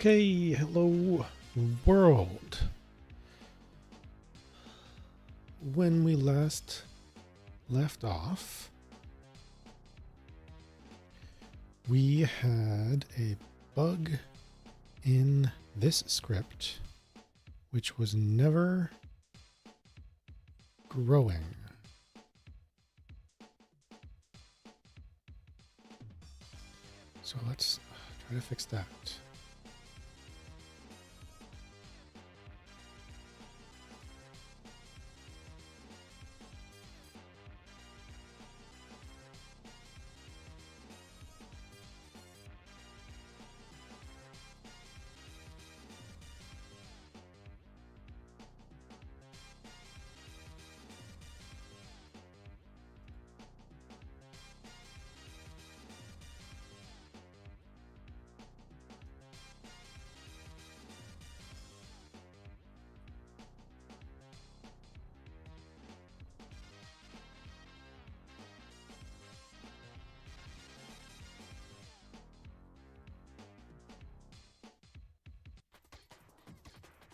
Okay, hello world. When we last left off, we had a bug in this script which was never growing. So let's try to fix that.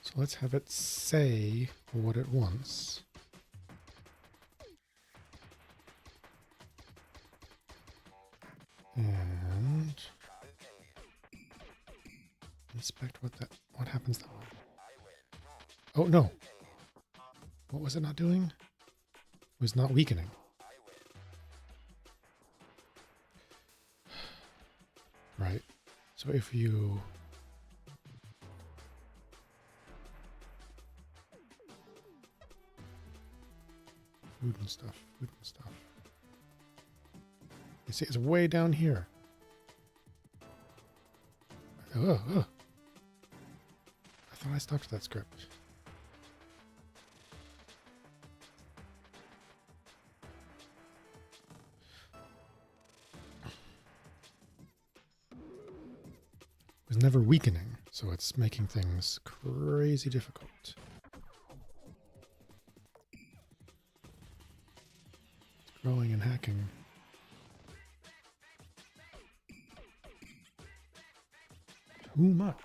So let's have it say what it wants. And inspect what happens that way. Oh no. What was it not doing? It was not weakening. Right. So if you food and stuff. You see, it's way down here. I thought I stopped that script. It was never weakening, so it's making things crazy difficult. It's growing and hacking. Too much.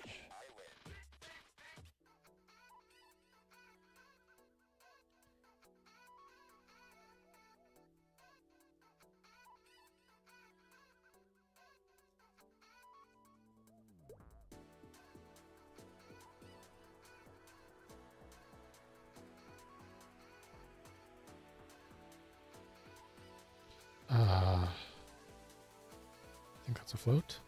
I think that's a float.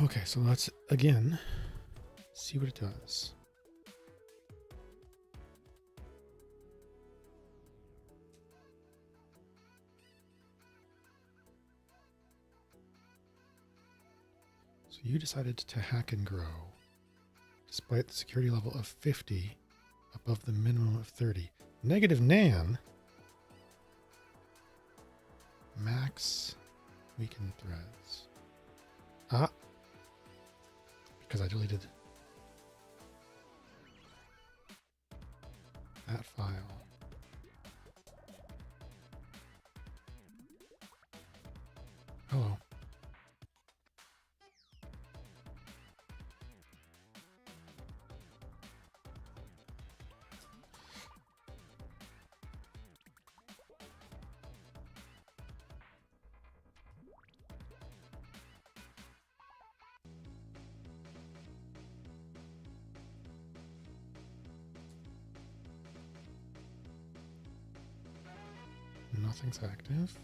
Okay, so let's again see what it does. So you decided to hack and grow despite the security level of 50 above the minimum of 30. Negative Nan. Max weakened threads. Ah. Because I deleted that file. Hello. nothing's active.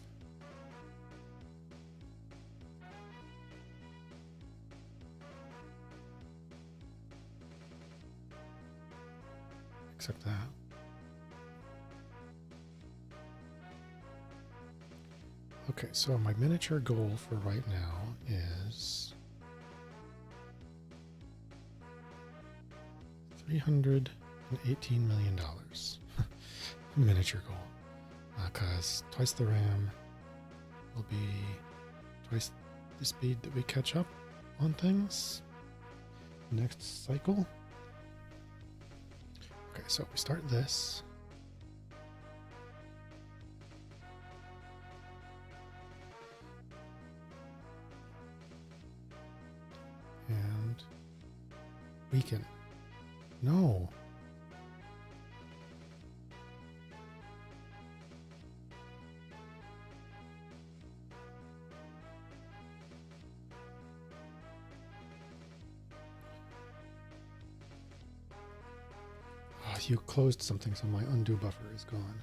Except that. Okay, so my miniature goal for right now is $318 million. Miniature goal. Because twice the RAM will be twice the speed that we catch up on things next cycle. Okay, so we start this. And weaken. No. Oh, you closed something, so my undo buffer is gone.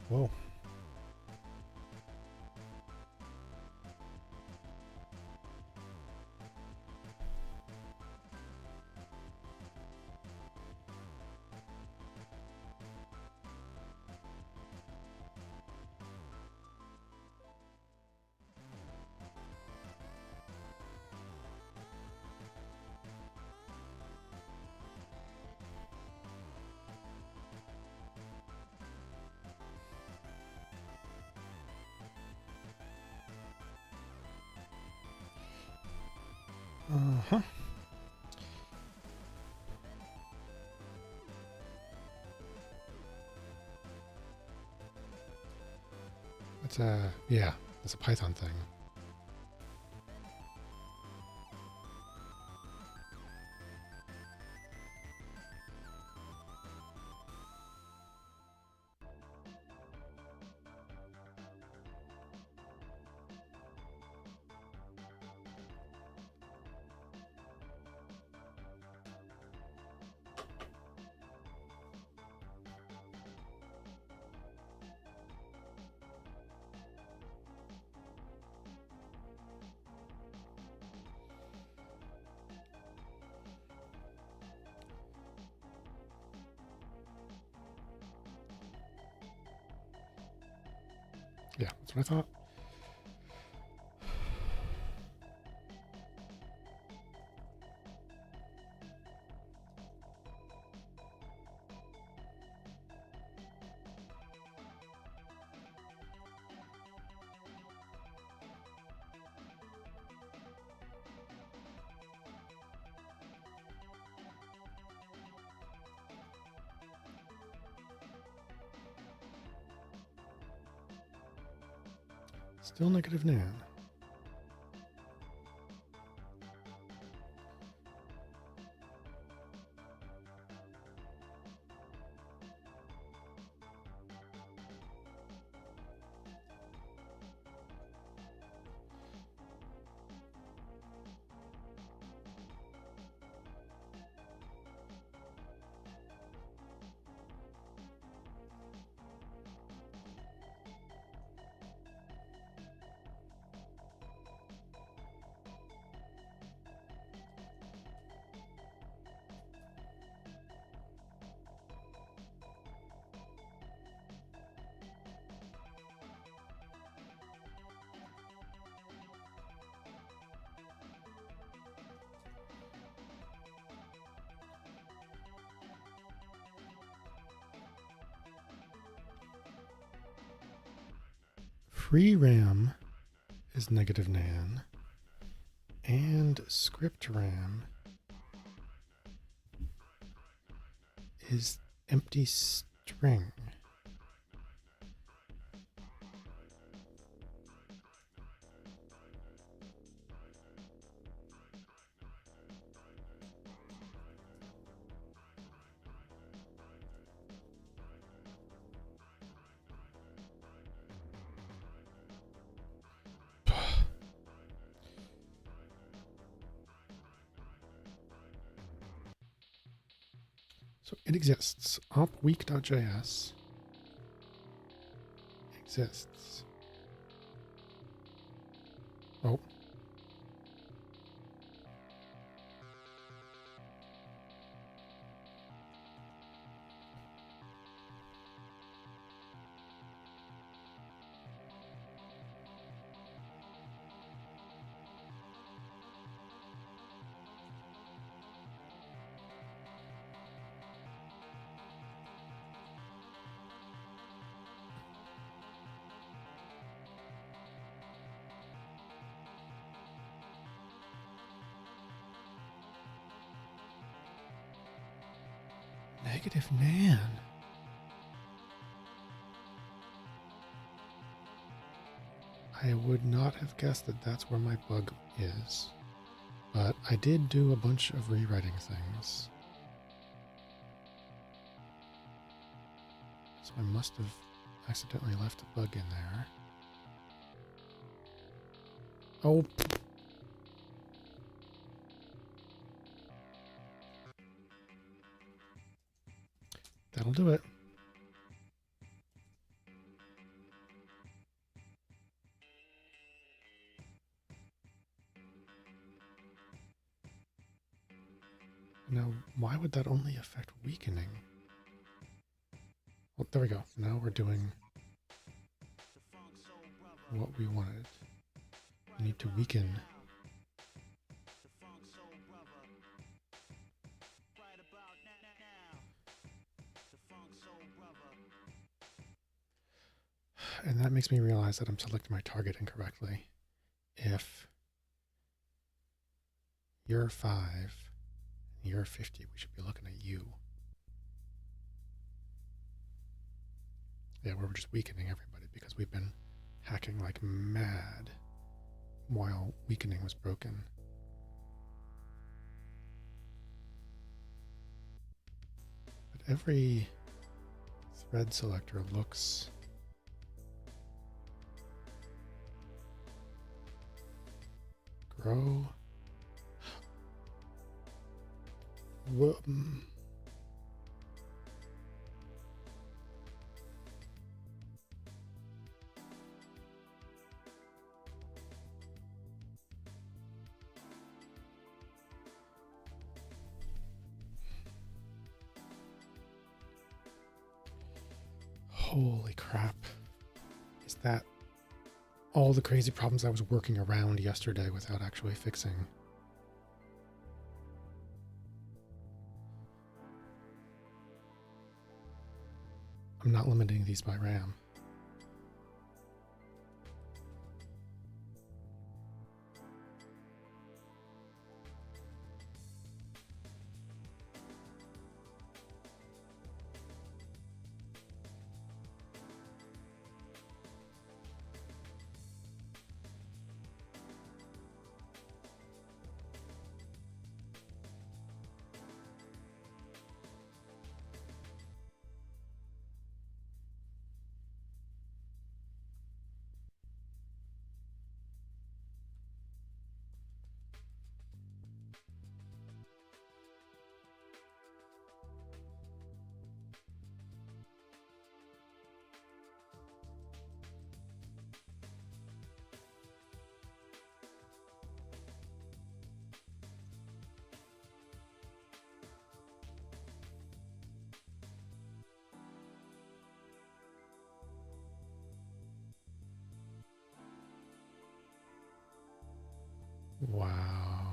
Whoa. Uh-huh. Yeah, it's a Python thing. Yeah, that's what I thought. Still negative nan. Free RAM is negative nan, and script RAM is empty string. So it exists. Opweek.js exists. Oh. Negative nan. I would not have guessed that that's where my bug is. But I did do a bunch of rewriting things. So I must have accidentally left a bug in there. Oh. That'll do it. Now, why would that only affect weakening? Well, there we go. Now we're doing what we wanted. We need to weaken. And that makes me realize that I'm selecting my target incorrectly. If you're 5 and you're 50, we should be looking at you. Yeah, we're just weakening everybody because we've been hacking like mad while weakening was broken. But every thread selector looks grow. Holy crap. Is that all the crazy problems I was working around yesterday without actually fixing? I'm not limiting these by RAM. Wow.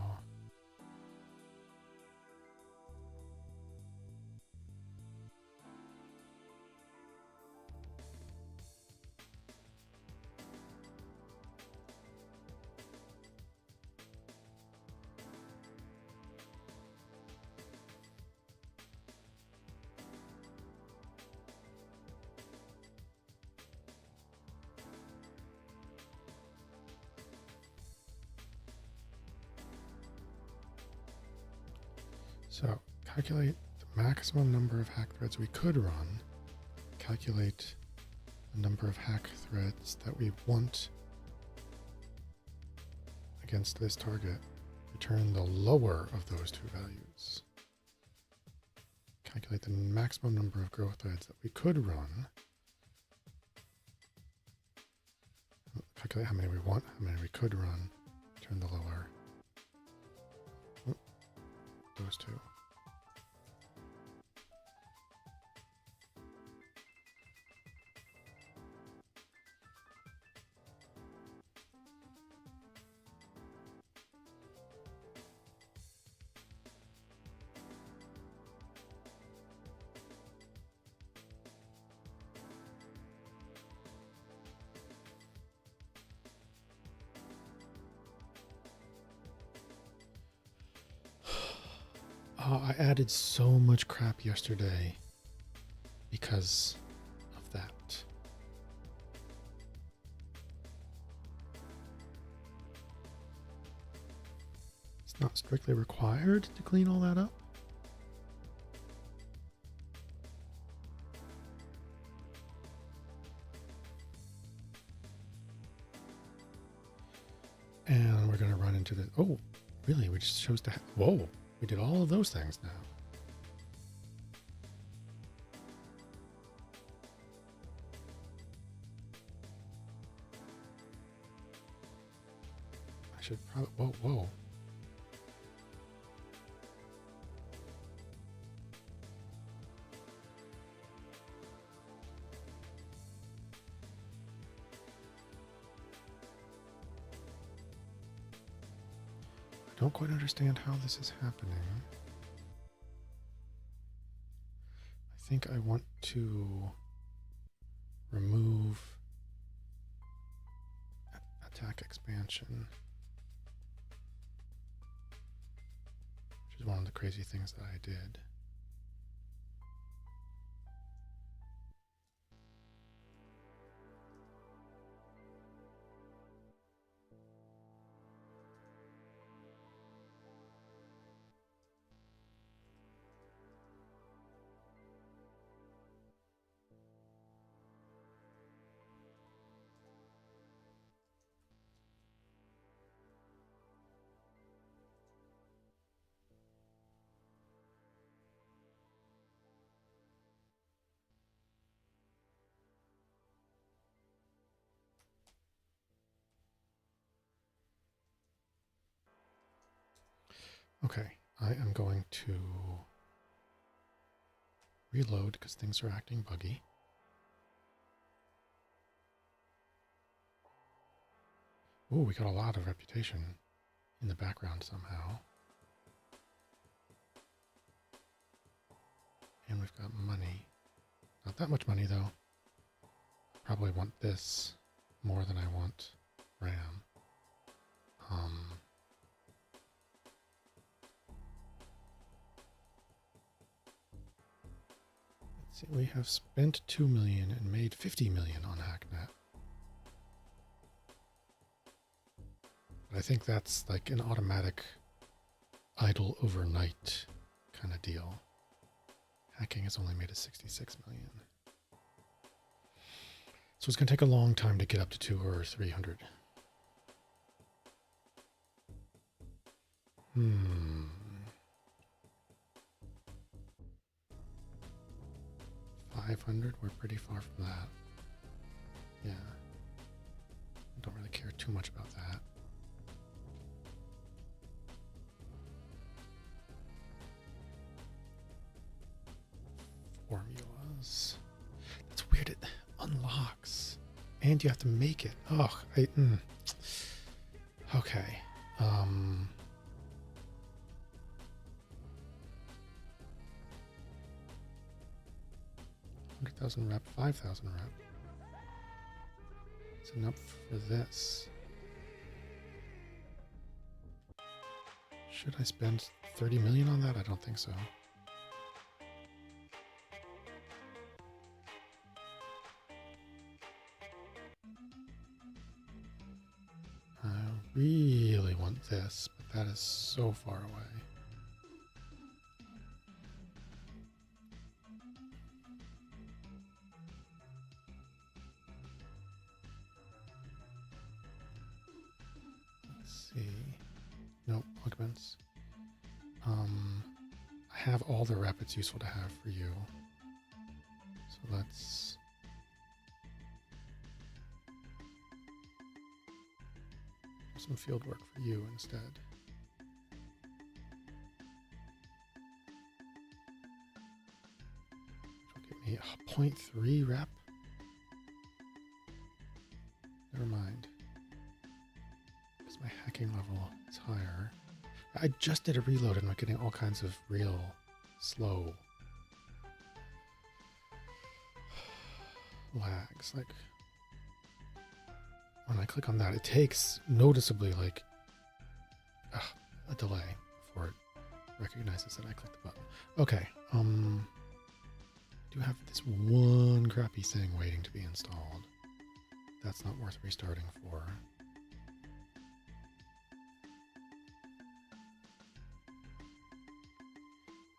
So calculate the maximum number of hack threads we could run. Calculate the number of hack threads that we want against this target. Return the lower of those two values. calculate the maximum number of growth threads that we could run. Calculate how many we want, how many we could run. Turn the lower. Oh, those two. Oh, I added so much crap yesterday because of that. It's not strictly required to clean all that up. And we're going to run into the... Oh, really? We just chose to... Whoa. We did all of those things now. I should probably... Whoa. I don't quite understand how this is happening. I think I want to remove attack expansion, which is one of the crazy things that I did. Okay, I am going to reload because things are acting buggy. Ooh, we got a lot of reputation in the background somehow. And we've got money. Not that much money though. Probably want this more than I want RAM. Let's see, we have spent 2 million and made 50 million on Hacknet. But I think that's like an automatic idle overnight kind of deal. Hacking has only made us 66 million. So it's going to take a long time to get up to 200 or 300. 500, we're pretty far from that. Yeah. I don't really care too much about that. Formulas. That's weird. It unlocks. And you have to make it. Oh, okay. 100,000 rep, 5,000 rep. It's enough for this. Should I spend 30 million on that? I don't think so. I really want this, but that is so far away. Let's see. Nope, augments. I have all the rep it's useful to have for you. So let's do some field work for you instead. Which will give me a 0.3 rep. Never mind. Because my hacking level is higher. I just did a reload and I'm getting all kinds of real slow lags. Like when I click on that, it takes noticeably like a delay before it recognizes that I clicked the button. Okay, I do have this one crappy thing waiting to be installed. That's not worth restarting for.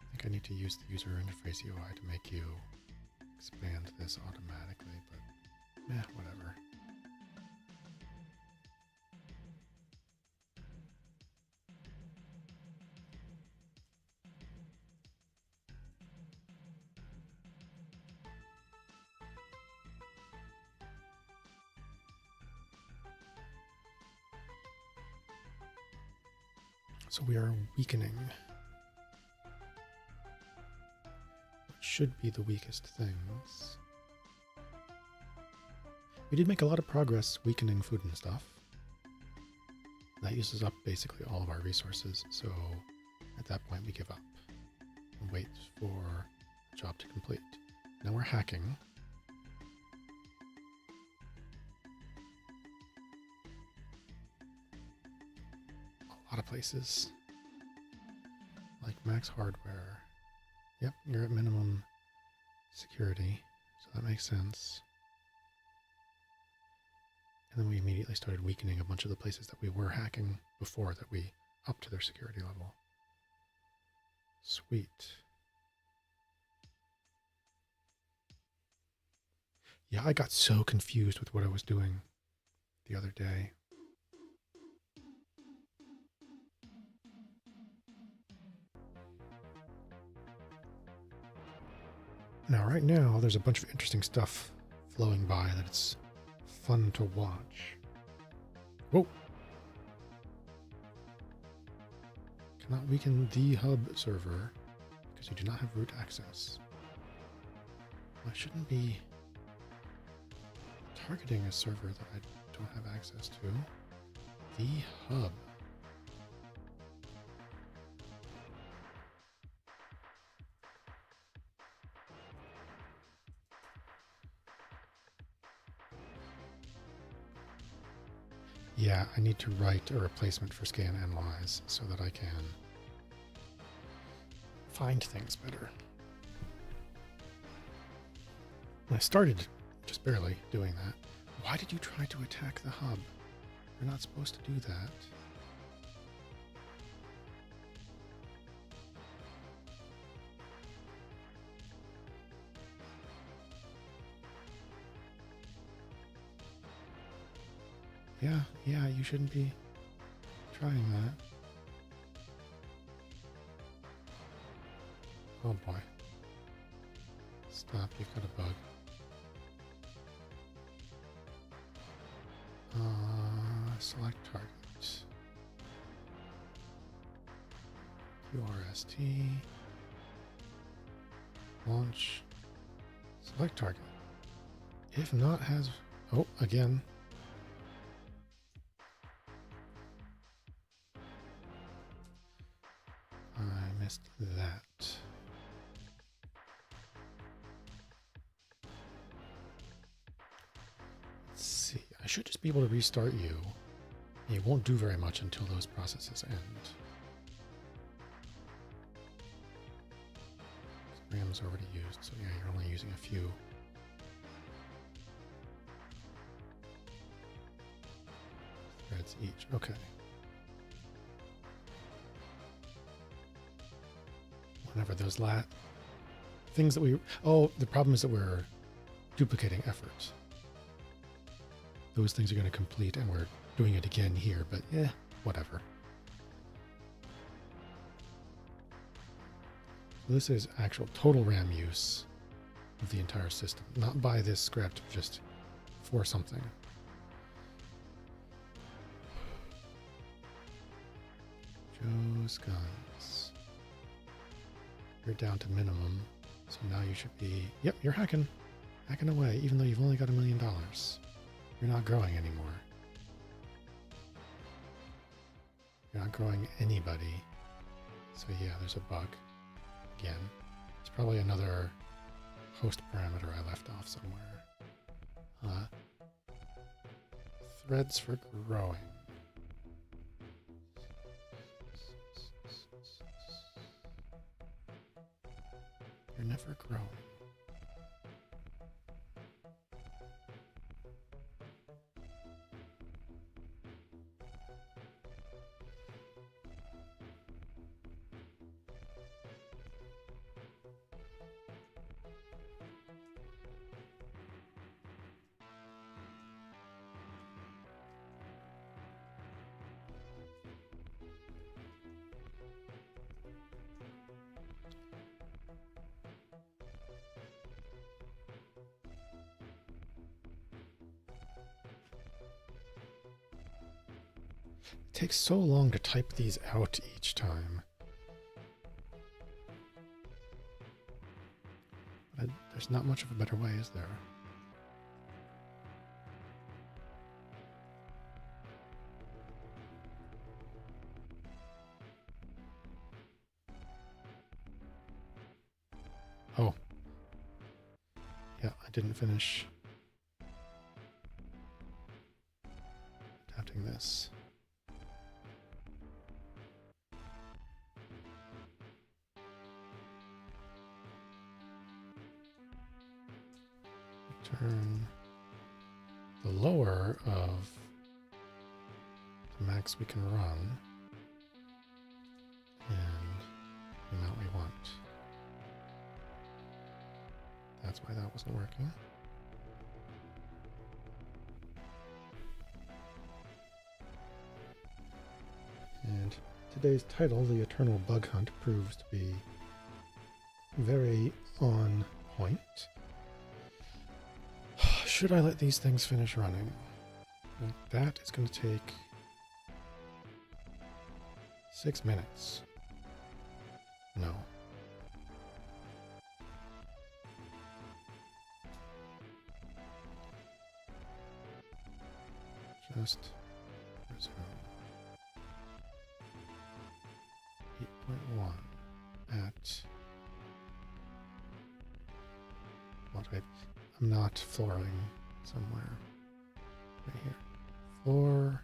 I think I need to use the user interface UI to make you expand this automatically, but whatever. So we are weakening. What should be the weakest things. We did make a lot of progress weakening food and stuff. That uses up basically all of our resources, so at that point we give up and wait for the job to complete. Now we're hacking. A lot of places. Like Max Hardware. Yep, you're at minimum security, so that makes sense. And then we immediately started weakening a bunch of the places that we were hacking before that we upped to their security level. Sweet. Yeah, I got so confused with what I was doing the other day. Now, right now, there's a bunch of interesting stuff flowing by that it's fun to watch. Whoa! Cannot weaken the hub server because you do not have root access. I shouldn't be targeting a server that I don't have access to. The hub. Yeah, I need to write a replacement for scan analyze so that I can find things better. I started just barely doing that. Why did you try to attack the hub? You're not supposed to do that. Yeah, you shouldn't be trying that. Oh boy. Stop, you've got a bug. Select target. QRST. Launch. Select target. If not, has... Oh, again. I missed that. Let's see. I should just be able to restart you. It won't do very much until those processes end. RAM's already used, so yeah, you're only using a few. Threads each. Okay. Whenever those things that we... Oh, the problem is that we're duplicating effort. Those things are going to complete, and we're doing it again here, but whatever. This is actual total RAM use of the entire system, not by this script, just for something. Joe's guns. You're down to minimum, so now you should be... Yep, you're hacking away, even though you've only got $1 million. You're not growing anymore. You're not growing anybody. So yeah, there's a bug. Again, it's probably another host parameter I left off somewhere. Threads for growing. You're never growing. It takes so long to type these out each time. But there's not much of a better way, is there? Oh. Yeah, I didn't finish adapting this. Turn the lower of the max we can run and the amount we want. That's why that wasn't working. And today's title, The Eternal Bug Hunt, proves to be very on point. Should I let these things finish running? That is going to take 6 minutes. No. Just resume. 8.1 at what I'm not flooring somewhere. Right here. Floor.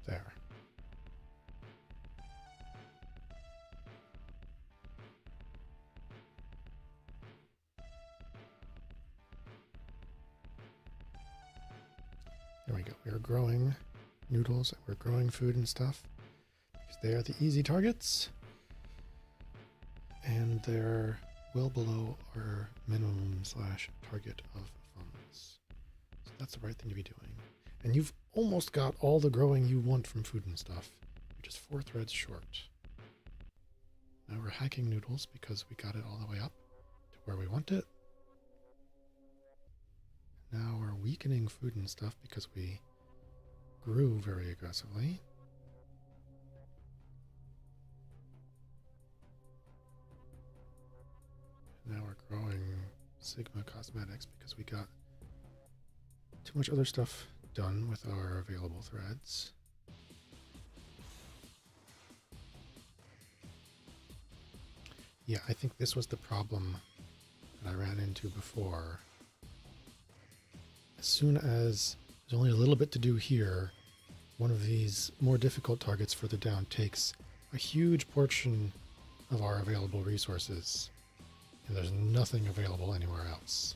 There. There we go. We're growing noodles. We're growing food and stuff. They are the easy targets, and they're well below our minimum / target of funds. So that's the right thing to be doing. And you've almost got all the growing you want from food and stuff. You're just 4 threads short. Now we're hacking noodles because we got it all the way up to where we want it. Now we're weakening food and stuff because we grew very aggressively. Now we're growing Sigma Cosmetics because we got too much other stuff done with our available threads. Yeah, I think this was the problem that I ran into before. As soon as there's only a little bit to do here, one of these more difficult targets further down takes a huge portion of our available resources. And there's nothing available anywhere else.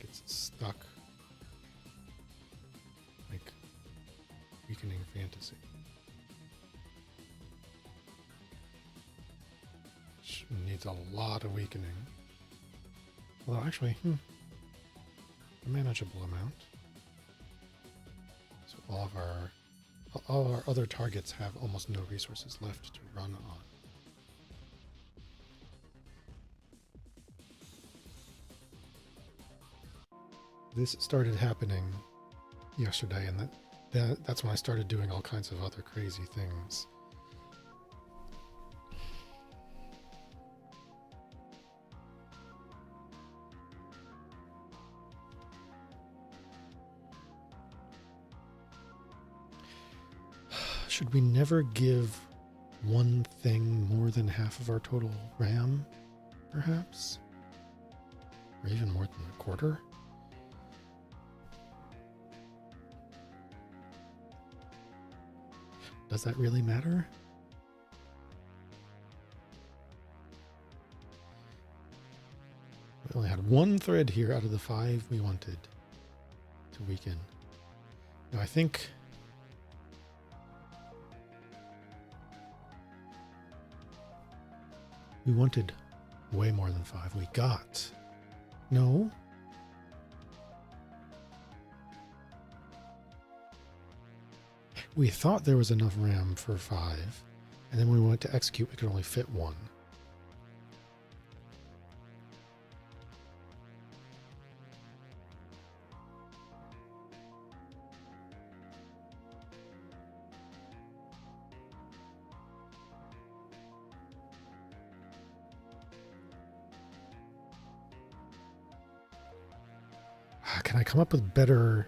It's stuck. Like weakening fantasy. Which needs a lot of weakening. Well, actually, a manageable amount. So all our other targets have almost no resources left to run on. This started happening yesterday, and that's when I started doing all kinds of other crazy things. Should we never give one thing more than half of our total RAM, perhaps? Or even more than a quarter? Does that really matter? We only had one thread here out of the 5 we wanted to weaken. Now I think we wanted way more than 5. We got. No. We thought there was enough RAM for 5, and then when we went to execute, we could only fit 1. Can I come up with better,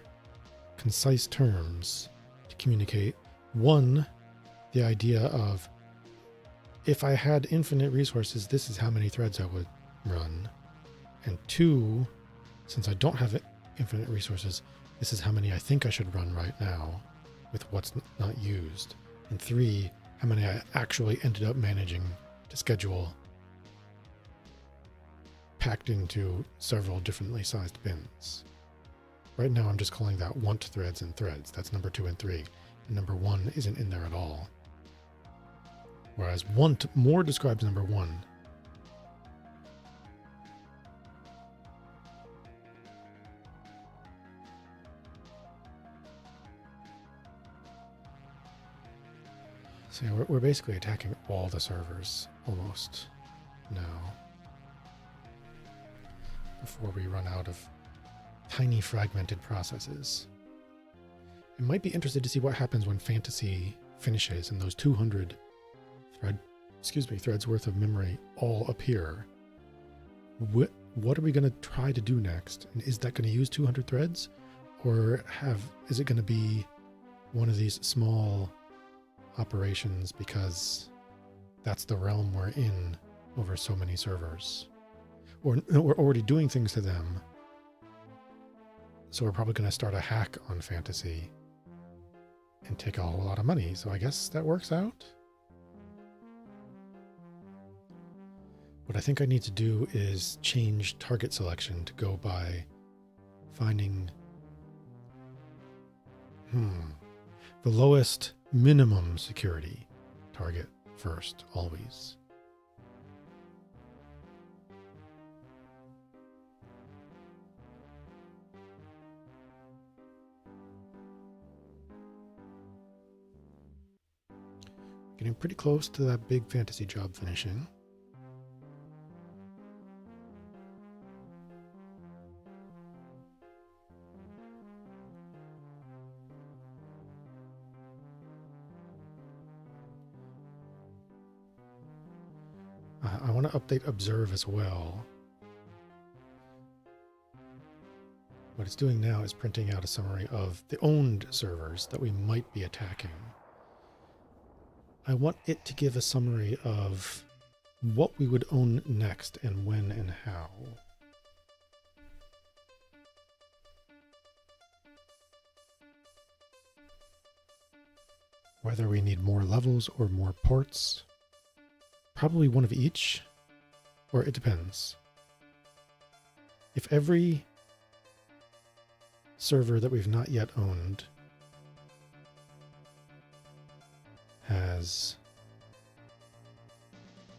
concise terms to communicate? One, the idea of if I had infinite resources, this is how many threads I would run. And 2, since I don't have infinite resources, this is how many I think I should run right now with what's not used. And 3, how many I actually ended up managing to schedule packed into several differently sized bins. Right now I'm just calling that want threads and threads. That's number 2 and 3. And number 1 isn't in there at all. Whereas want more describes number 1. So yeah, we're basically attacking all the servers almost now before we run out of tiny fragmented processes. I might be interested to see what happens when fantasy finishes and those 200 threads worth of memory all appear. What are we going to try to do next? And is that going to use 200 threads, or is it going to be one of these small operations because that's the realm we're in over so many servers, or we're already doing things to them? So we're probably going to start a hack on fantasy and take a whole lot of money. So I guess that works out. What I think I need to do is change target selection to go by finding the lowest minimum security target first, always. Getting pretty close to that big fantasy job finishing. I want to update Observe as well. What it's doing now is printing out a summary of the owned servers that we might be attacking. I want it to give a summary of what we would own next and when and how. Whether we need more levels or more ports. Probably one of each, or it depends. If every server that we've not yet owned has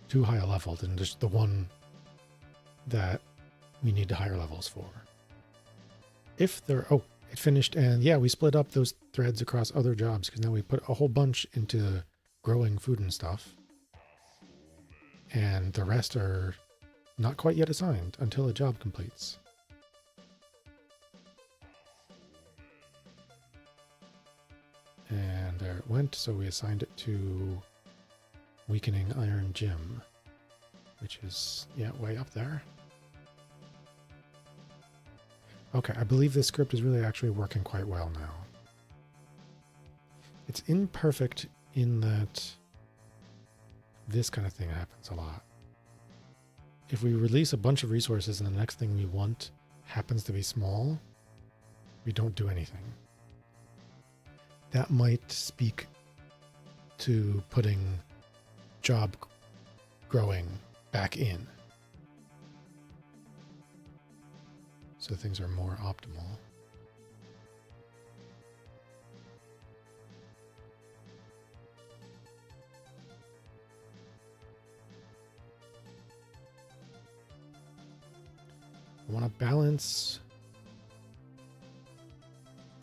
too high a level than just the one that we need to higher levels for. If there, oh, it finished, and yeah, we split up those threads across other jobs because now we put a whole bunch into growing food and stuff, and the rest are not quite yet assigned until a job completes. And there it went, so we assigned it to Weakening Iron Gym, which is, yeah, way up there. Okay, I believe this script is really actually working quite well now. It's imperfect in that this kind of thing happens a lot. If we release a bunch of resources and the next thing we want happens to be small, we don't do anything. That might speak to putting job growing back in, so things are more optimal. I want to balance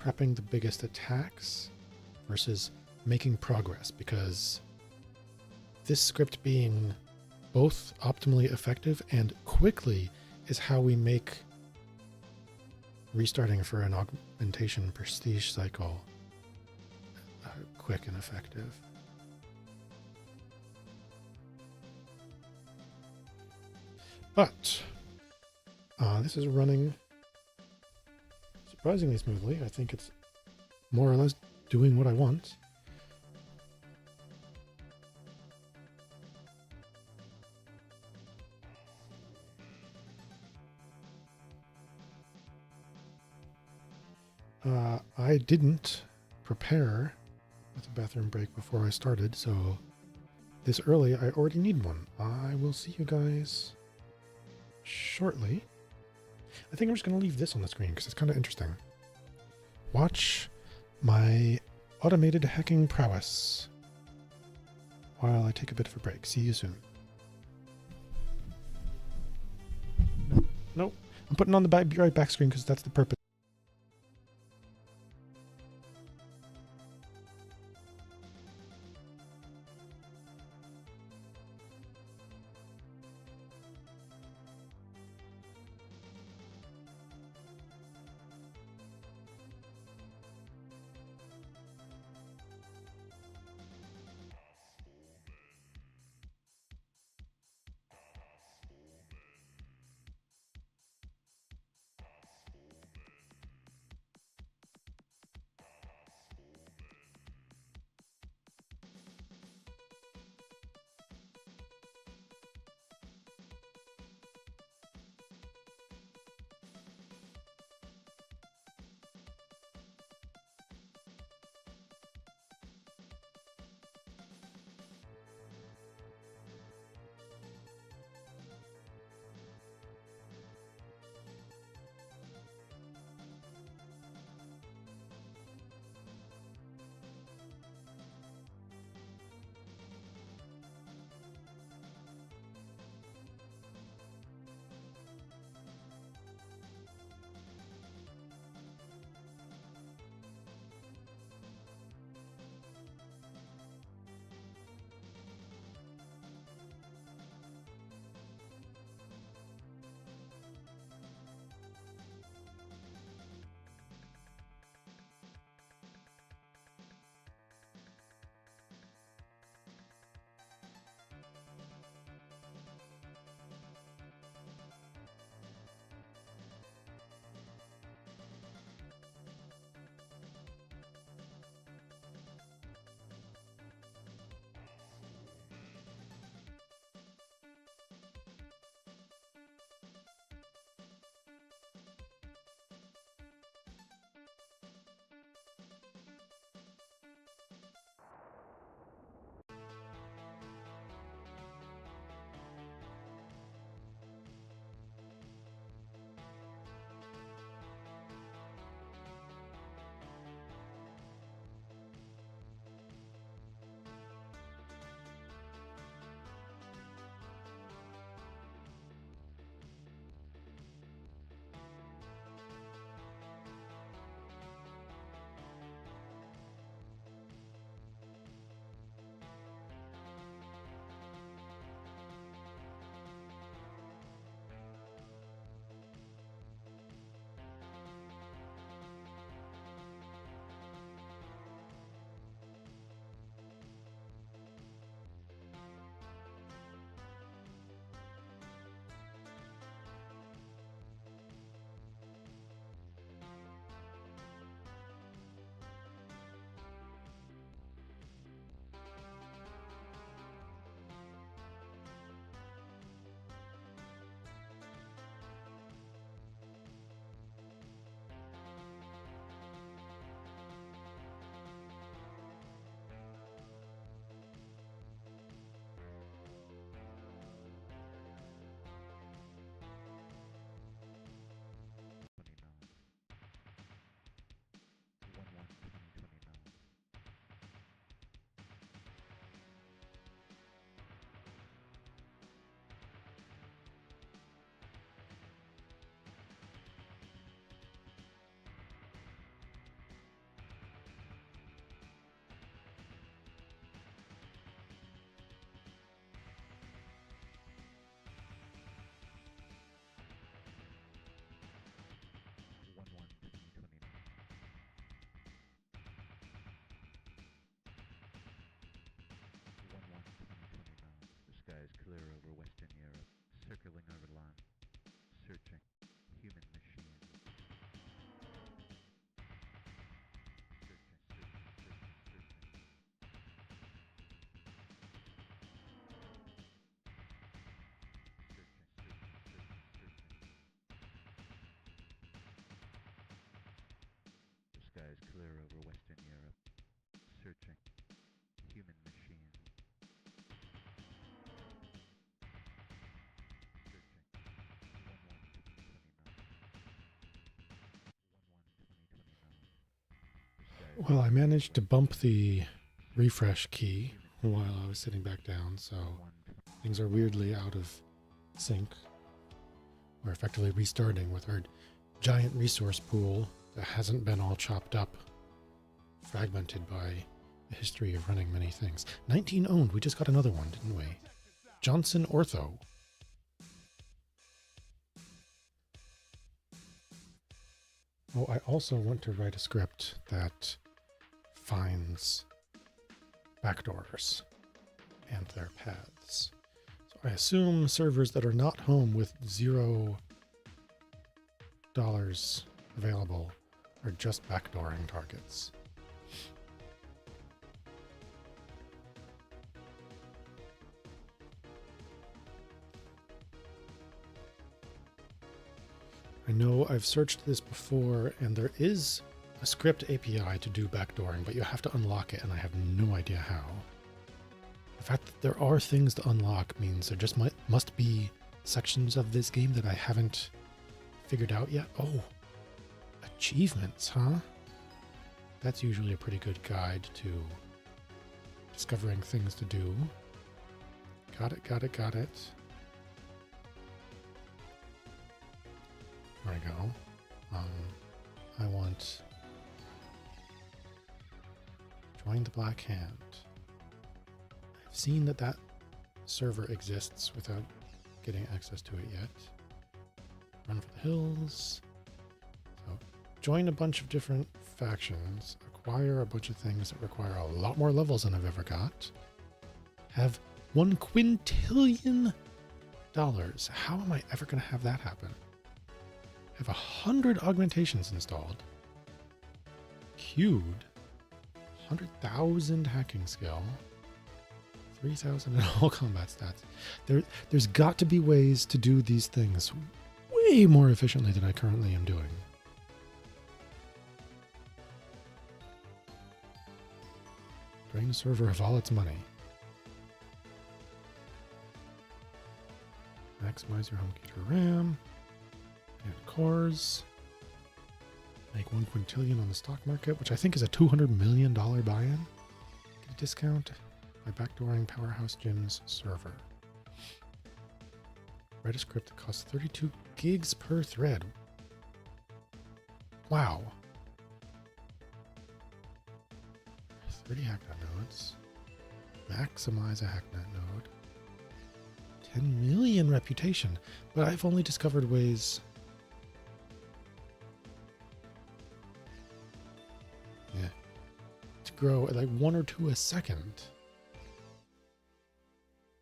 prepping the biggest attacks versus making progress, because this script being both optimally effective and quickly is how we make restarting for an augmentation prestige cycle quick and effective. But this is running surprisingly smoothly. I think it's more or less doing what I want. I didn't prepare with a bathroom break before I started, so this early I already need one. I will see you guys shortly. I think I'm just going to leave this on the screen because it's kind of interesting. Watch my automated hacking prowess while I take a bit of a break. See you soon. Nope. I'm putting on the be right back screen because that's the purpose. circling over land, searching human machine. The sky is clear over Western Europe, searching human machine. Well, I managed to bump the refresh key while I was sitting back down, so things are weirdly out of sync. We're effectively restarting with our giant resource pool that hasn't been all chopped up, fragmented by a history of running many things. 19 owned. We just got another one, didn't we? Johnson Ortho. Oh, I also want to write a script that finds backdoors and their paths. So I assume servers that are not home with $0 available are just backdooring targets. I know I've searched this before, and there is a script API to do backdooring, but you have to unlock it, and I have no idea how. The fact that there are things to unlock means there just must be sections of this game that I haven't figured out yet. Oh, achievements, huh? That's usually a pretty good guide to discovering things to do. Got it, got it, got it. There we go. I want join the Black Hand. I've seen that server exists without getting access to it yet. Run for the hills. So join a bunch of different factions, acquire a bunch of things that require a lot more levels than I've ever got. Have $1 quintillion. How am I ever going to have that happen? Have 100 augmentations installed. Queued. 100,000 hacking skill. 3,000 in all combat stats. There's got to be ways to do these things way more efficiently than I currently am doing. Drain the server of all its money. Maximize your home key to RAM. And cores. Make 1 quintillion on the stock market, which I think is a $200 million buy-in. Get a discount by backdooring Powerhouse Gym's server. Write a script that costs 32 gigs per thread. Wow. 30 hacknet nodes. Maximize a hacknet node. 10 million reputation, but I've only discovered ways. Yeah. To grow at like 1 or 2 a second.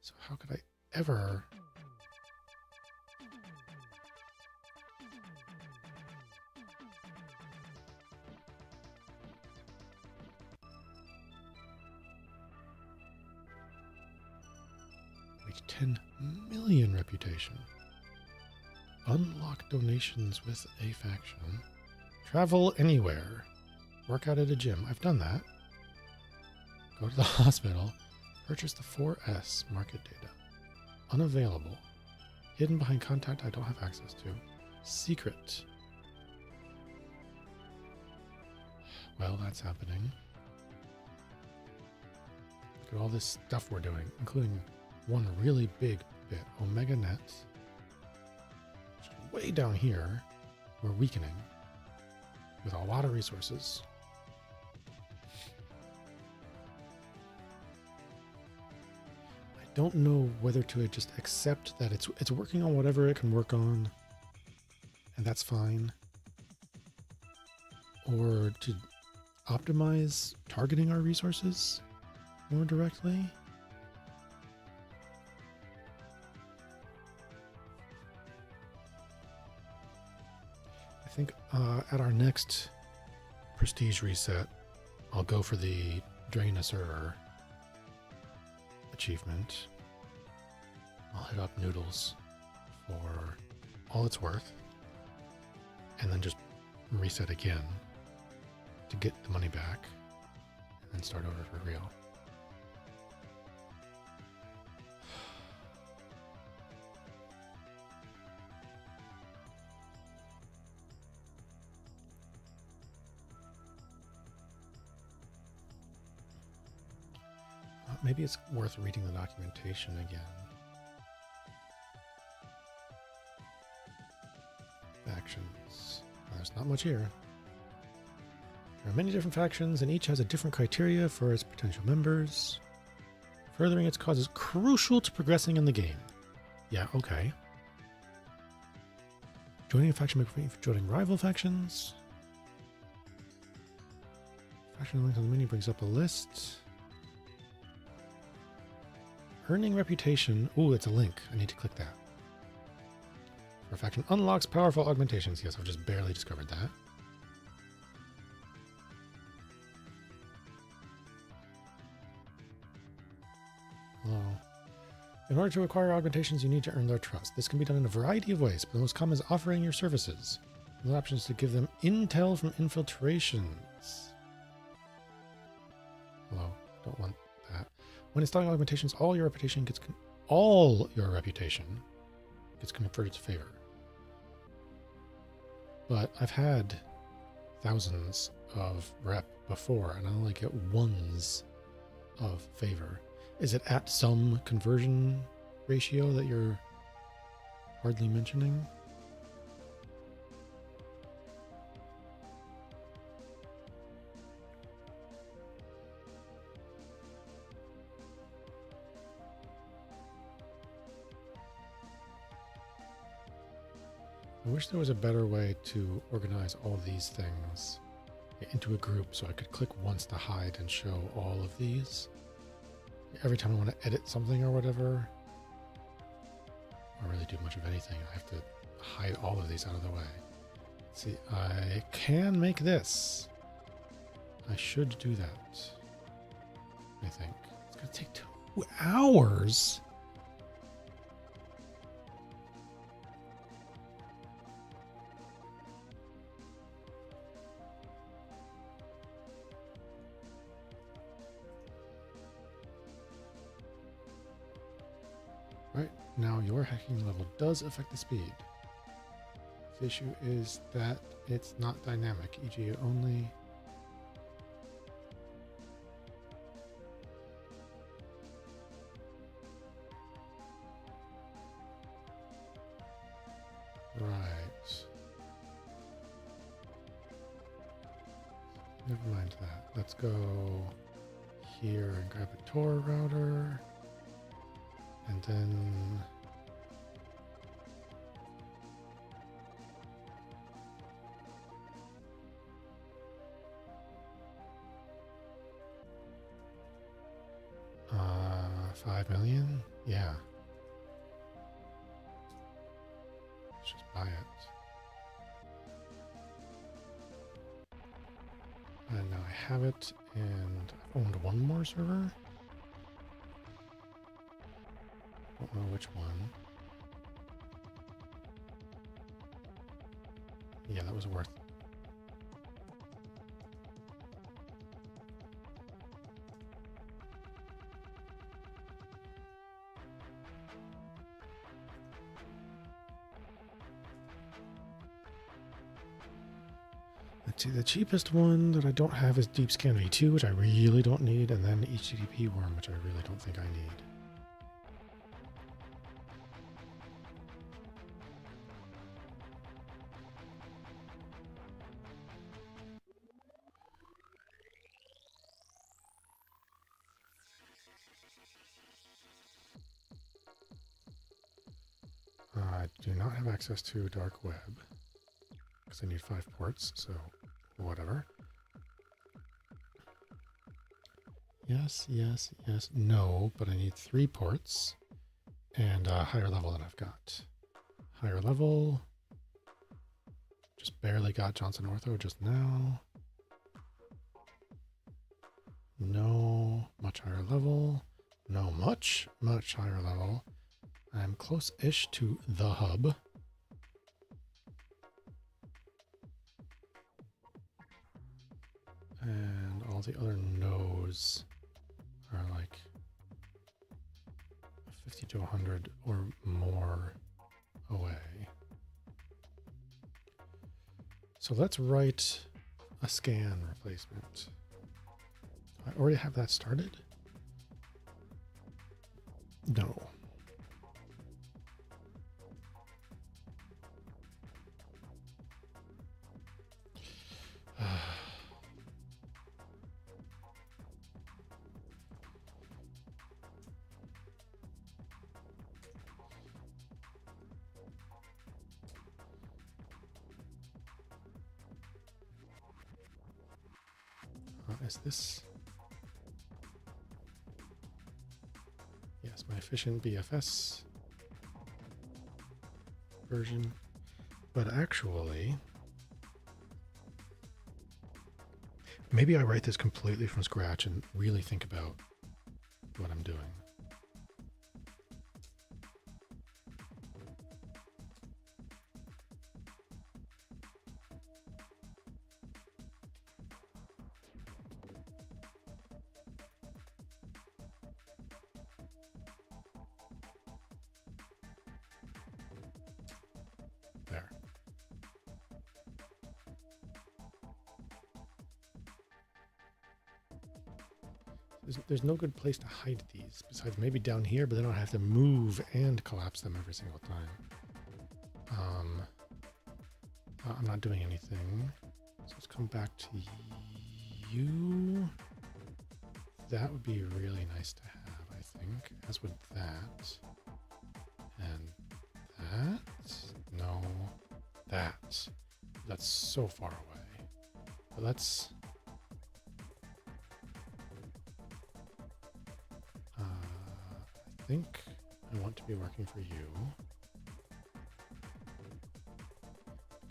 So how could I ever? Reach 10 million reputation. Unlock donations with a faction. Travel anywhere. Work out at a gym. I've done that. Go to the hospital. Purchase the 4S market data. Unavailable. Hidden behind contact I don't have access to. Secret. Well, that's happening. Look at all this stuff we're doing, including one really big bit. Omega Net. Which is way down here. We're weakening. With a lot of resources. Don't know whether to just accept that it's working on whatever it can work on, and that's fine, or to optimize targeting our resources more directly. I think at our next prestige reset, I'll go for the Drain a Server achievement. I'll hit up Noodles for all it's worth, and then just reset again to get the money back, and then start over for real. Maybe it's worth reading the documentation again. Factions. There's not much here. There are many different factions, and each has a different criteria for its potential members. Furthering its cause is crucial to progressing in the game. Yeah, okay. Joining a faction may prevent you from joining rival factions. Faction link on the menu brings up a list. Earning reputation. Ooh, it's a link. I need to click that. For a faction unlocks powerful augmentations. Yes, I've just barely discovered that. Hello. In order to acquire augmentations, you need to earn their trust. This can be done in a variety of ways, but the most common is offering your services. The option is to give them intel from infiltrations. Hello. Don't want that. When installing augmentations, all your reputation gets converted to favor. But I've had thousands of rep before, and I only get ones of favor. Is it at some conversion ratio that you're hardly mentioning? I wish there was a better way to organize all these things into a group so I could click once to hide and show all of these. Every time I want to edit something or whatever, or really do much of anything, I have to hide all of these out of the way. Let's see, I can make this. I should do that. I think. It's going to take 2 hours. Right, now your hacking level does affect the speed. The issue is that it's not dynamic, e.g. it only... Right. Never mind that. Let's go here and grab a Tor router. And then $5 million? Yeah. Let's just buy it. And now I have it, and I've owned one more server. Don't know which one. Yeah, that was worth. Let's see, the cheapest one that I don't have is Deep Scan V2, which I really don't need, and then HTTP Worm, which I really don't think I need. I do not have access to dark web because I need 5 ports, so whatever. Yes, yes, yes, no, but I need 3 ports and a higher level than I've got. Higher level, Just barely got Johnson Ortho just now. No, much higher level. No, much higher level. I'm close-ish to the hub. And all the other nodes are like 50 to 100 or more away. So let's write a scan replacement. I already have that started? No. Is this? Yes, my efficient BFS version. But actually, maybe I write this completely from scratch and really think about what I'm doing. There. There's no good place to hide these besides maybe down here, but then I'll have to move and collapse them every single time. I'm not doing anything. So let's come back to you. That would be really nice to have, I think, as would that. And that. No, that. That's so far away. But let's... I think I want to be working for you.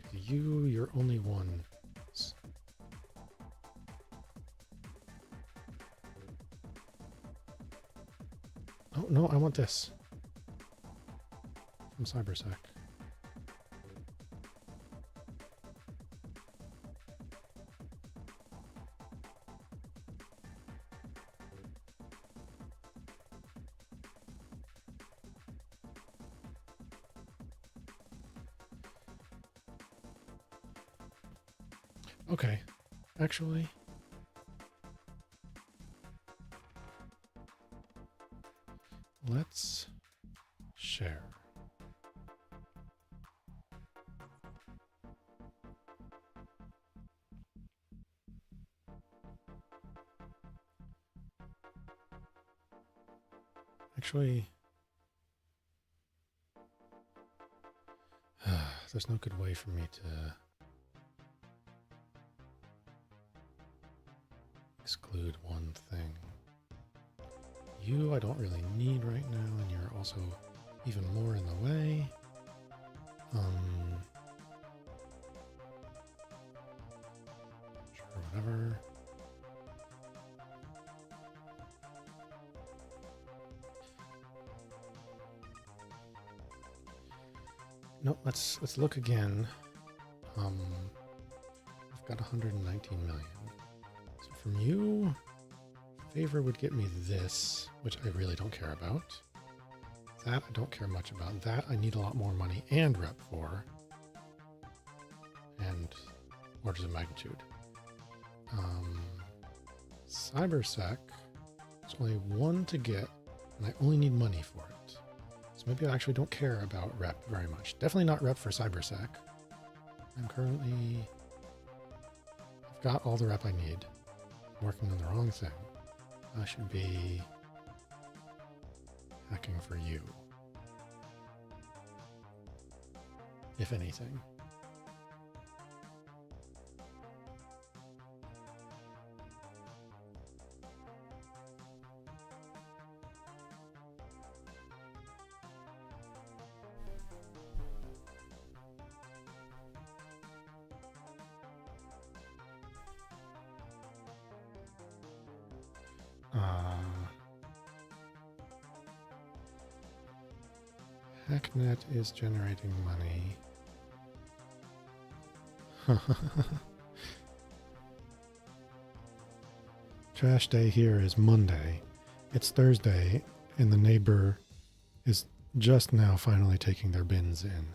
Because you're only one. Oh, no, I want this. From CyberSec. Okay, actually, let's share. Actually, there's no good way for me to exclude one thing. You I don't really need right now, and you're also even more in the way. Sure, whatever. No, let's look again. I've got 119 million. So from you, favor would get me this, which I really don't care about. That I don't care much about. That I need a lot more money and rep for. And orders of magnitude. CyberSec, there's only one to get, and I only need money for it. So maybe I actually don't care about rep very much. Definitely not rep for CyberSec. I'm currently... I've got all the rep I need. I'm working on the wrong thing. I should be hacking for you. If anything. Hacknet is generating money. Trash day here is Monday. It's Thursday, and the neighbor is just now finally taking their bins in.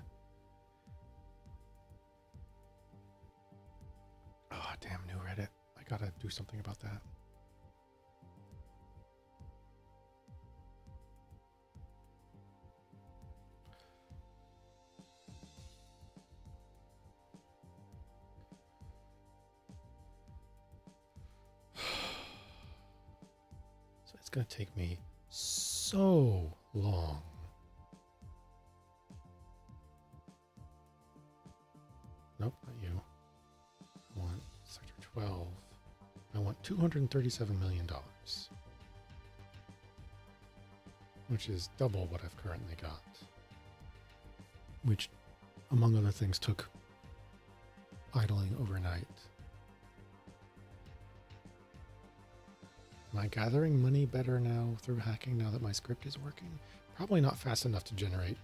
Oh, damn, new Reddit. I gotta do something about that. So it's gonna take me so long. Nope, not you. I want Sector 12. I want $237 million, which is double what I've currently got, which, among other things, took idling overnight. Am I gathering money better now through hacking now that my script is working? Probably not fast enough to generate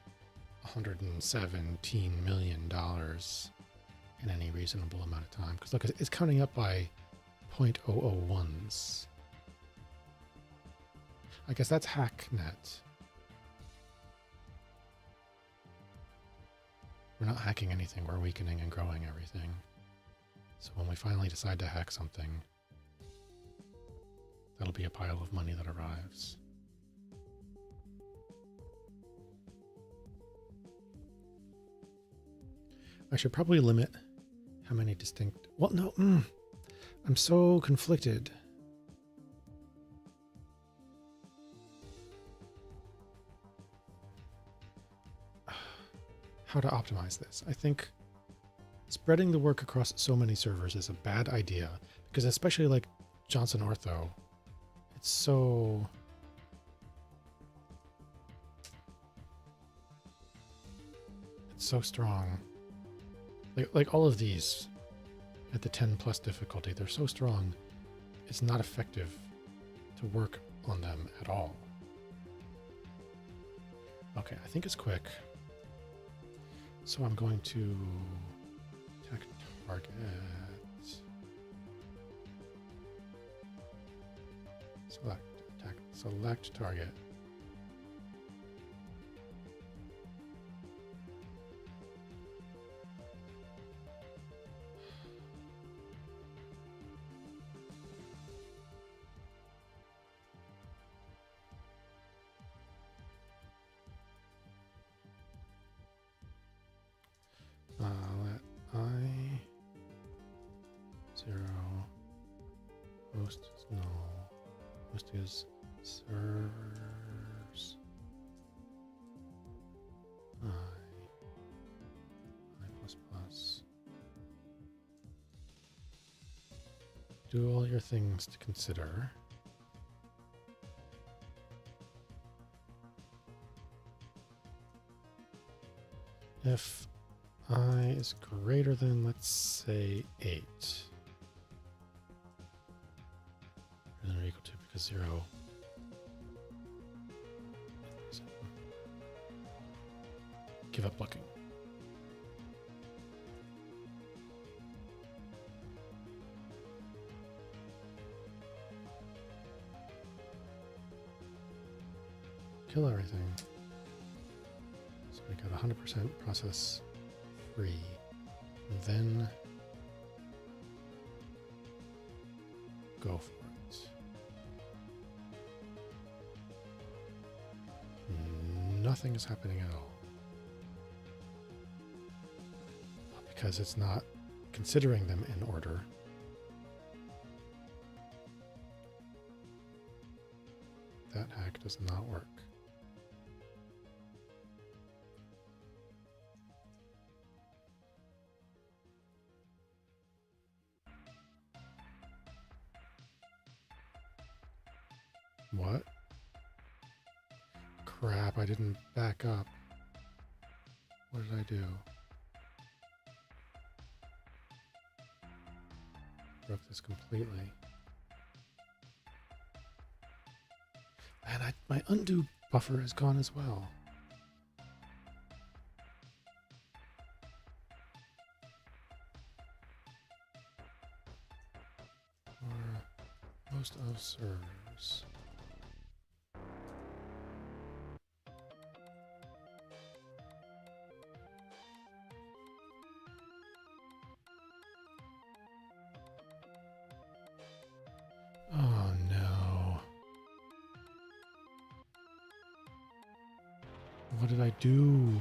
$117 million in any reasonable amount of time. Because look, it's counting up by 0.001s. I guess that's HackNet. We're not hacking anything, we're weakening and growing everything. So when we finally decide to hack something, that'll be a pile of money that arrives. I should probably limit how many distinct... Well, no, I'm so conflicted. How to optimize this? I think spreading the work across so many servers is a bad idea, because especially like Johnson Ortho, it's so... It's so strong. Like all of these at the 10 plus difficulty, they're so strong, it's not effective to work on them at all. Okay, I think it's quick. So I'm going to attack target. Select, attack, select target. Let I 0 host is null. Host is servers I plus plus. Do all your things to consider. If I is greater than, let's say, 8. Greater than or equal to, because 0. Give up blocking. Kill everything. So we got 100% process free. Then go for it. Nothing is happening at all. Because it's not considering them in order. That hack does not work. What? Crap, I didn't back up. What did I do? Broke this completely. And my undo buffer is gone as well. For most of servers. Oh no. What did I do?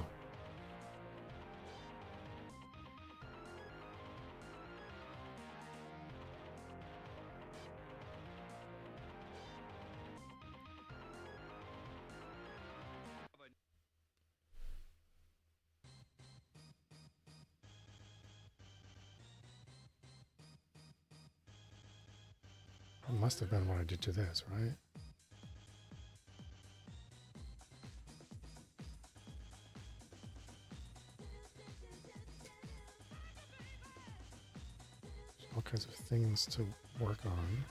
It must have been what I did to this, right? All kinds of things to work on.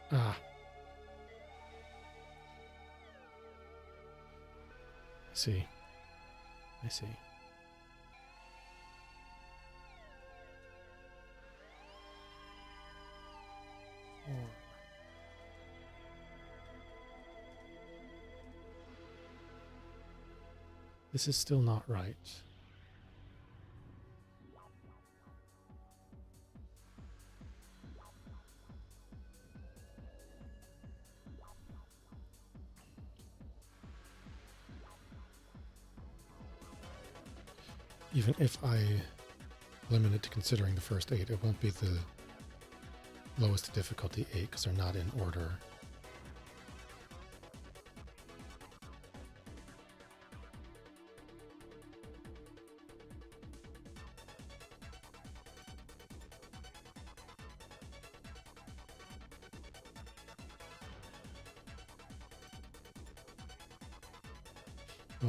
Ah. I see. I see. This is still not right. Even if I limit it to considering the first 8, it won't be the lowest difficulty 8 because they're not in order.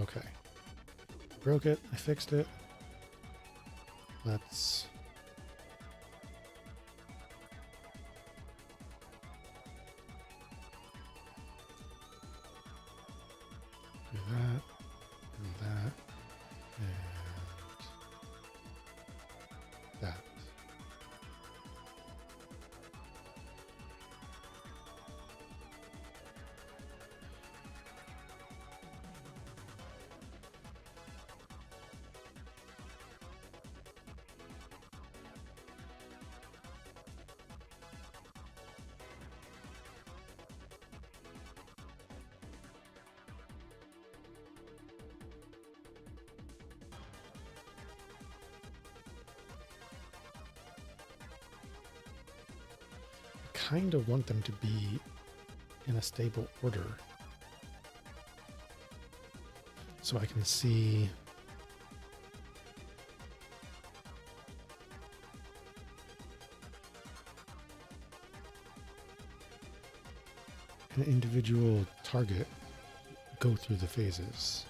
Okay. Broke it. I fixed it. Let's do that, and that, and that. Kind of want them to be in a stable order so I can see an individual target go through the phases.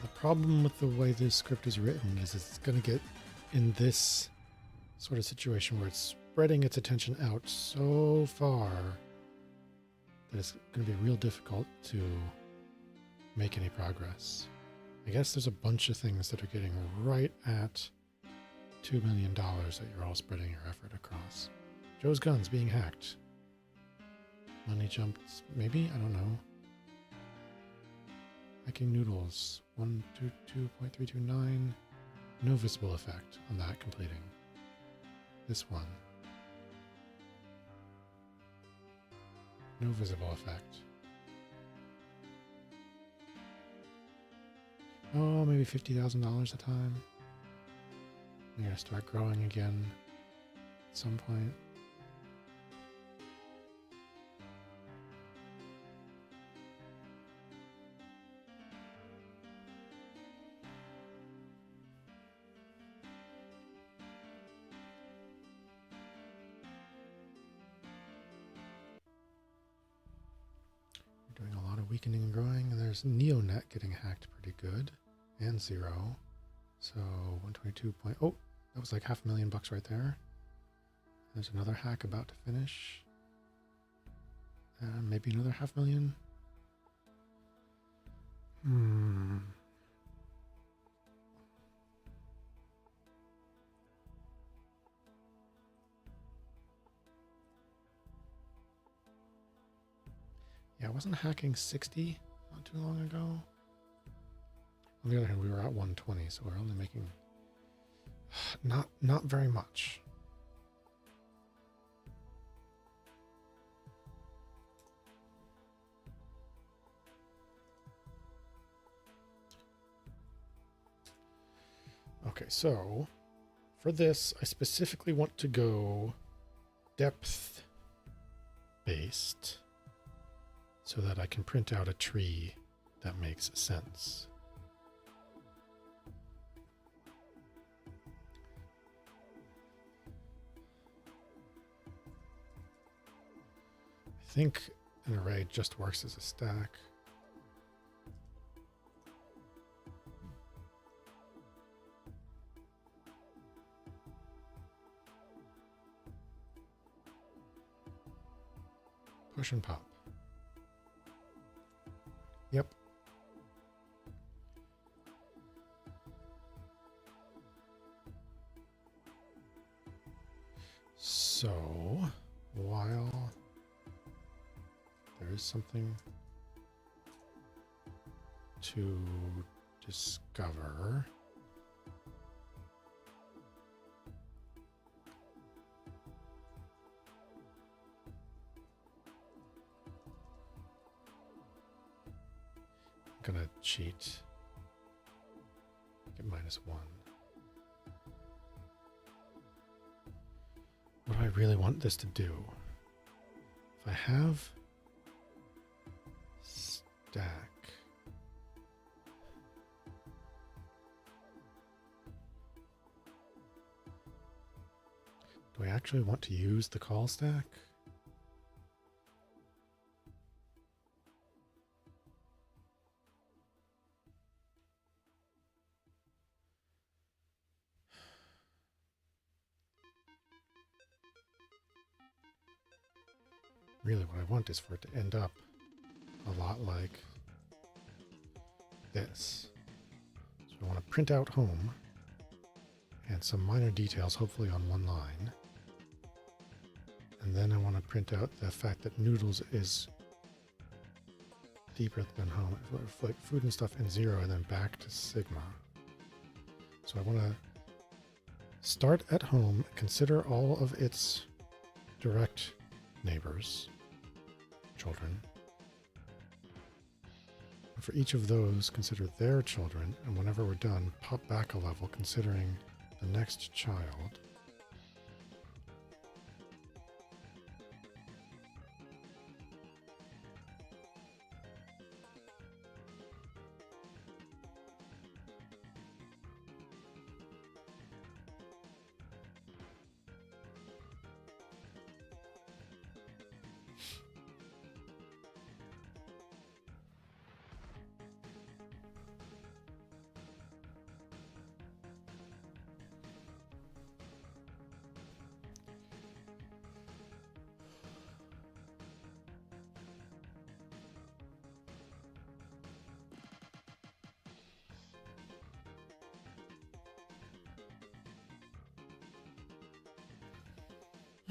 The problem with the way this script is written is it's going to get in this sort of situation where it's spreading its attention out so far that it's going to be real difficult to make any progress. I guess there's a bunch of things that are getting right at $2 million that you're all spreading your effort across. Joe's guns being hacked. Money jumped, maybe? I don't know. Hacking noodles. 122.329. No visible effect on that completing. This one. No visible effect. Oh, maybe $50,000 a time. You're gonna start growing again at some point. You're doing a lot of weakening and growing, and there's NeoNet getting hacked pretty good, and 0. So 122 point. Oh, that was like $500,000 right there. There's another hack about to finish. Maybe another $500,000. Yeah, I wasn't hacking 60 not too long ago. On the other hand, we were at 120, so we're only making not very much. Okay, so for this, I specifically want to go depth based so that I can print out a tree that makes sense. I think an array just works as a stack. Push and pop. Yep. So, while there is something to discover, I'm gonna cheat. Get -1. What do I really want this to do? If I have stack, do I actually want to use the call stack? Really what I want is for it to end up a lot like this. So I want to print out home and some minor details, hopefully on one line. And then I want to print out the fact that noodles is deeper than home, like food and stuff in 0 and then back to sigma. So I want to start at home, consider all of its direct neighbors, children. For each of those, consider their children, and whenever we're done, pop back a level, considering the next child.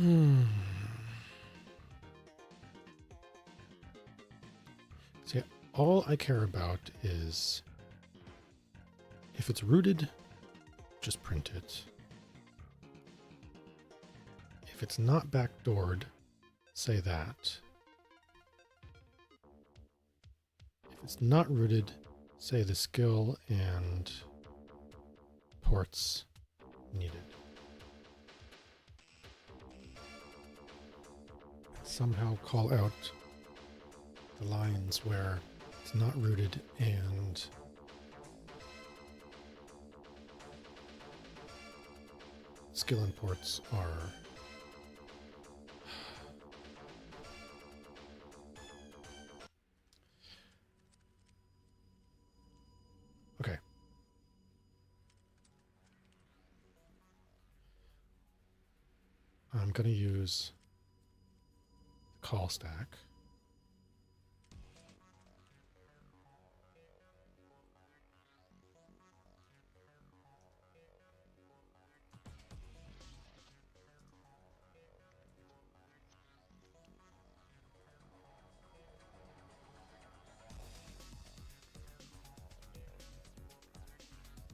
Hmm. See, all I care about is if it's rooted, just print it. If it's not backdoored, say that. If it's not rooted, say the skill and ports needed. Somehow call out the lines where it's not rooted and skill and ports are okay. I'm going to use the call stack.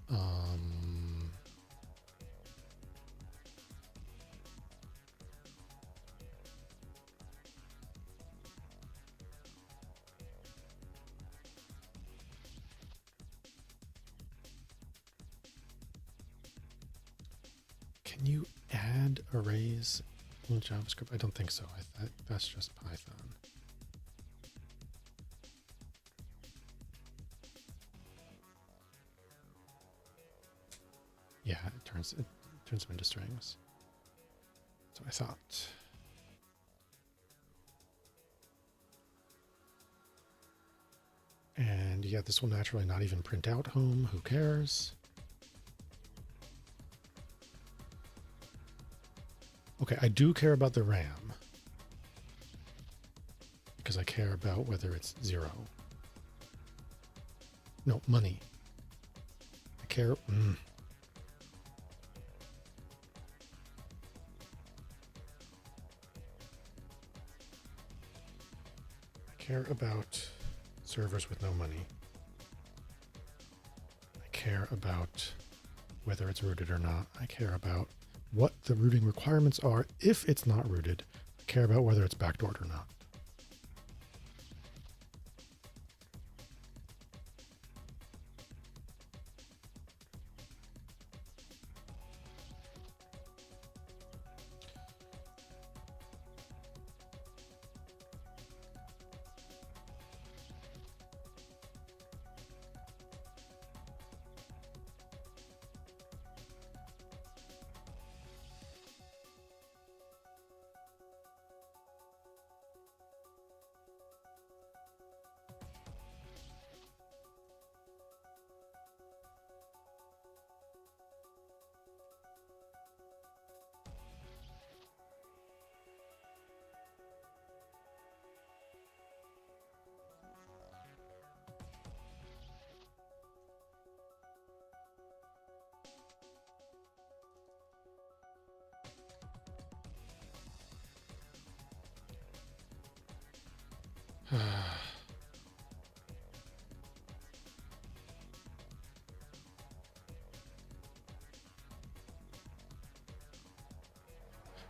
Um, can you add arrays in JavaScript? I don't think so. That's just Python. Yeah, it turns them into strings. That's what I thought. And yeah, this will naturally not even print out home. Who cares? Okay, I do care about the RAM because I care about whether it's 0. No, money. I care. I care about servers with no money. I care about whether it's rooted or not. I care about what the rooting requirements are if it's not rooted. I care about whether it's backdoored or not.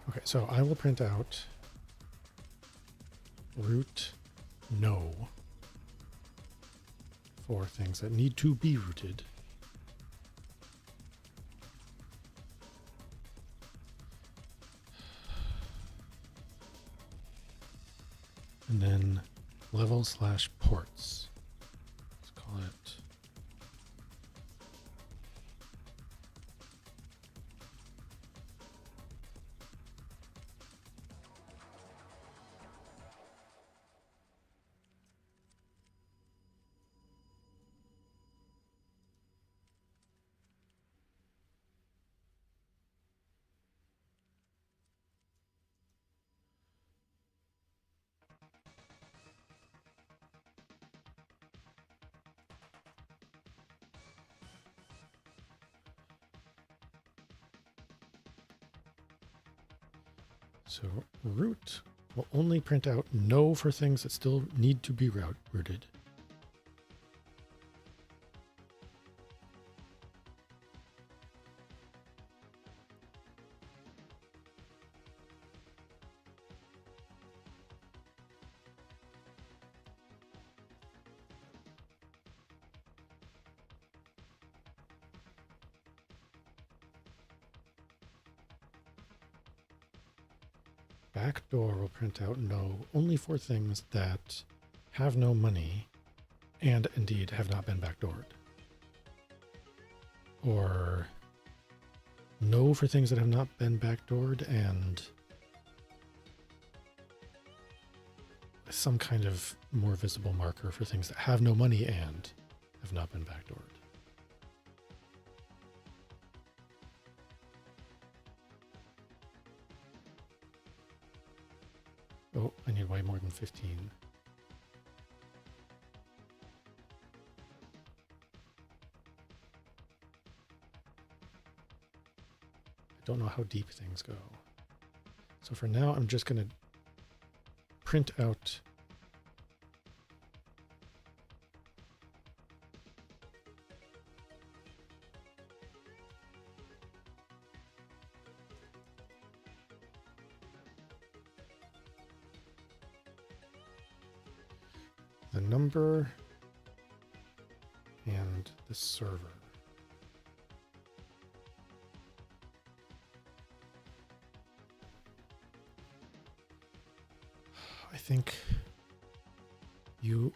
Okay, so I will print out root no for things that need to be rooted. And then level/ports. Let's call it So root will only print out no for things that still need to be rooted. Backdoor will print out no only for things that have no money and indeed have not been backdoored. Or no for things that have not been backdoored and some kind of more visible marker for things that have no money and have not been backdoored. Oh, I need way more than 15. I don't know how deep things go. So for now, I'm just going to print out the number and the server. I think you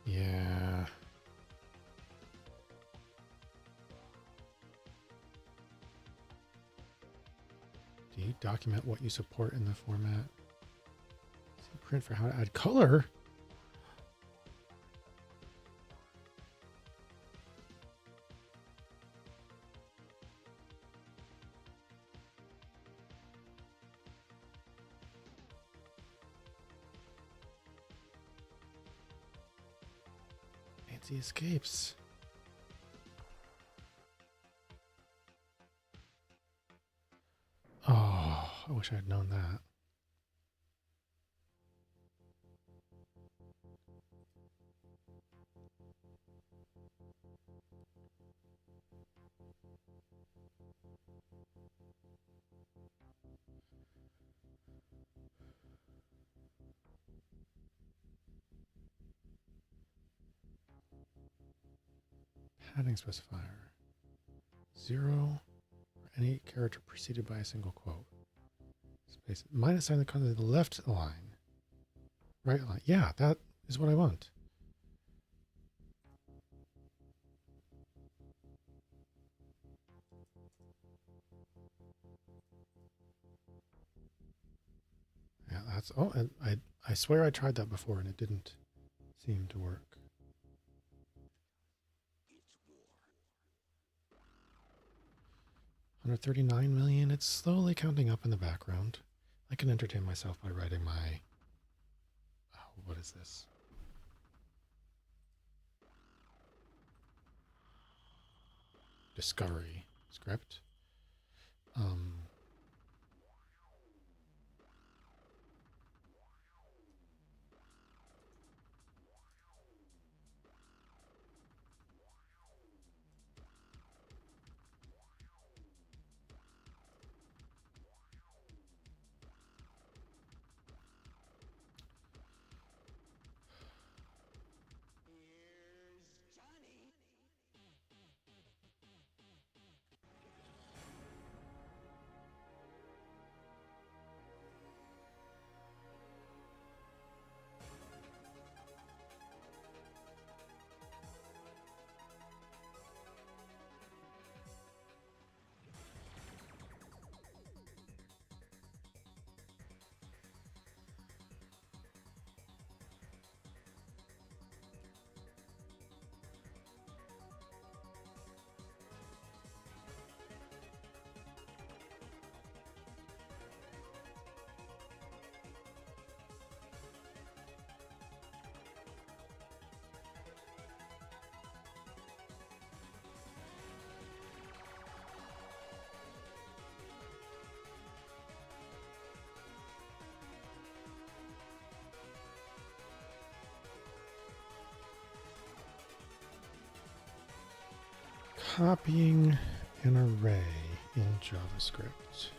yeah. Do you document what you support in the format? Print for how to add color? Nancy escapes. Oh, I wish I had known that. Padding specifier. 0 for any character preceded by a single quote. Space. Minus sign the content of the left line. Right line. Yeah, that is what I want. Yeah, that's oh, and I swear I tried that before and it didn't seem to work. 139 million. It's slowly counting up in the background. I can entertain myself by writing my what is this? Discovery script. copying an array in JavaScript.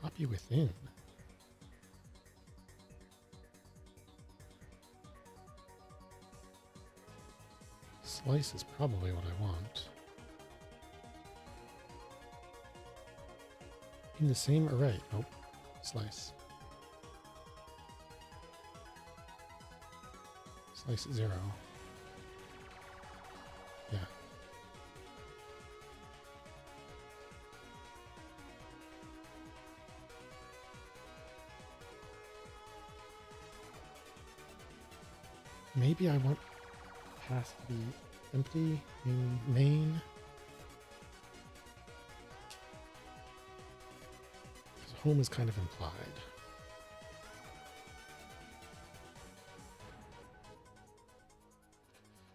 Copy within. Slice is probably what I want. In the same array. Nope. Slice. Slice 0. Yeah. Maybe I want path to be empty in main. Because home is kind of implied.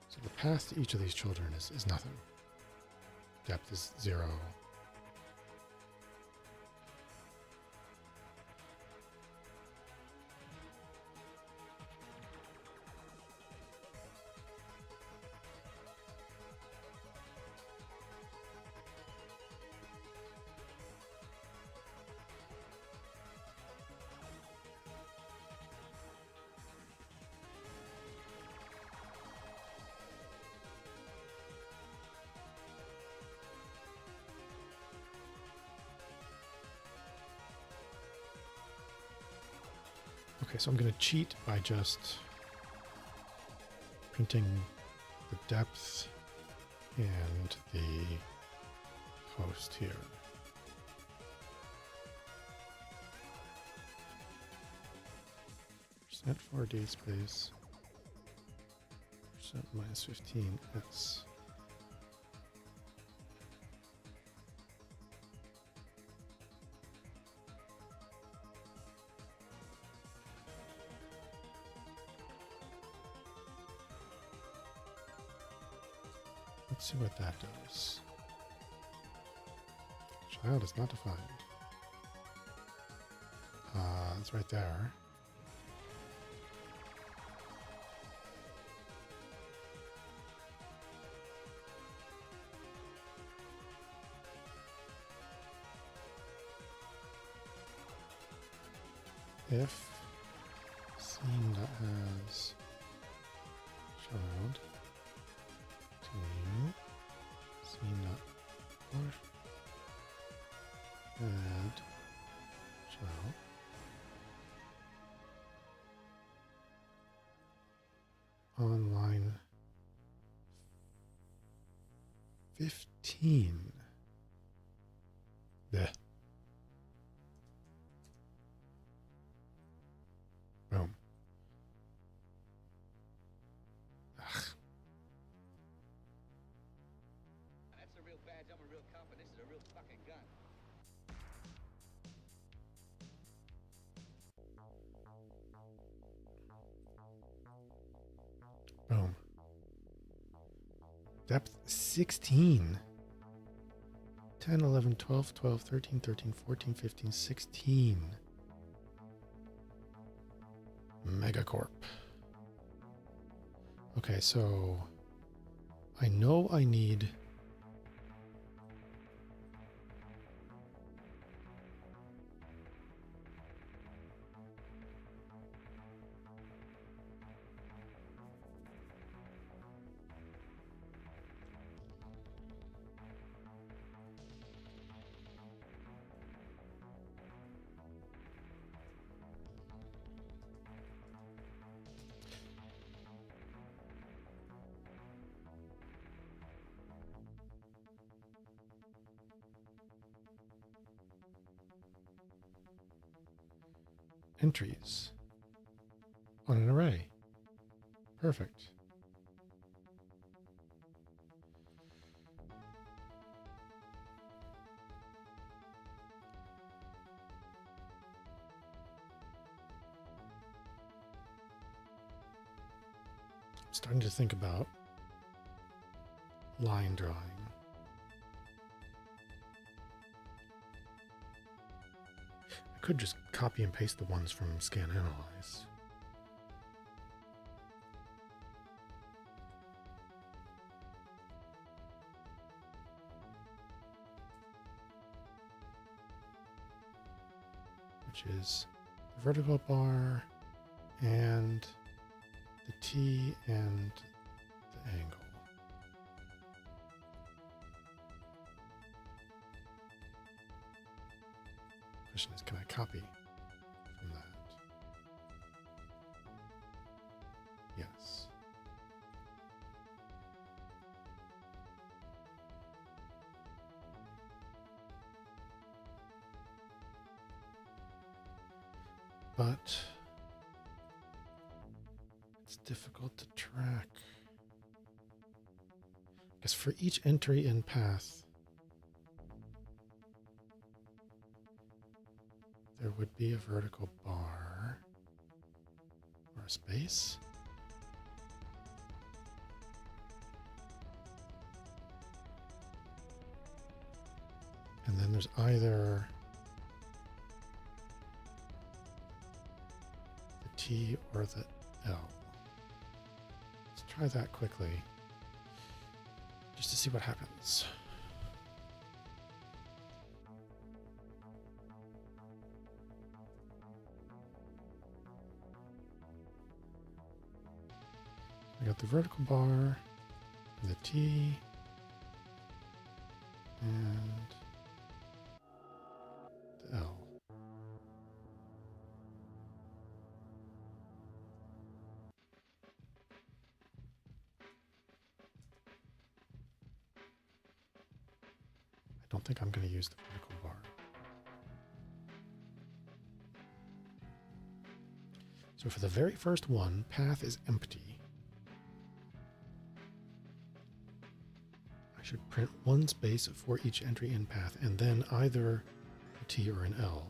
So the path to each of these children is nothing. Depth is 0. Okay, so I'm going to cheat by just printing the depth and the host here. Percent for D space. Percent minus 15 S. Let's see what that does. Child is not defined. It's right there. If seen as child add child on line 15. Blech. Boom. Ugh. That's a real badge. I'm a real cop, and this is a real fucking gun. Boom. Depth 16. 10, 11, 12, 12, 13, 13, 14, 15, 16. Megacorp. Okay, so I know I need entries on an array. Perfect. I'm starting to think about line drawing. could just copy and paste the ones from Scan Analyze. Which is the vertical bar and the T and the angle. Question is, can I copy from that? Yes. But it's difficult to track. Because for each entry in path, there would be a vertical bar or a space. And then there's either the T or the L. Let's try that quickly, just to see what happens. I got the vertical bar, the T, and the L. I don't think I'm going to use the vertical bar. So for the very first one, path is empty. I should print one space for each entry in path and then either a T or an L.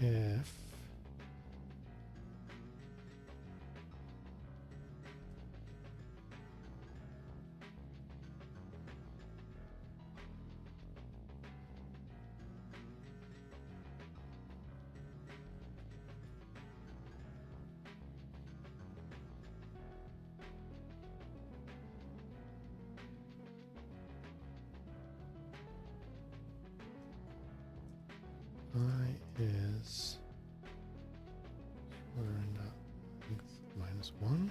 If I is square length minus 1.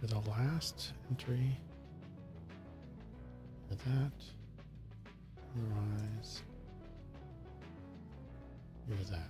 For the last entry, for that, rise, here that.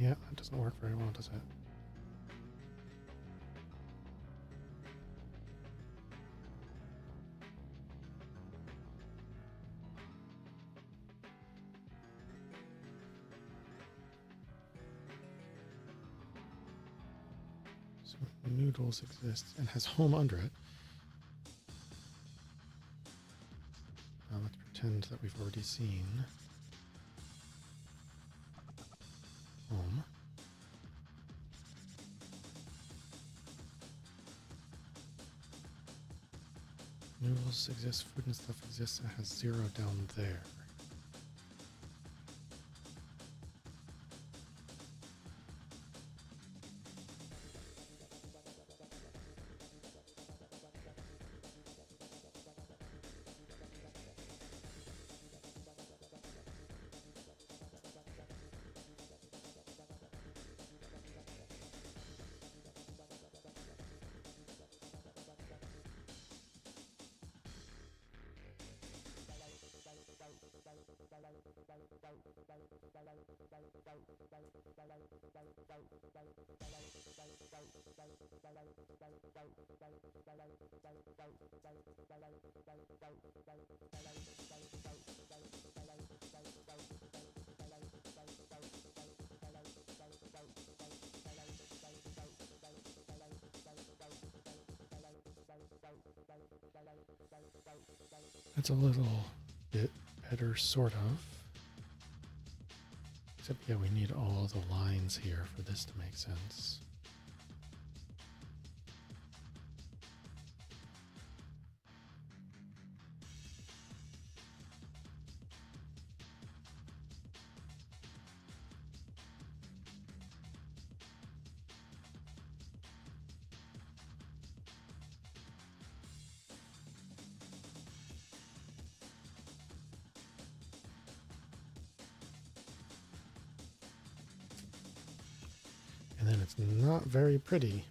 Yeah, that doesn't work very well, does it? Noodles exists and has home under it. Let's pretend that we've already seen home. Noodles exists, food and stuff exists, and has 0 down there. That's a little bit better, sort of. Except, yeah, we need all the lines here for this to make sense. And then it's not very pretty.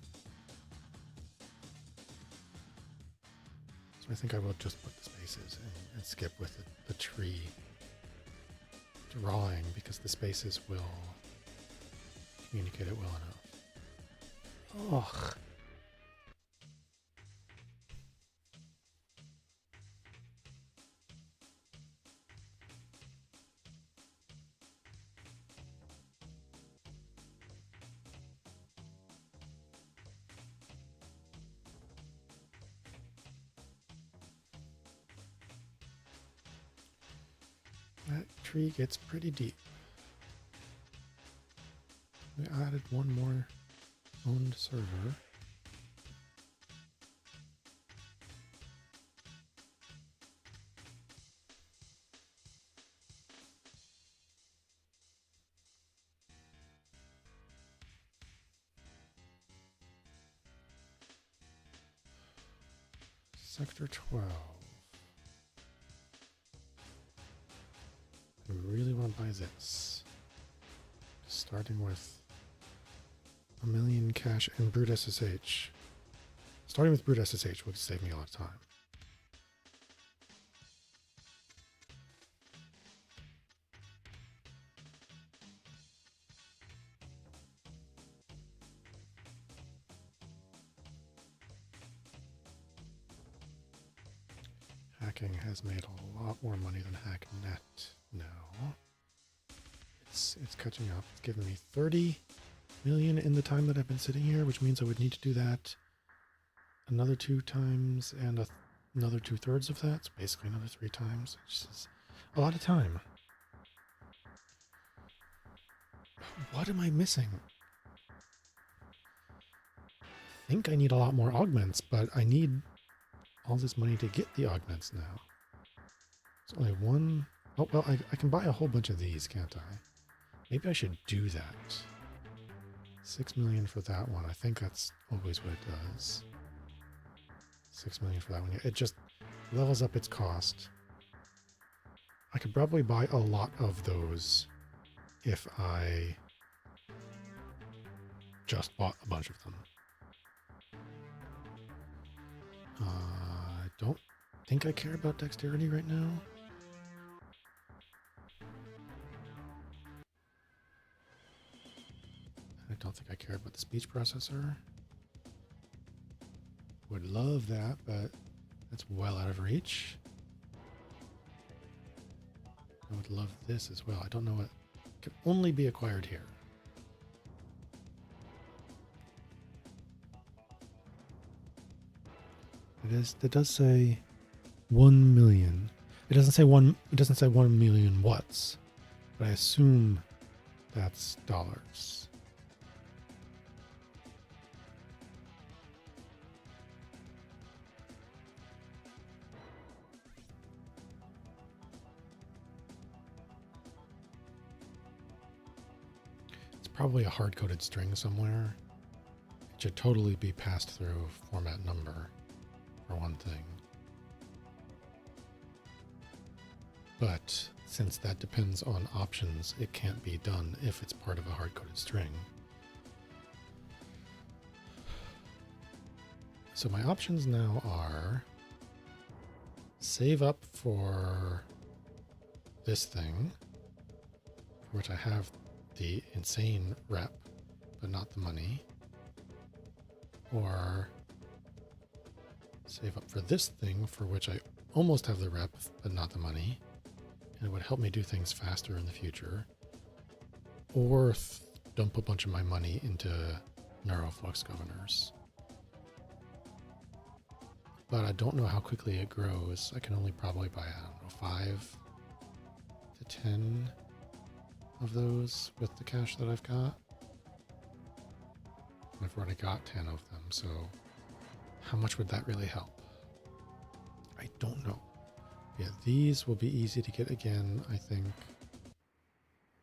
So I think I will just put the spaces and skip with the tree drawing because the spaces will communicate it well enough. Ugh. That tree gets pretty deep. We added one more owned server. Sector 12. I really want to buy this. Starting with 1 million cash and Brute SSH. Starting with Brute SSH would save me a lot of time. Hacking has made a lot more money than HackNet now. It's catching up. It's given me 30 million in the time that I've been sitting here, which means I would need to do that another 2 times and another 2/3 of that. So basically another 3 times, which is a lot of time. What am I missing? I think I need a lot more augments, but I need all this money to get the augments now. It's only one. Oh, well, I can buy a whole bunch of these, can't I? Maybe I should do that. 6 million for that one. I think that's always what it does. 6 million for that one. It just levels up its cost. I could probably buy a lot of those if I just bought a bunch of them. I don't think I care about dexterity right now. I don't think I care about the speech processor. Would love that, but that's well out of reach. I would love this as well. I don't know what can only be acquired here. It does say 1 million. It doesn't say 1 million watts, but I assume that's dollars. It's probably a hard-coded string somewhere. It should totally be passed through format number, for one thing. But since that depends on options, it can't be done if it's part of a hard-coded string. So my options now are save up for this thing, for which I have the insane rep, but not the money, or save up for this thing, for which I almost have the rep, but not the money, and it would help me do things faster in the future, or dump a bunch of my money into neuroflux governors. But I don't know how quickly it grows. I can only probably buy, I don't know, 5 to 10 of those with the cash that I've got. And I've already got 10 of them, so how much would that really help? I don't know. Yeah, these will be easy to get again, I think.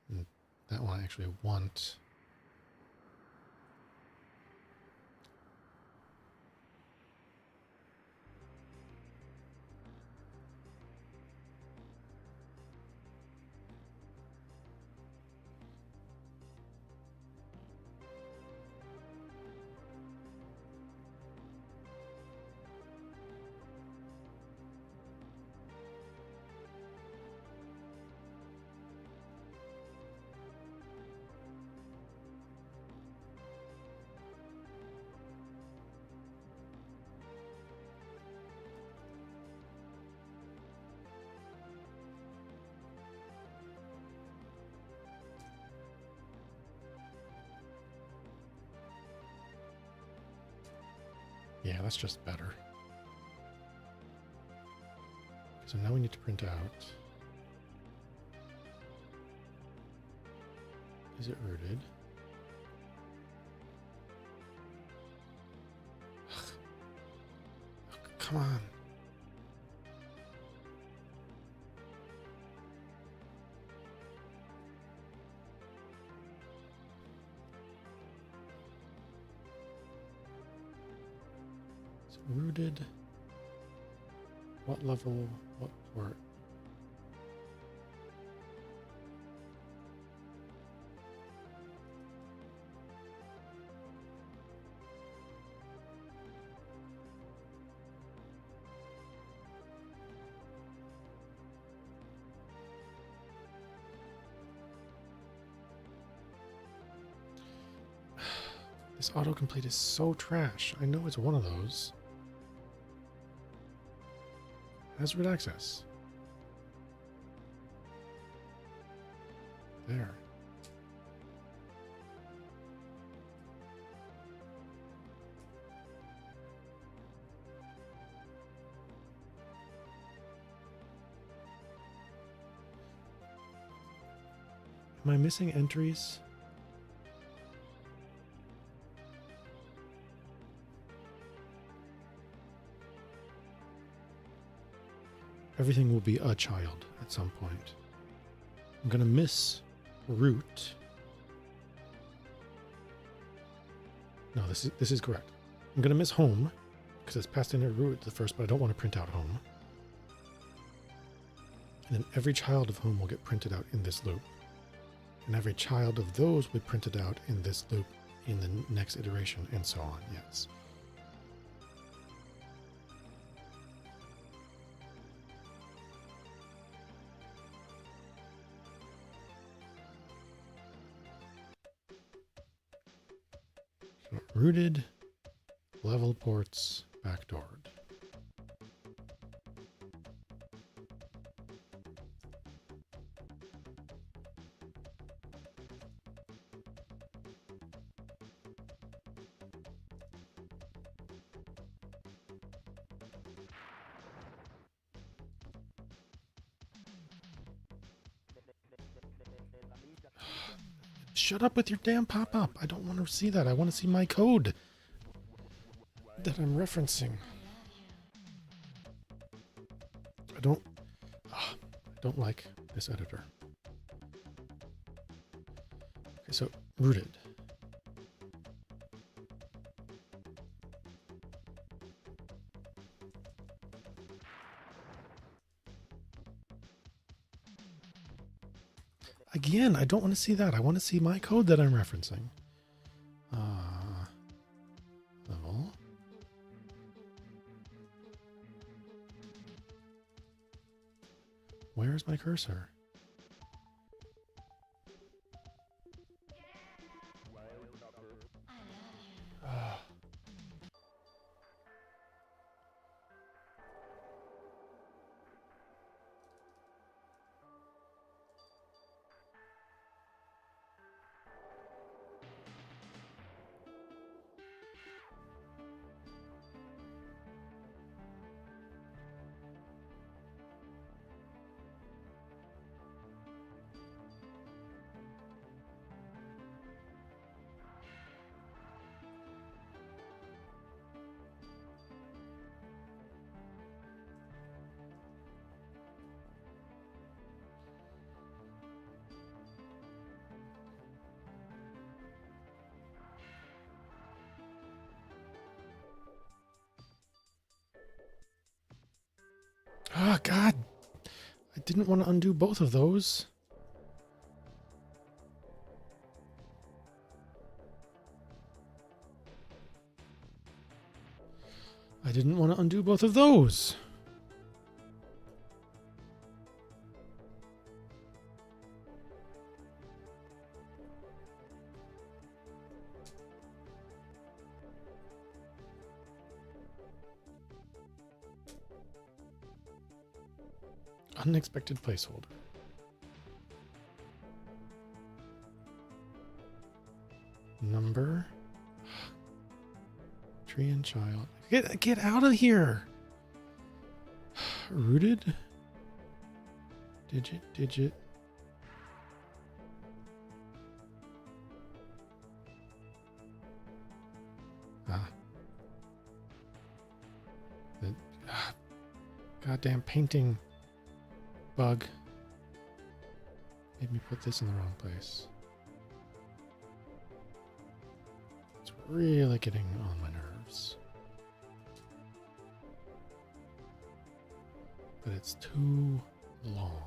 And that one I actually want. Yeah, that's just better. So now we need to print out. Is it rooted? Come on. Is it rooted? What level? What port? This autocomplete is so trash. I know it's one of those. Has root access. There. Am I missing entries? Everything will be a child at some point. I'm gonna miss root. No, this is correct. I'm gonna miss home because it's passed in a root the first, but I don't want to print out home. And then every child of home will get printed out in this loop. And every child of those will be printed out in this loop in the next iteration, and so on, yes. So rooted, level ports, backdoored. Shut up with your damn pop-up. I don't want to see that. I want to see my code that I'm referencing. I don't like this editor. Okay, so rooted. Again, I don't want to see that. I want to see my code that I'm referencing. Level. Where's my cursor? Ah. Oh, God. I didn't want to undo both of those. I didn't want to undo both of those. Unexpected placeholder. Number. Tree and child. Get out of here. Rooted. Digit. Goddamn painting bug made me put this in the wrong place. It's really getting on my nerves. But it's too long.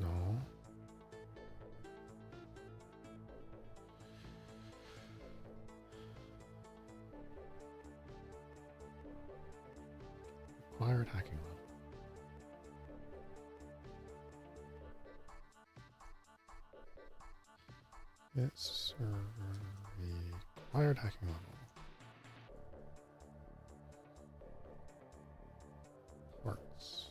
No. Required hacking level. This server required hacking level. Works.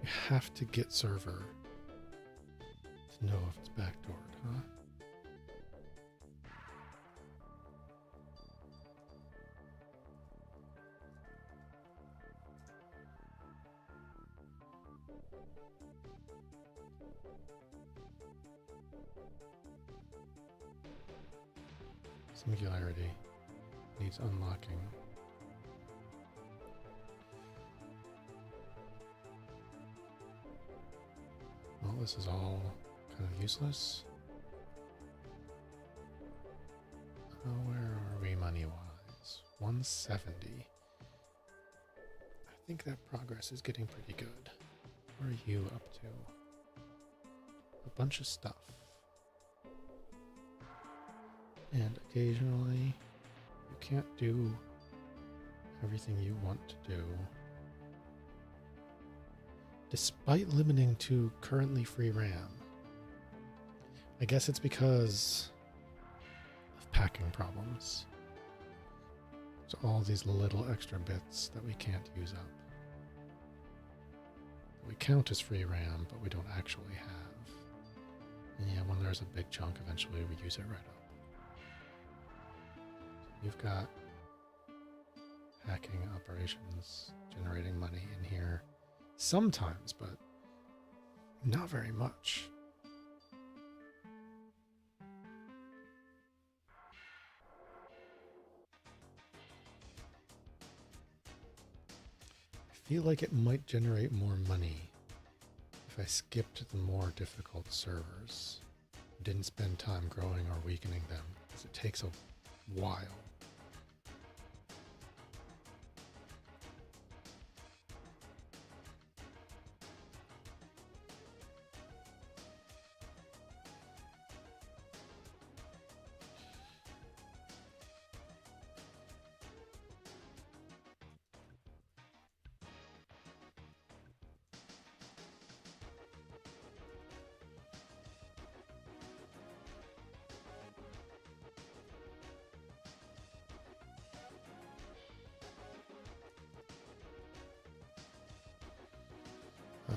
You have to get server to know if it's backdoored, huh? Singularity needs unlocking. Well, this is all kind of useless. Where are we money-wise? 170. I think that progress is getting pretty good. What are you up to? A bunch of stuff. And occasionally, you can't do everything you want to do. Despite limiting to currently free RAM. I guess it's because of packing problems. So all these little extra bits that we can't use up. We count as free RAM, but we don't actually have. And yeah, when there's a big chunk, eventually we use it right up. You've got hacking operations generating money in here sometimes, but not very much. I feel like it might generate more money if I skipped the more difficult servers. Didn't spend time growing or weakening them, because it takes a while.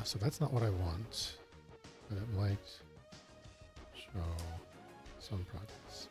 So that's not what I want, but it might show some progress.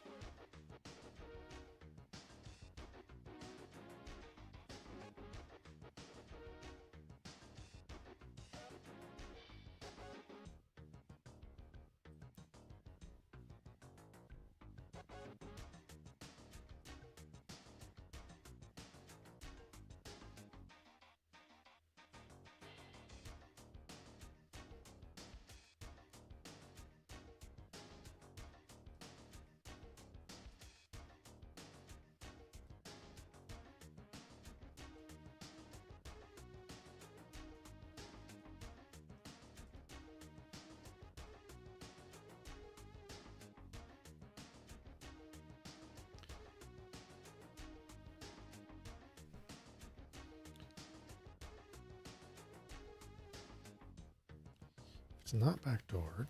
It's not backdoored.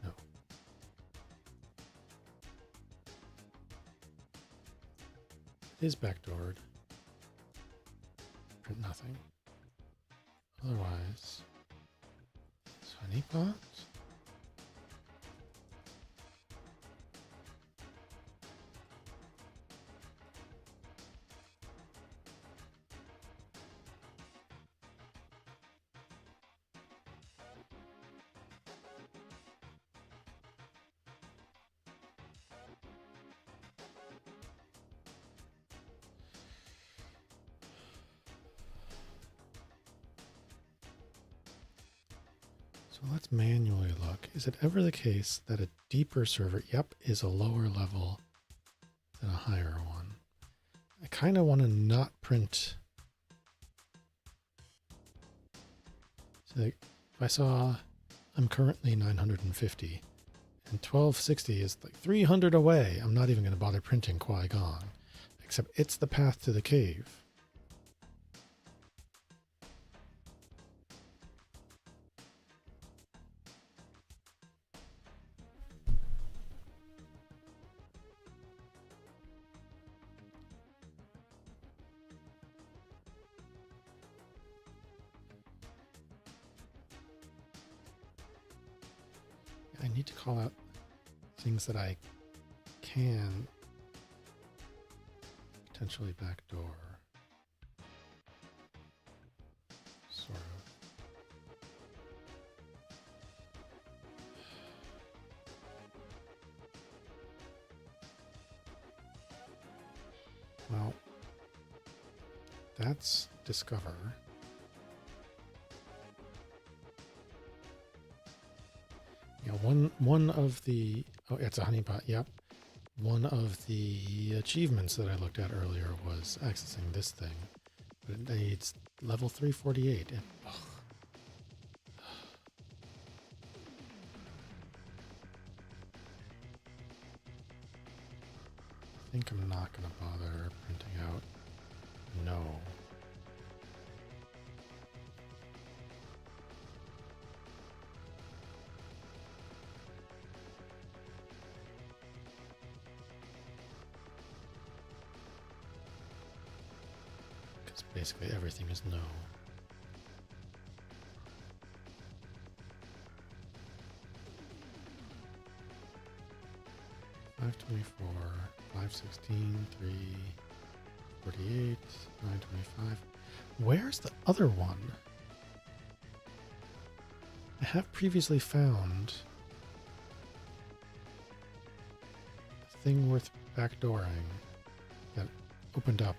No. It is backdoored. Print nothing. Otherwise, it's honeypot. So let's manually look. Is it ever the case that a deeper server, yep, is a lower level than a higher one? I kind of want to not print. So like, if I saw I'm currently 950 and 1260 is like 300 away, I'm not even going to bother printing Qui-Gon, except it's the path to the cave. I need to call out things that I can potentially backdoor. Sort of. Well, that's discover. Yeah, one of the, oh, it's a honeypot, yep. One of the achievements that I looked at earlier was accessing this thing, but it needs level 348. And, think I'm not going to bother printing out no. Because basically everything is no. $5.24, $5.16, $3.48, $9.25. Where's the other one? I have previously found a thing worth backdooring that opened up.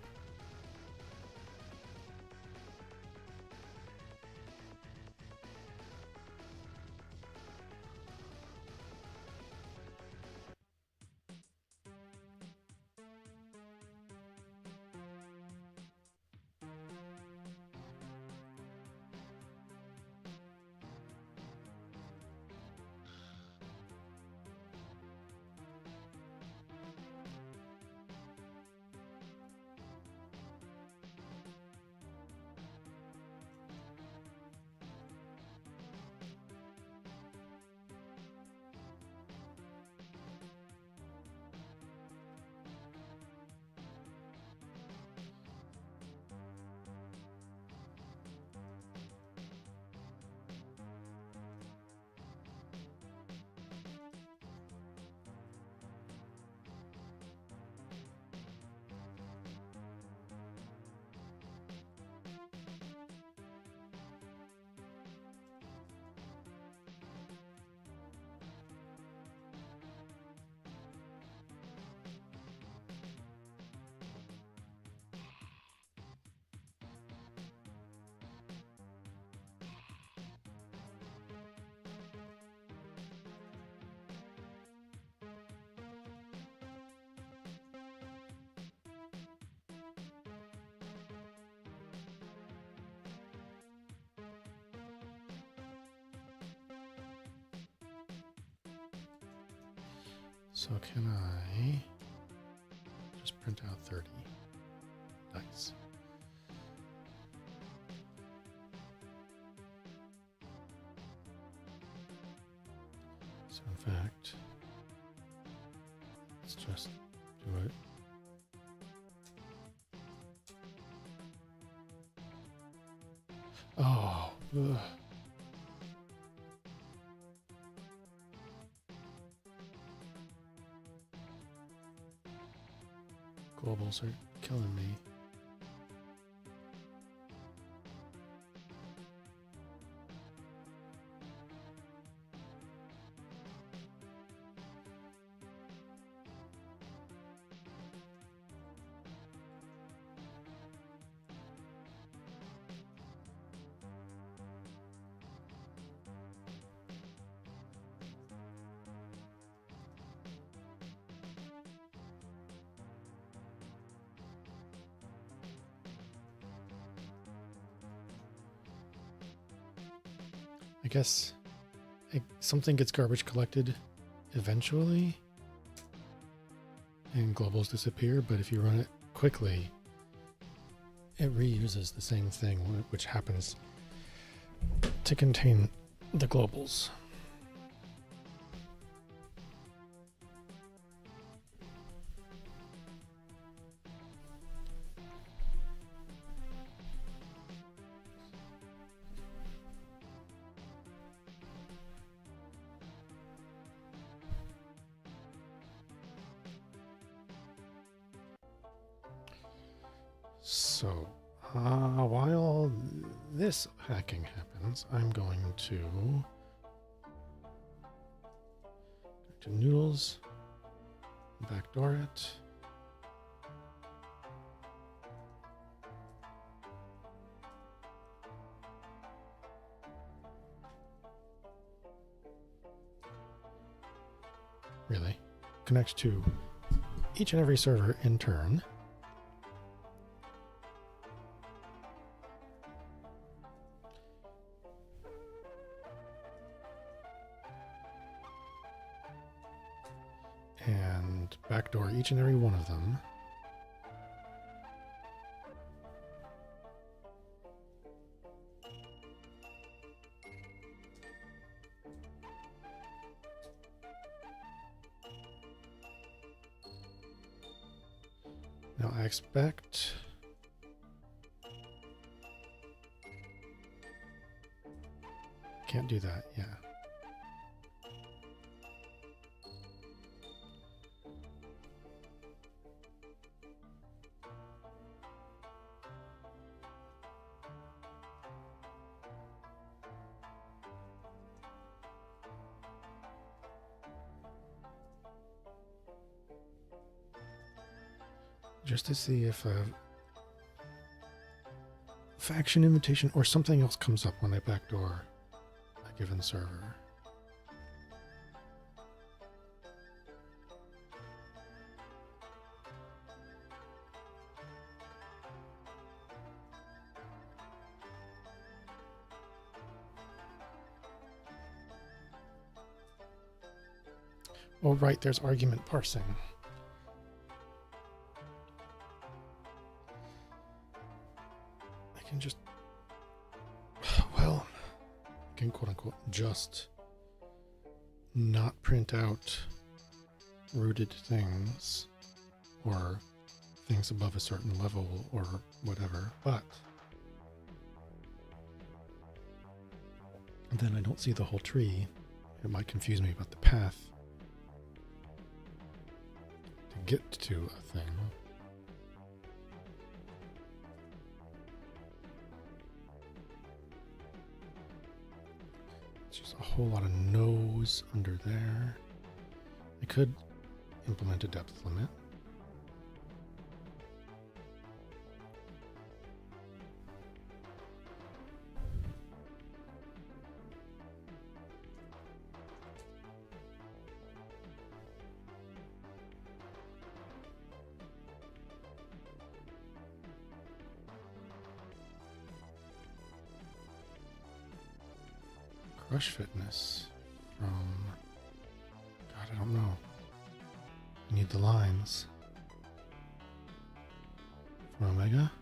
So can I just print out 30? Nice. So in fact, let's just do it. Oh, ugh. Globals are killing me. I guess something gets garbage collected eventually and globals disappear, but if you run it quickly, it reuses the same thing, which happens to contain the globals. So, while this hacking happens, I'm going to go to Noodles, backdoor it. Really? Connects to each and every server in turn. And backdoor each and every one of them. Now I expect can't do that, yeah. Just to see if a faction invitation or something else comes up when I backdoor a given server. Oh, right, there's argument parsing. I can just, well, I can quote unquote just not print out rooted things or things above a certain level or whatever, but then I don't see the whole tree. It might confuse me about the path to get to a thing. It's just a whole lot of no's under there. I could implement a depth limit. Crush fitness from, God, I don't know. I need the lines. From Omega?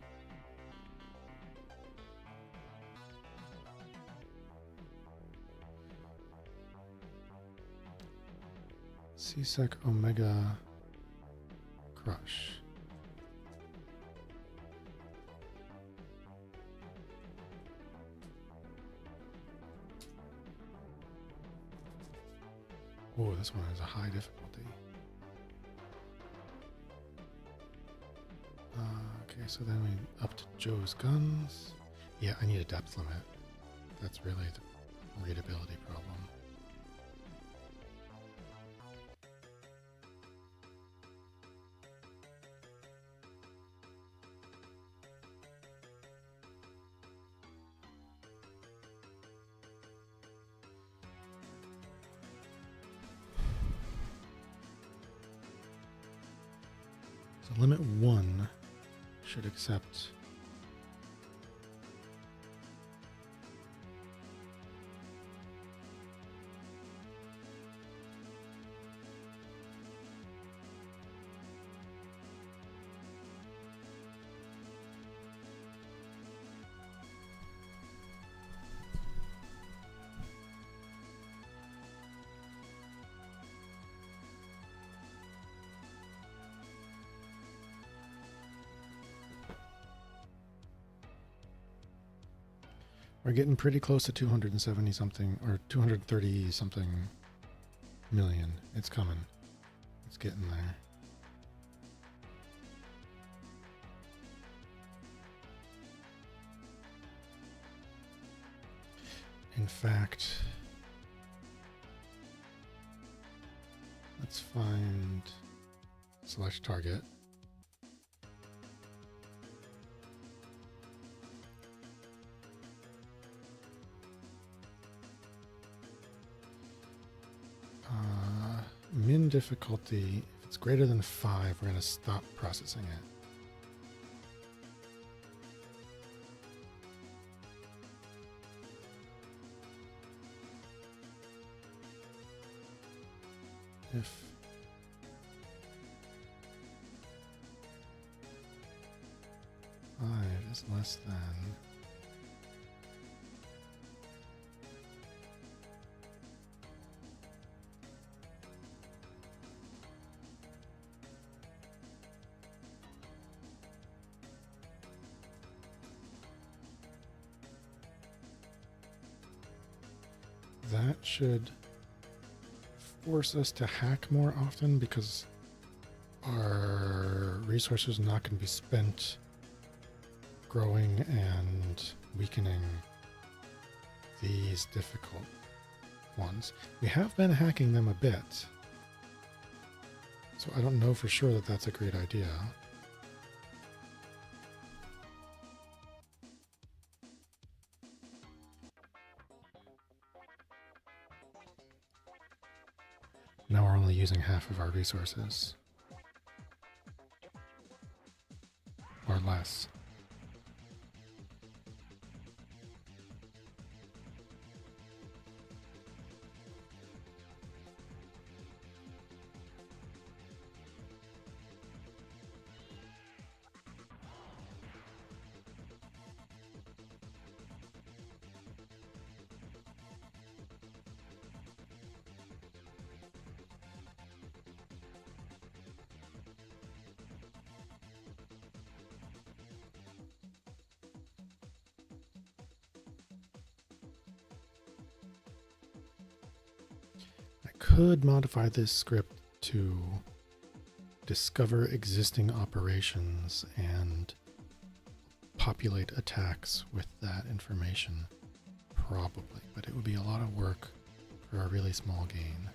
CSEC Omega Crush. Oh, this one has a high difficulty. Okay, so then we up to Joe's guns. Yeah, I need a depth limit. That's really the readability problem. So limit 1 should accept we're getting pretty close to 270 something or 230 something million. It's coming. It's getting there. In fact, let's find select target. Min difficulty, if it's greater than 5, we're going to stop processing it. If is less than. That should force us to hack more often because our resources are not going to be spent growing and weakening these difficult ones. We have been hacking them a bit, so I don't know for sure that that's a great idea. Now we're only using half of our resources. Or less. Could modify this script to discover existing operations and populate attacks with that information. Probably, but it would be a lot of work for a really small gain.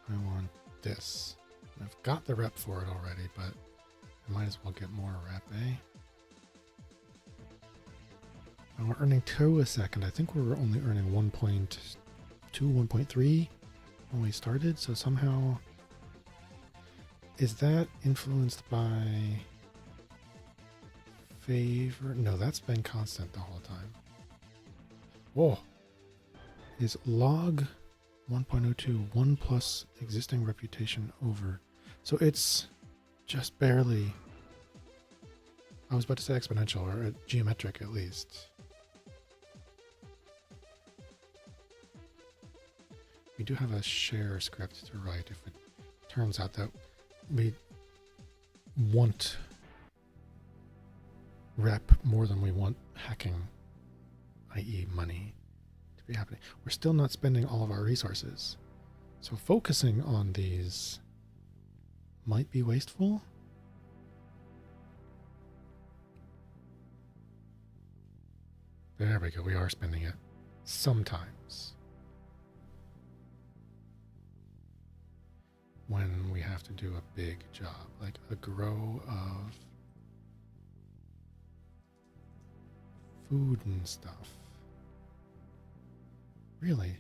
I want this. I've got the rep for it already, but I might as well get more rep, eh? And we're earning 2 a second. I think we were only earning 1.2, 1.3 when we started, so somehow... Is that influenced by favor? No, that's been constant the whole time. Whoa! Is log 1.02 1 plus existing reputation over? So it's just barely... I was about to say exponential, or geometric at least. We do have a share script to write if it turns out that we want rep more than we want hacking, i.e. money, to be happening. We're still not spending all of our resources. So focusing on these might be wasteful. There we go, we are spending it sometimes. When we have to do a big job, like a grow of food and stuff. Really?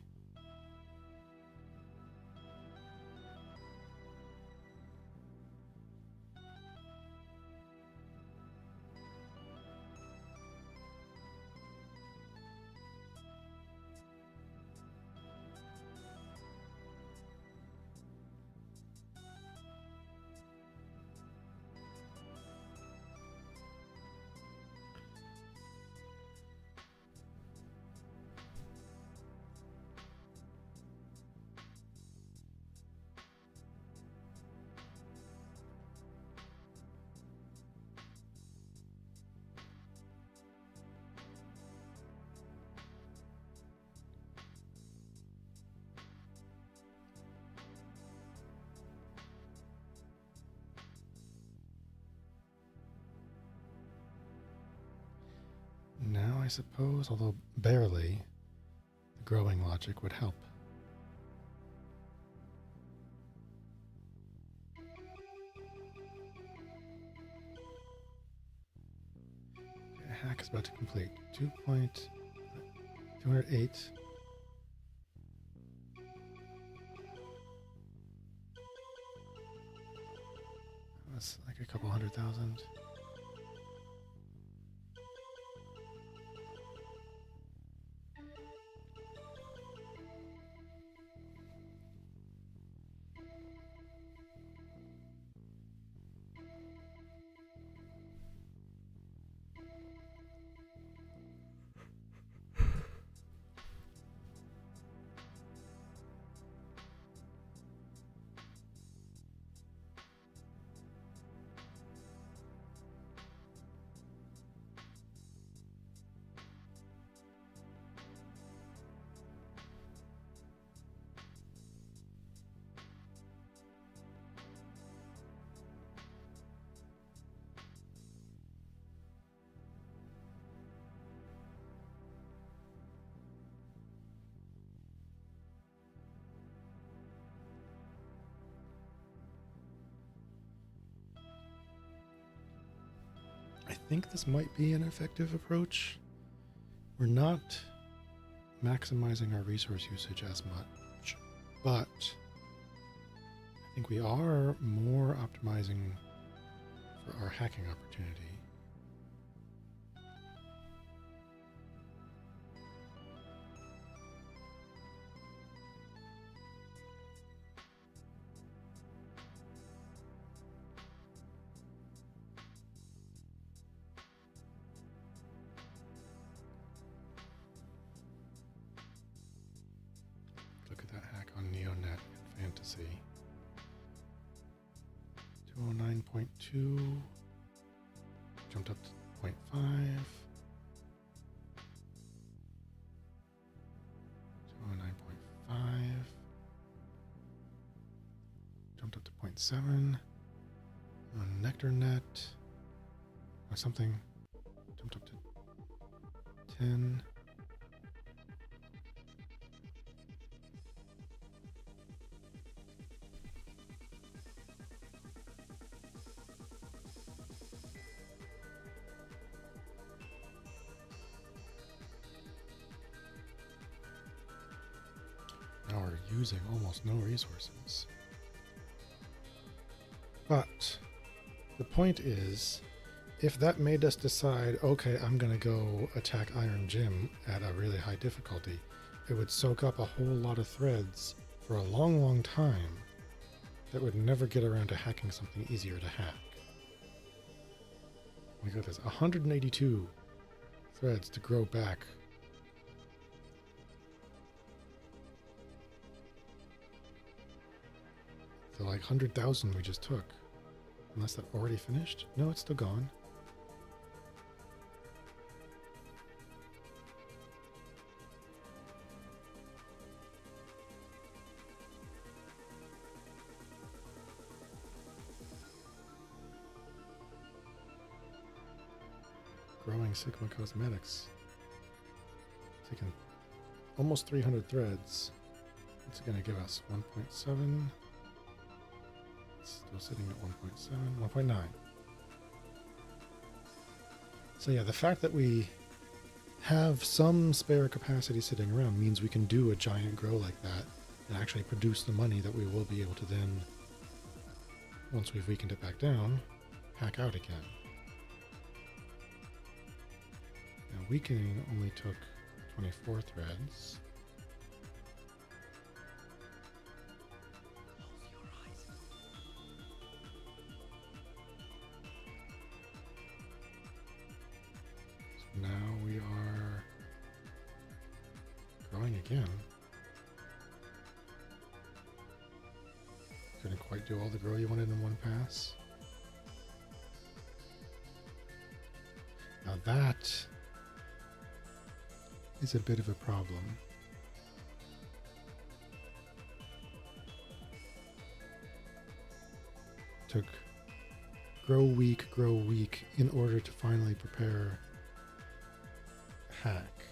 Now I suppose, although barely, the growing logic would help. Hack is about to complete. 2.208. That's like a couple 100,000. I think this might be an effective approach. We're not maximizing our resource usage as much, but I think we are more optimizing for our hacking opportunity. Look at that hack on NeoNet and Fantasy. 209.2. Jumped up to 0.5. 209.5. Jumped up to 0.7. On NectarNet. Or something. Jumped up to 10. Now we're using almost no resources. But the point is, if that made us decide, okay, I'm going to go attack Iron Gym at a really high difficulty, it would soak up a whole lot of threads for a long, long time that would never get around to hacking something easier to hack. Look at this, 182 threads to grow back. The like 100,000 we just took. Unless that already finished? No, it's still gone. Growing Sigma Cosmetics. Taking almost 300 threads. It's going to give us 1.7. Still sitting at 1.7, 1.9. So yeah, the fact that we have some spare capacity sitting around means we can do a giant grow like that and actually produce the money that we will be able to then, once we've weakened it back down, hack out again. Now weakening only took 24 threads. Now we are growing again. Couldn't quite do all the grow you wanted in one pass. Now that is a bit of a problem. Took grow weak in order to finally prepare hack.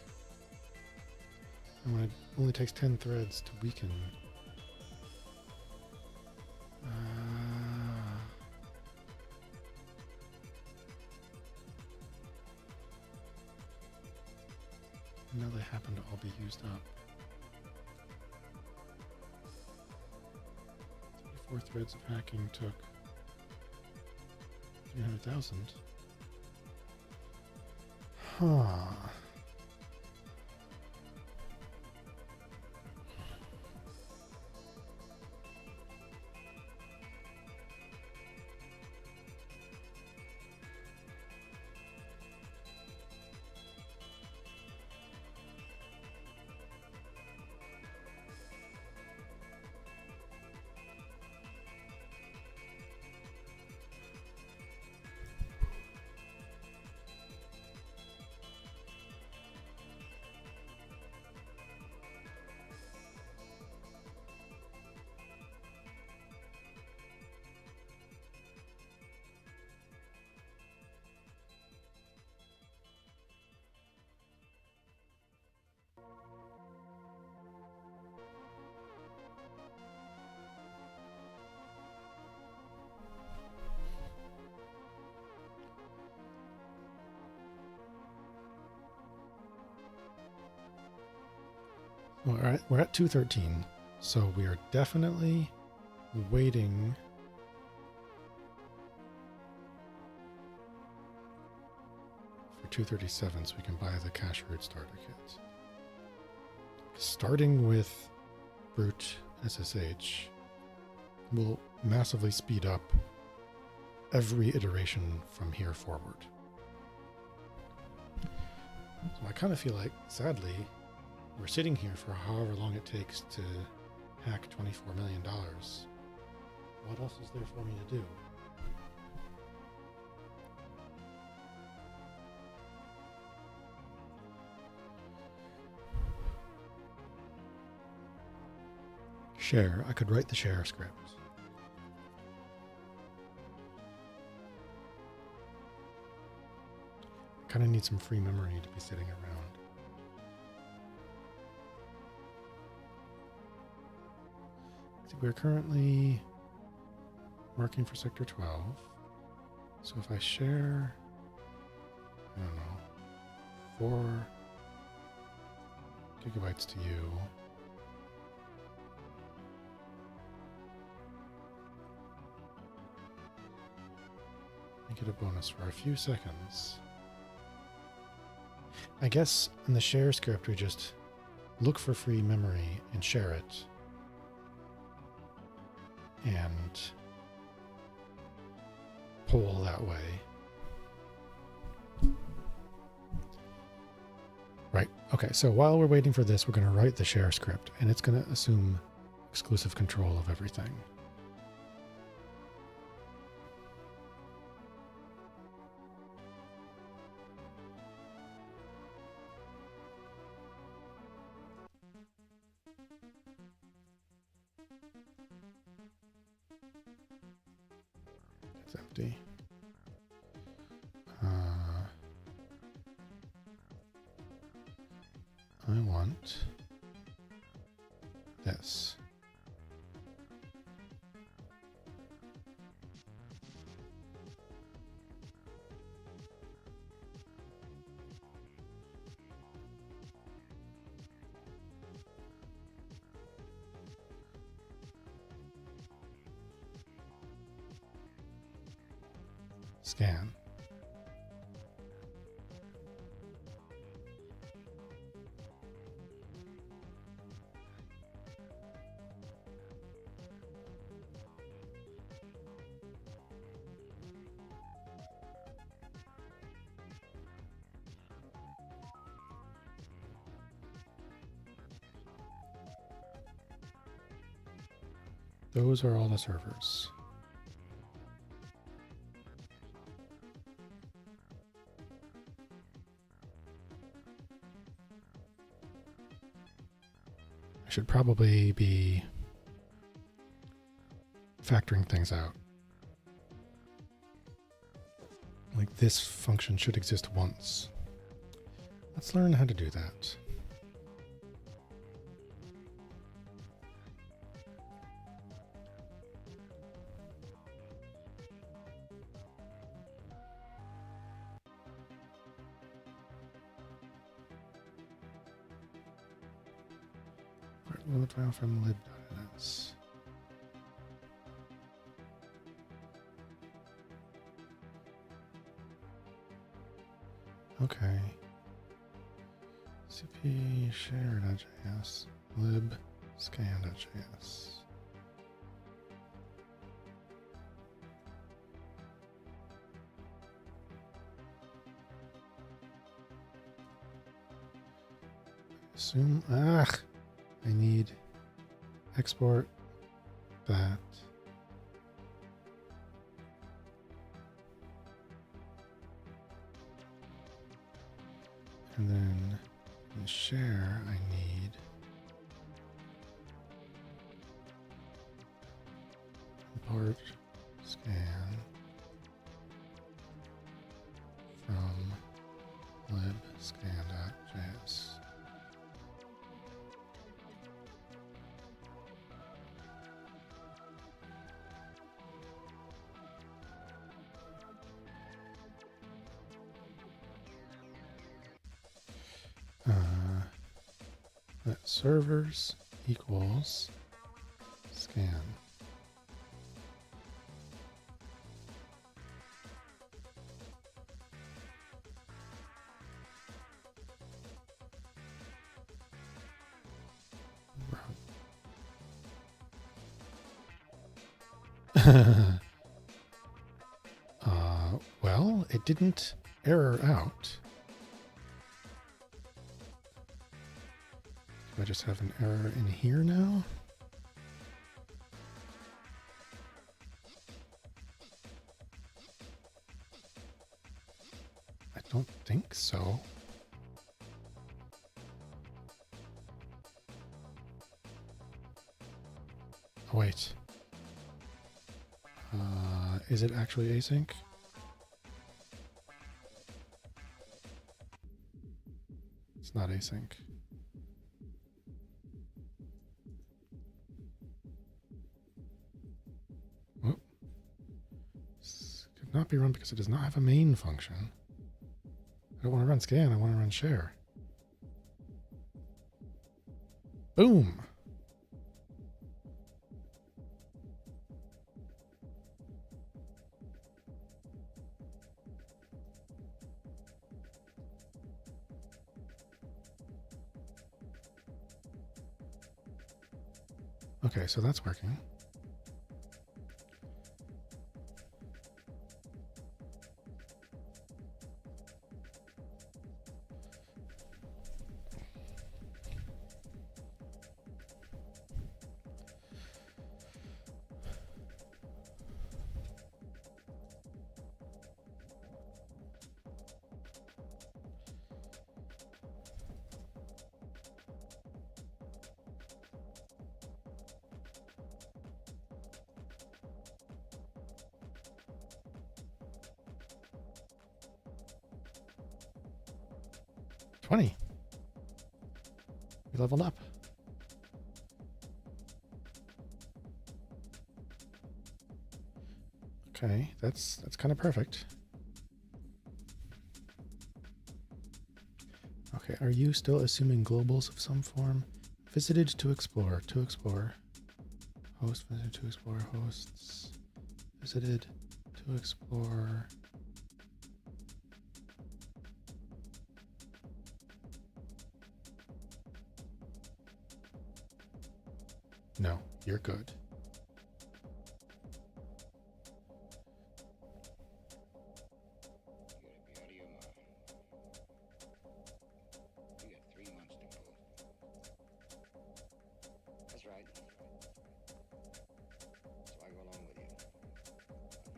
And when it only takes 10 threads to weaken. Now they happen to all be used up. 34 threads of hacking took 300,000. Huh. Well, all right, we're at 213, so we are definitely waiting for 237 so we can buy the cash root starter kit. Starting with Brute SSH will massively speed up every iteration from here forward. So I kind of feel like, sadly, we're sitting here for however long it takes to hack $24 million. What else is there for me to do? Share. I could write the share script. I kind of need some free memory to be sitting around. We're currently working for Sector 12. So if I share, I don't know, 4 gigabytes to you, I get a bonus for a few seconds. I guess in the share script, we just look for free memory and share it. And poll that way. Right. Okay. So while we're waiting for this, we're going to write the share script, and it's going to assume exclusive control of everything. It's empty. I want this. Scan. Those are all the servers. I should probably be factoring things out. Like this function should exist once. Let's learn how to do that. Load file from lib.ns. Okay. CP share.js, lib scan.js. Assume, I need export that. And then in share, I need import scan from libscan.js. Let servers equals scan. Well, it didn't error out. Do I just have an error in here now? I don't think so. Oh, wait. Is it actually async? It's not async. Whoop. This could not be run because it does not have a main function. I don't want to run scan, I want to run share. Boom! Okay, so that's working. We leveled up. Okay, that's kind of perfect. Okay, are you still assuming globals of some form? Visited to explore, Host, visited to explore, hosts. Visited to explore. No, you're good. You got 3 months to go. That's right. So I go along with you.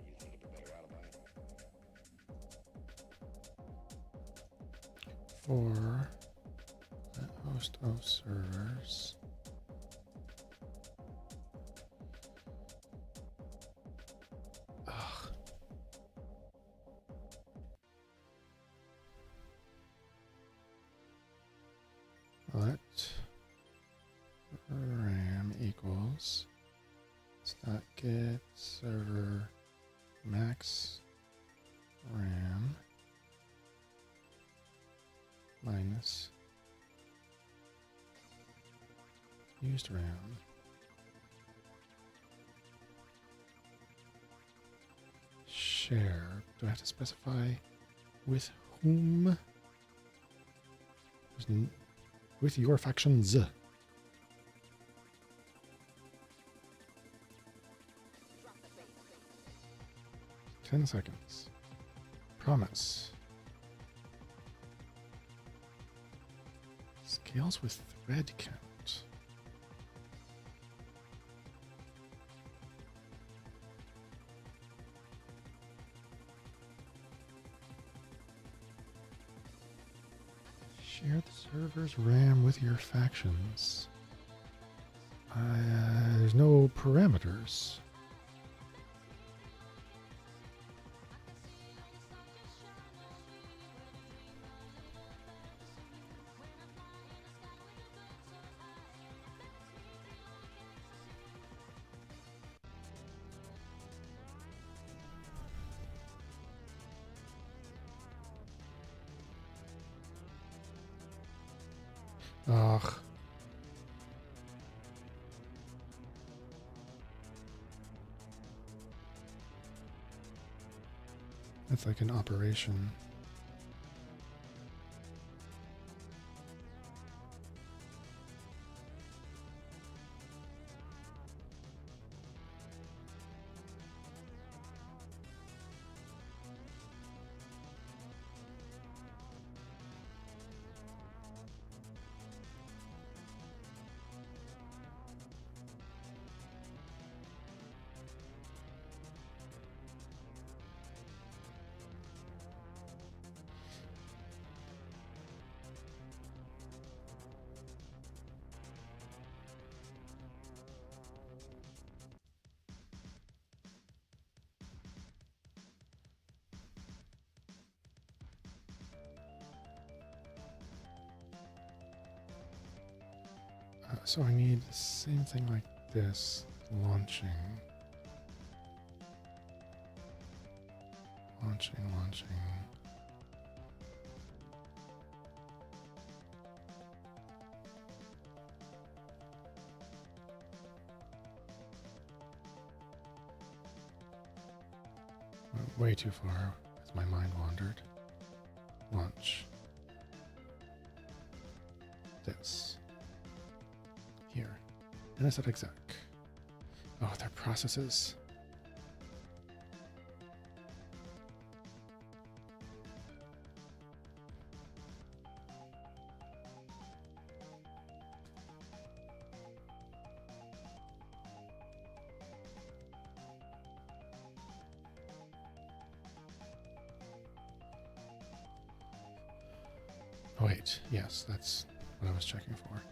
You think of a better alibi? For the host of servers. Ugh. Let RAM equals stat get server max RAM minus used RAM. Share. Do I have to specify with whom? With your factions. 10 seconds. Promise. Scales with thread count. Share the server's RAM with your factions. There's no parameters. Ugh. That's like an operation. So I need the same thing like this. Launching. Launching. Went way too far as my mind wandered. Launch. This. Here. And I said exec. Oh, they're processes. Oh, wait. Yes, that's what I was checking for.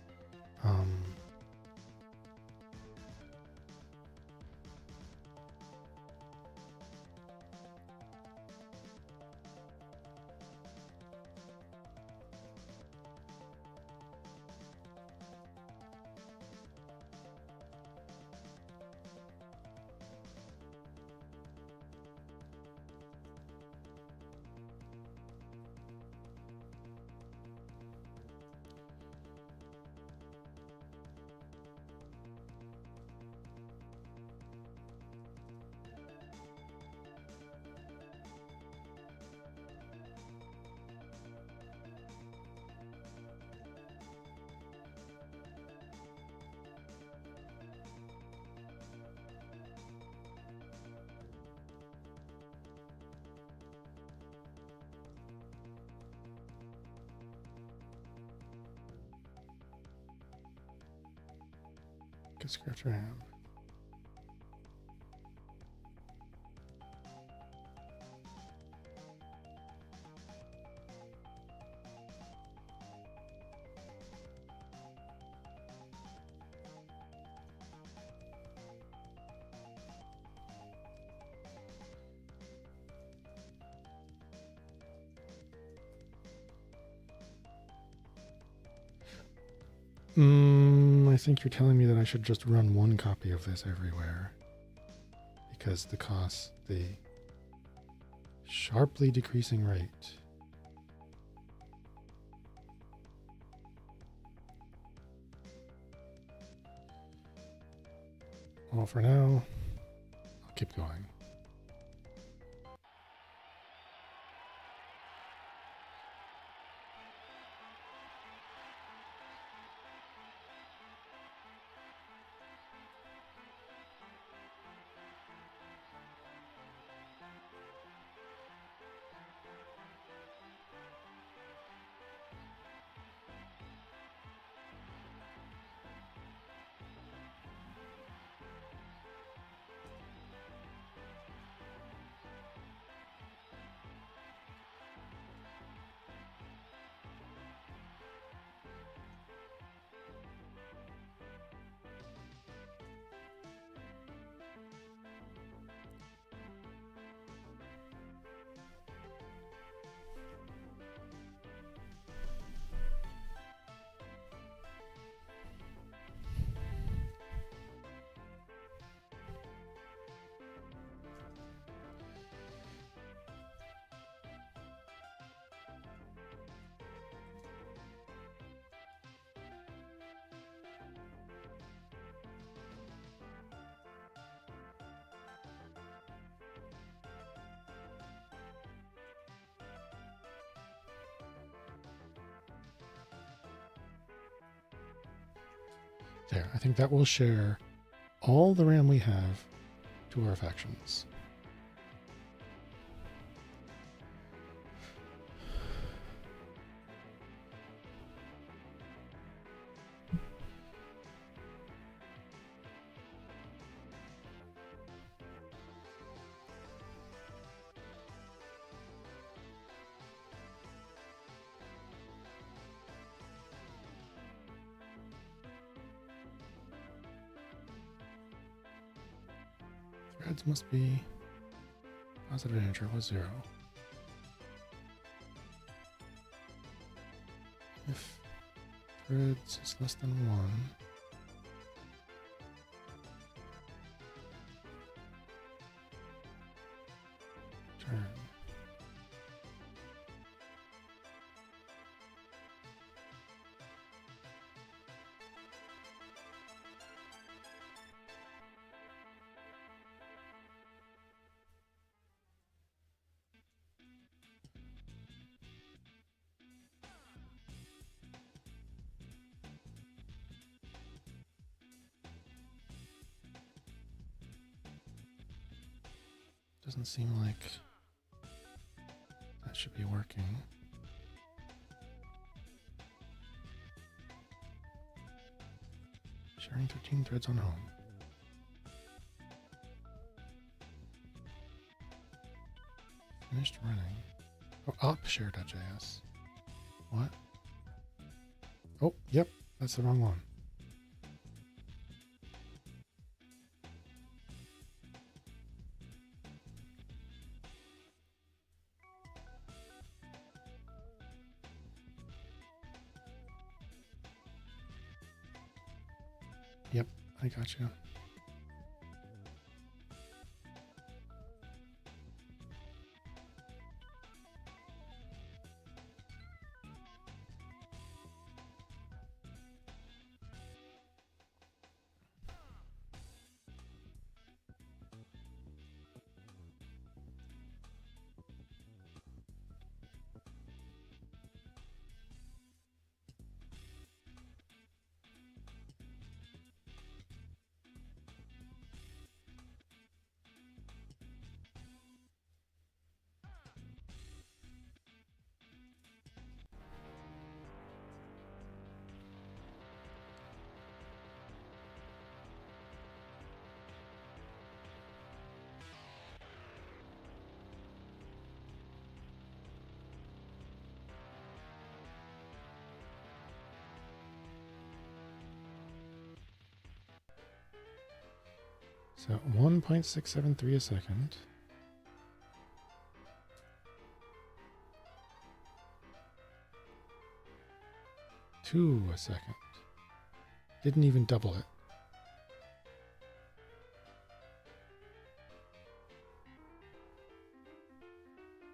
Get scratch RAM. I think you're telling me that I should just run one copy of this everywhere. Because the sharply decreasing rate. Well, for now, I'll keep going. There, I think that will share all the RAM we have to our factions. Threads must be positive integer was 0. If threads is less than 1, turn. Doesn't seem like that should be working. Sharing 13 threads on home. Finished running. Oh, up share.js. What? Oh, yep, that's the wrong one. Yep, I got you. So 1.673 a second. Two a second. Didn't even double it.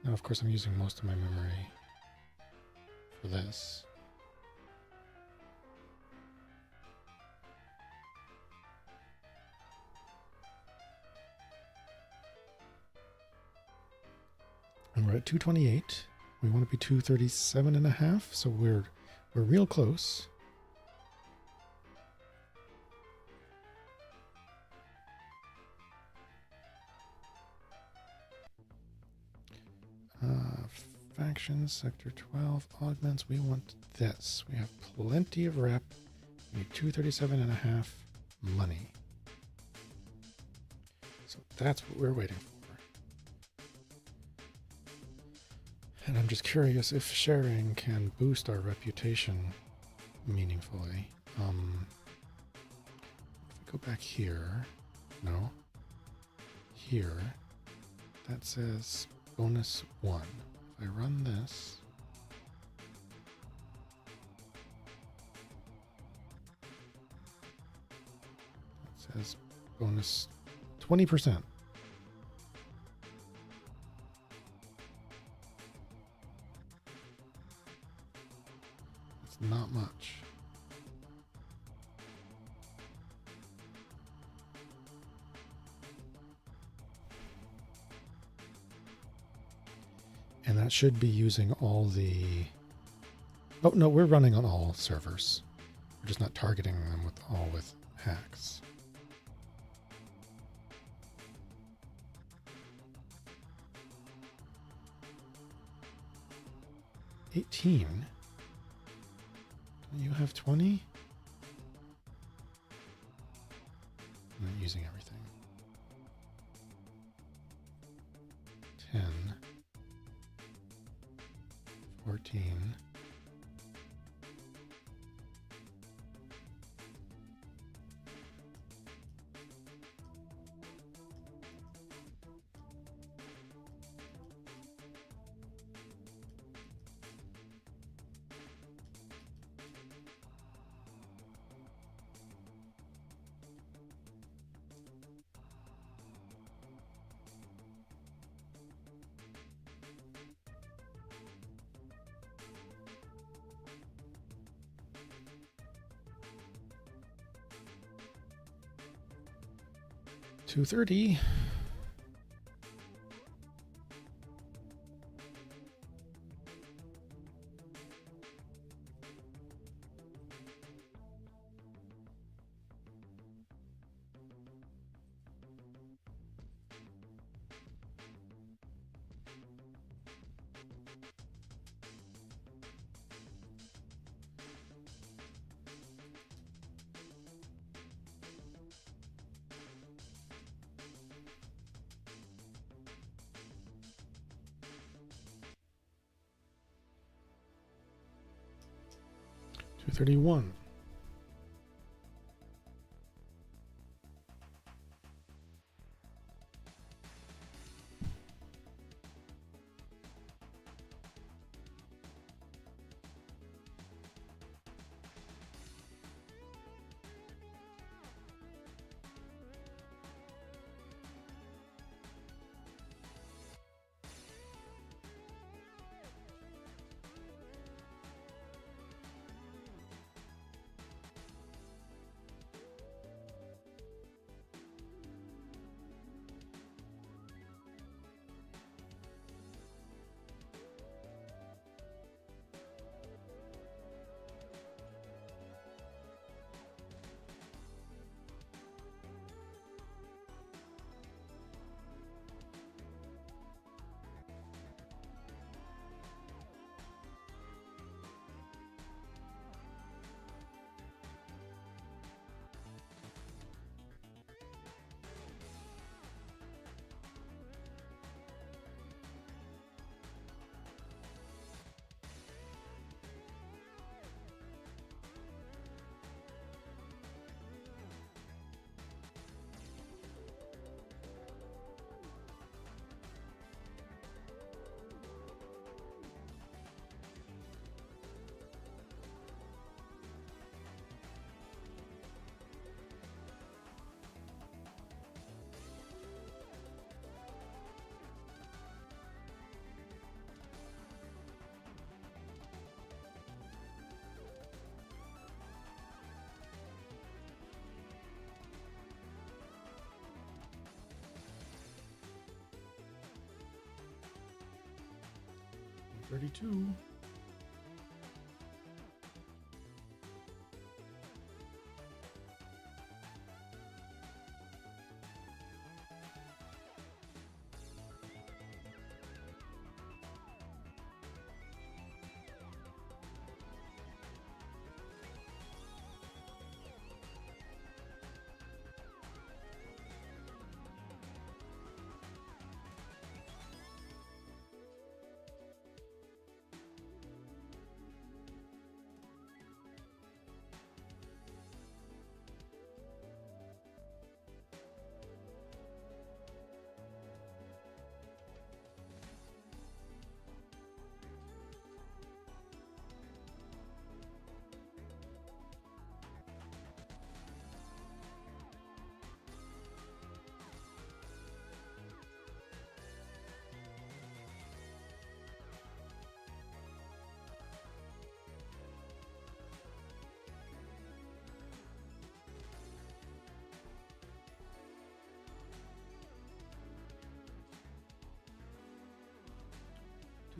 Now, of course, I'm using most of my memory for this. And we're at 228. We want to be 237 and a half, so we're real close. Factions, sector 12, augments. We want this. We have plenty of rep. We need 237 and a half money. So that's what we're waiting for. And I'm just curious if sharing can boost our reputation meaningfully. If we go back here, no, here, that says bonus 1. If I run this, it says bonus 20%. It's not much. And that should be using all the... Oh, no, we're running on all servers. We're just not targeting them with hacks. $18. You have 20? I'm not using everything. 10. 14. $230. $231. $32.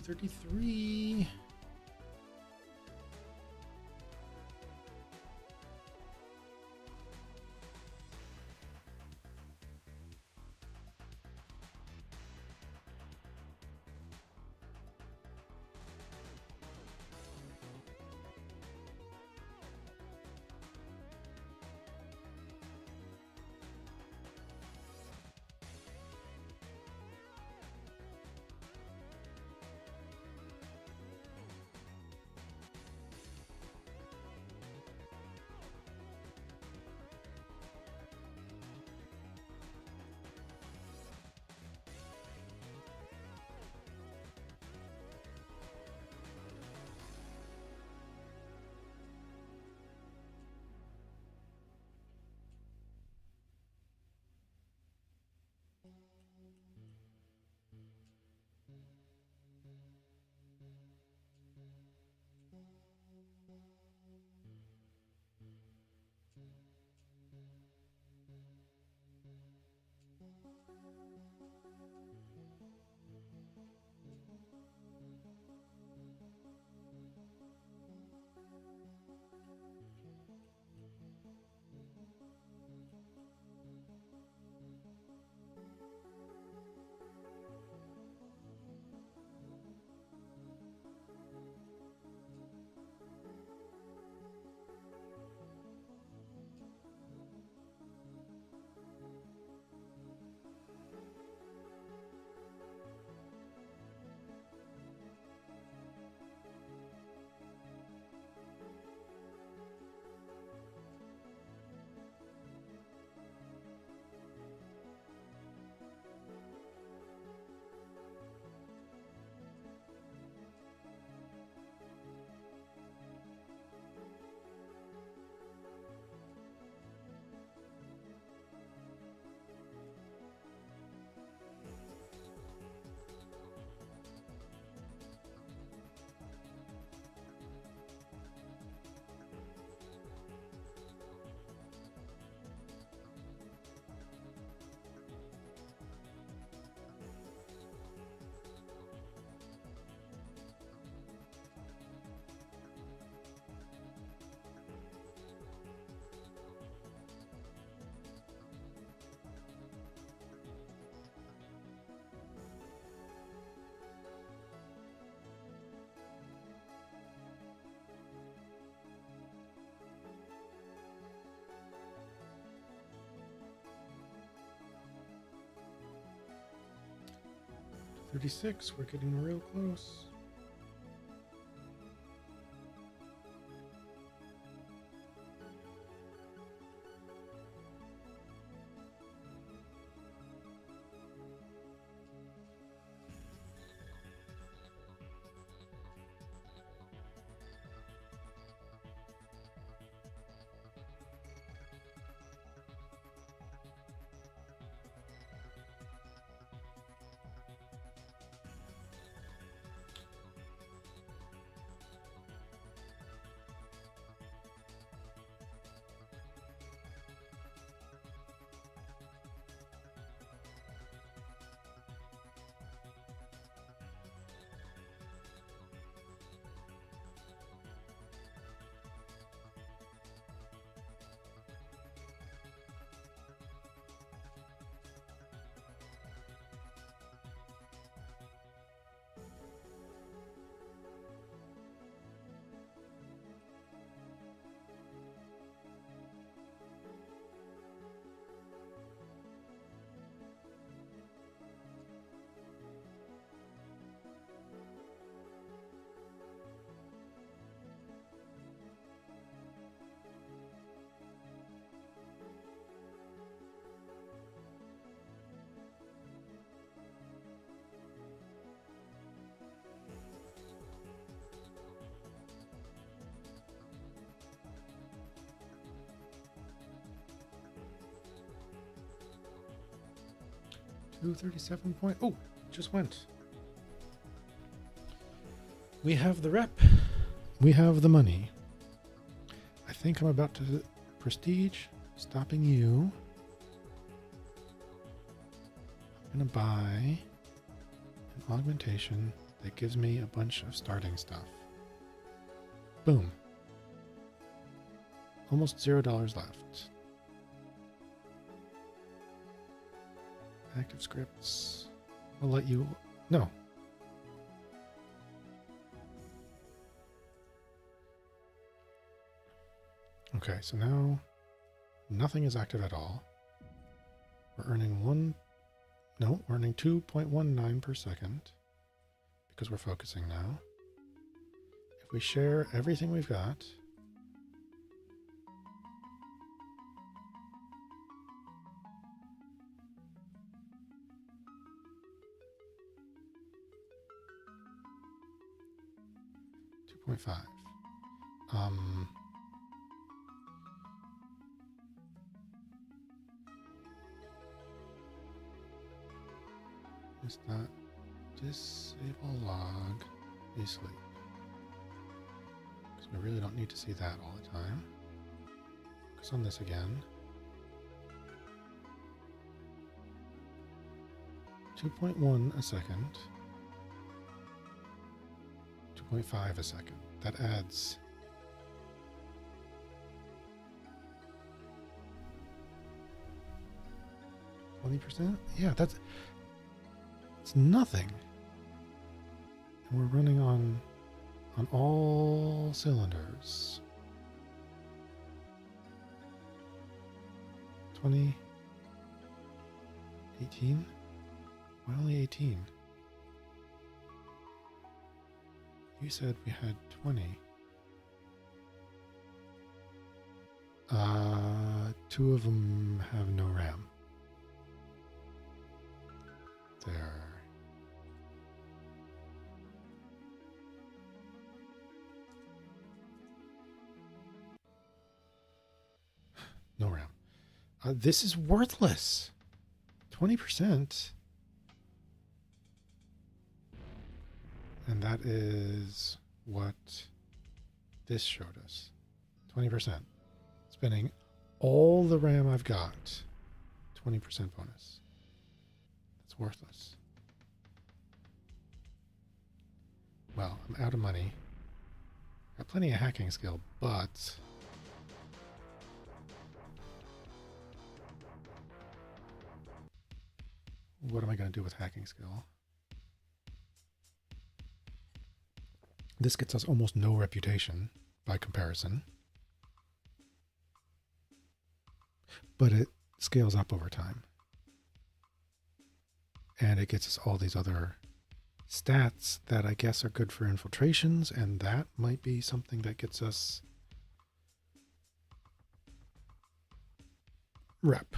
$233. $36. We're getting real close. $237. Oh, just went. We have the rep. We have the money. I think I'm about to prestige, stopping you. I'm going to buy an augmentation that gives me a bunch of starting stuff. Boom. Almost $0 left. Active scripts. I'll let you... No. Okay, so now nothing is active at all. We're earning we're earning 2.19 per second because we're focusing now. If we share everything we've got, .5. Is that disable log asleep? We really don't need to see that all the time. Focus on this again. 2.1 a second. 2.5 a second. That adds 20%? Yeah, it's nothing. And we're running on all cylinders. 20, 18? Why only 18? You said we had 20. Two of them have no RAM. There. No RAM. This is worthless. 20%. And that is what this showed us. 20%. Spending all the RAM I've got. 20% bonus. That's worthless. Well, I'm out of money. Got plenty of hacking skill, but what am I going to do with hacking skill? This gets us almost no reputation by comparison, but it scales up over time. And it gets us all these other stats that I guess are good for infiltrations, and that might be something that gets us rep.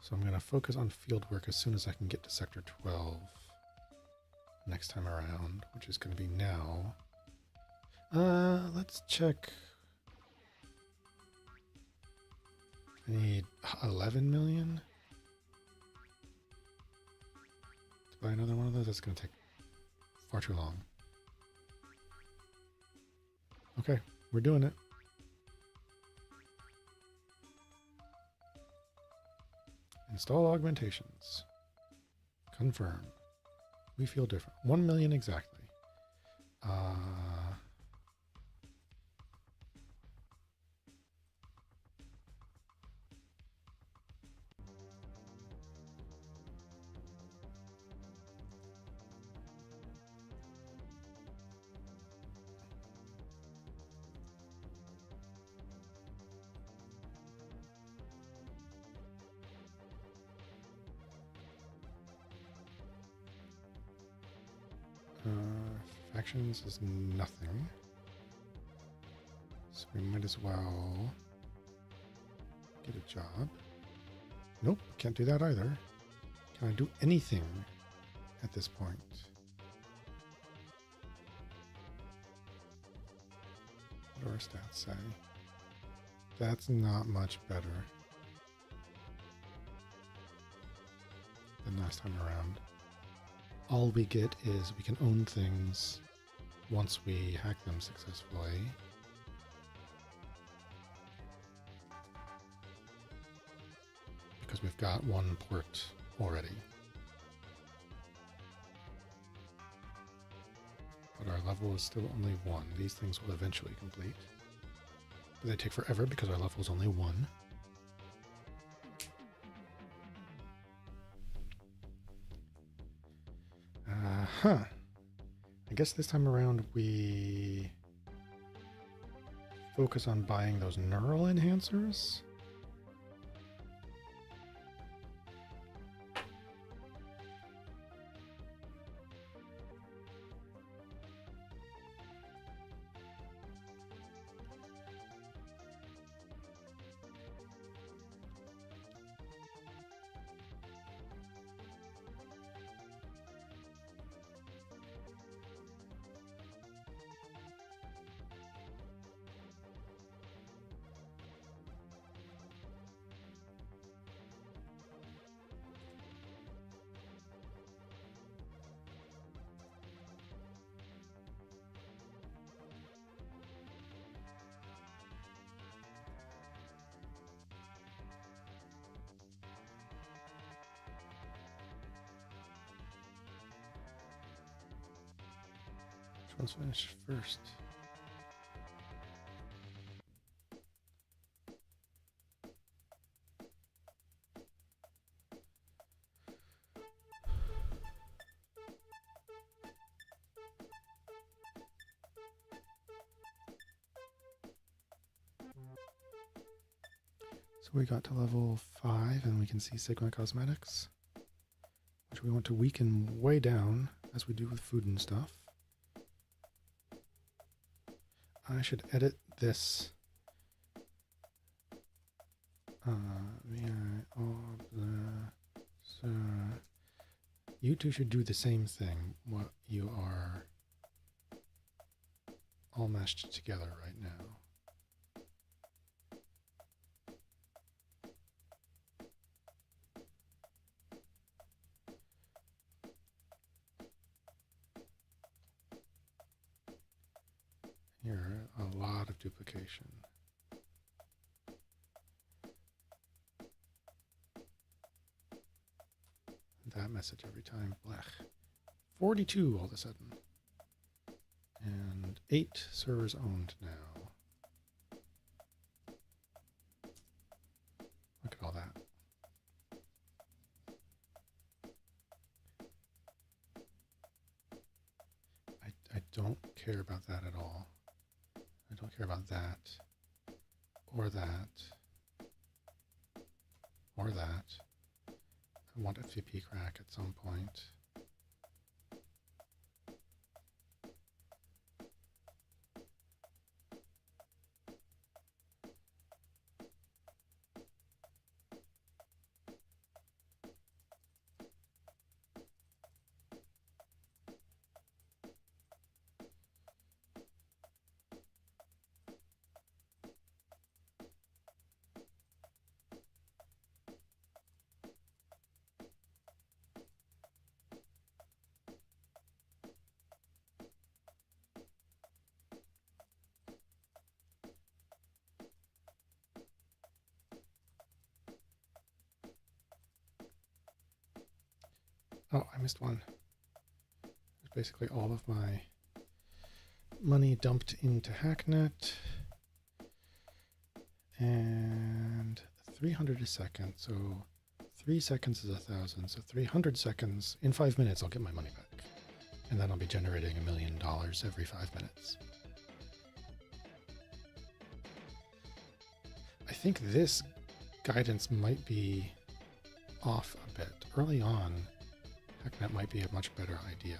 So I'm going to focus on field work as soon as I can get to Sector 12 next time around, which is going to be now. Let's check. I need 11 million to buy another one of those. That's going to take far too long. Okay, we're doing it. Install augmentations. Confirm. We feel different. 1 million exactly. Factions is nothing. So we might as well get a job. Nope, can't do that either. Can I do anything at this point? What do our stats say? That's not much better than last time around. All we get is we can own things once we hack them successfully. Because we've got one port already. But our level is still only 1. These things will eventually complete. But they take forever because our level is only 1. I guess this time around we focus on buying those neural enhancers. Which one's finished first? So we got to level 5 and we can see Sigma Cosmetics, which we want to weaken way down as we do with food and stuff. I should edit this. You two should do the same thing. What you are all meshed together right now. Here, a lot of duplication. That message every time. Blech. 42 all of a sudden. And 8 servers owned now. Look at all that. I don't care about that at all. I don't care about that. Or that. Or that. I want FTP crack at some point. Oh, I missed one. There's basically all of my money dumped into Hacknet. And 300 a second, so 3 seconds is 1,000, so 300 seconds. In 5 minutes, I'll get my money back. And then I'll be generating $1 million every 5 minutes. I think this guidance might be off a bit. Early on, Hacknet might be a much better idea.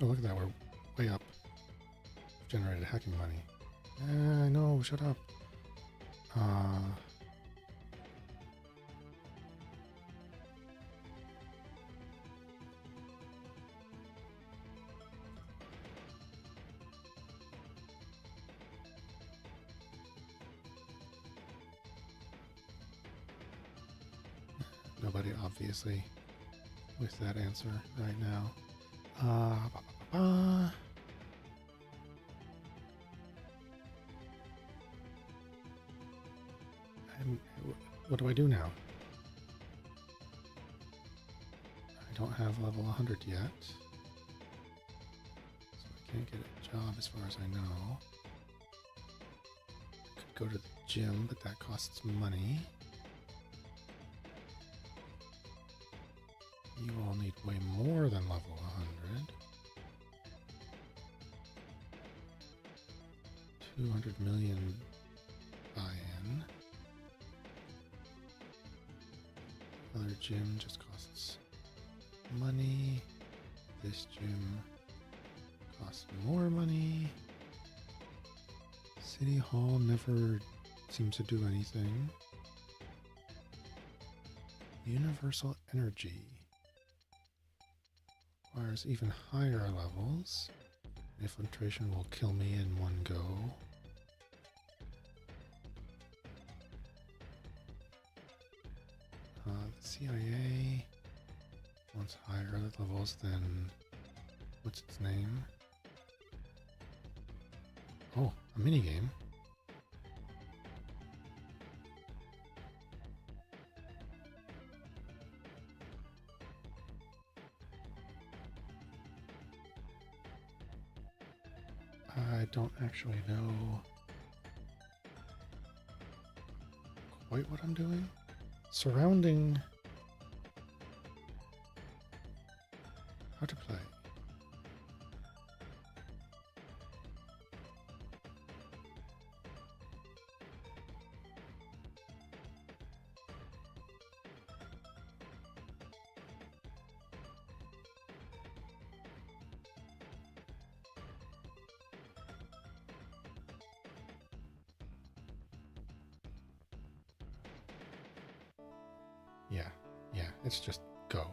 Oh, look at that, we're way up. Generated hacking money. No, shut up. Nobody, obviously, with that answer right now. And what do I do now? I don't have level 100 yet. So I can't get a job as far as I know. I could go to the gym, but that costs money. You all need way more than level 100. 200 million buy-in. Another gym just costs money. This gym costs more money. City Hall never seems to do anything. Universal Energy requires even higher levels. Infiltration will kill me in one go. The CIA wants higher levels than, what's its name? Oh, a minigame. I don't actually know quite what I'm doing. Surrounding how to play. Yeah, it's just go.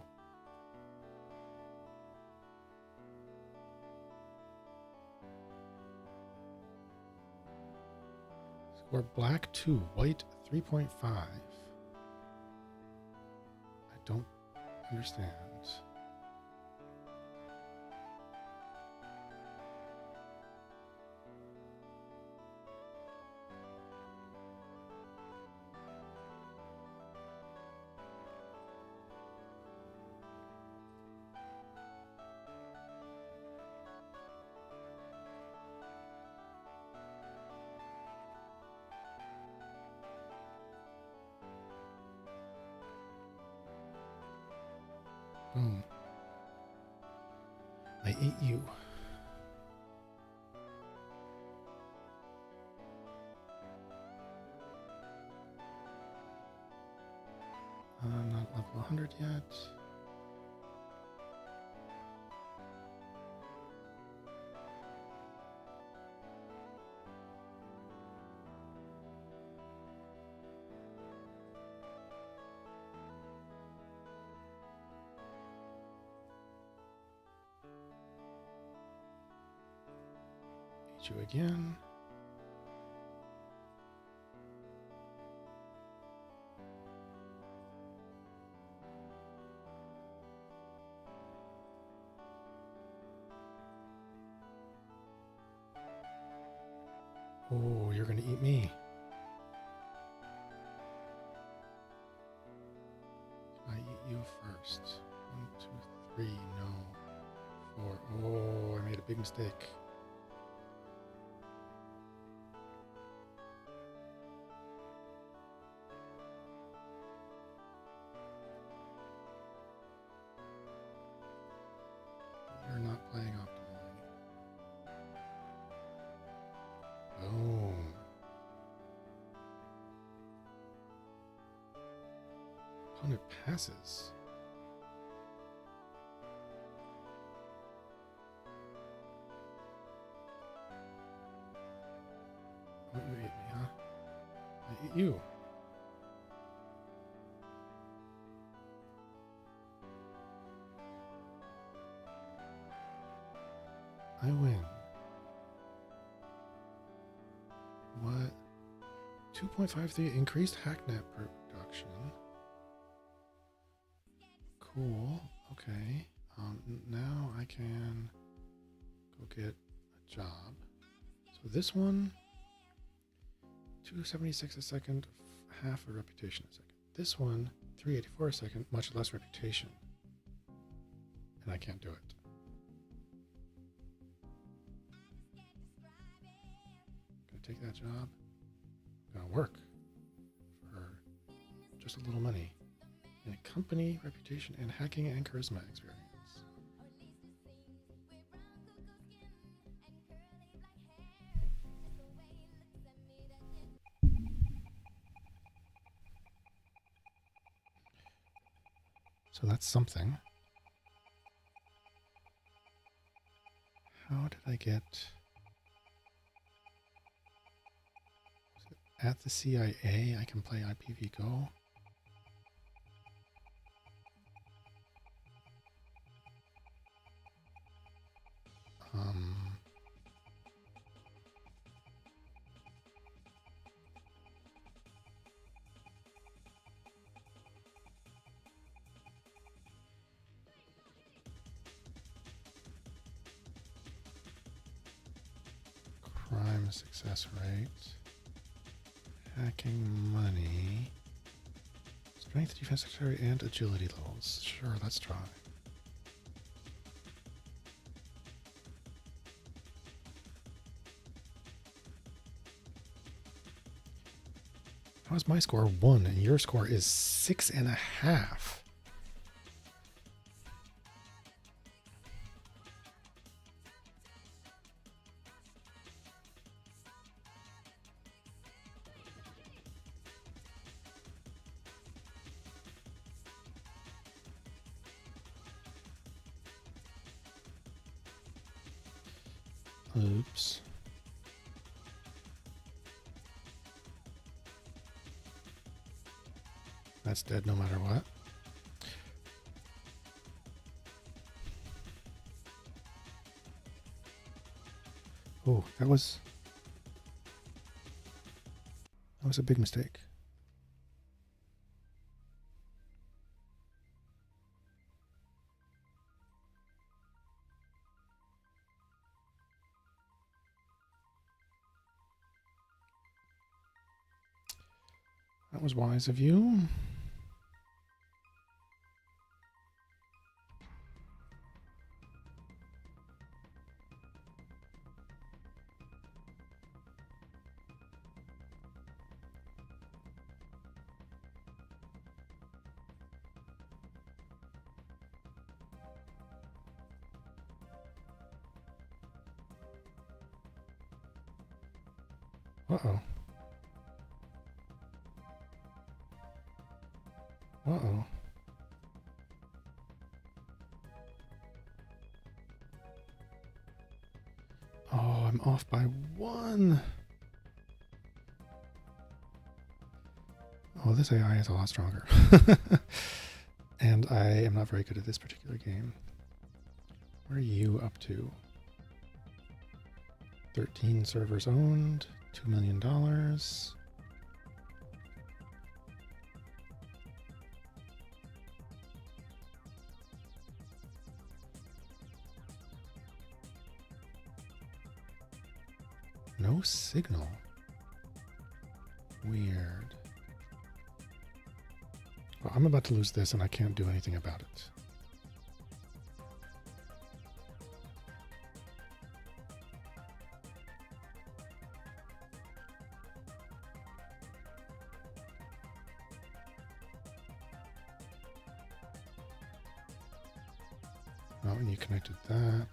Score black 2, white 3.5. I don't understand. Boom. I ate you. Not level 100 yet. Eat you again. Oh, you're gonna eat me. I eat you first. 1, 2, 3, no. 4. Oh, I made a big mistake. You're not playing optimally. Boom. Opponent passes. Oh, you ate me, huh? I ate you. I win. What? 2.53 increased hacknet production. Cool. Okay. Now I can go get a job. So this one, 276 a second, half a reputation a second. This one, 384 a second, much less reputation. And I can't do it. Gonna take that job. Gonna work for just a little money. And a company, reputation, and hacking and charisma experience. So that's something. How did I get... At the CIA, I can play IPv4. Crime success rate. Hacking money. Strength, defense, dexterity, and agility levels. Sure, let's try. How is my score 1 and your score is 6.5? Oops. That's dead no matter what. Oh, that was a big mistake. That was wise of you. Uh-oh. Uh-oh. Oh, I'm off by 1. Oh, this AI is a lot stronger. And I am not very good at this particular game. What are you up to? 13 servers owned, $2 million. No signal. Weird. Well, I'm about to lose this and I can't do anything about it. Oh, and you connected that.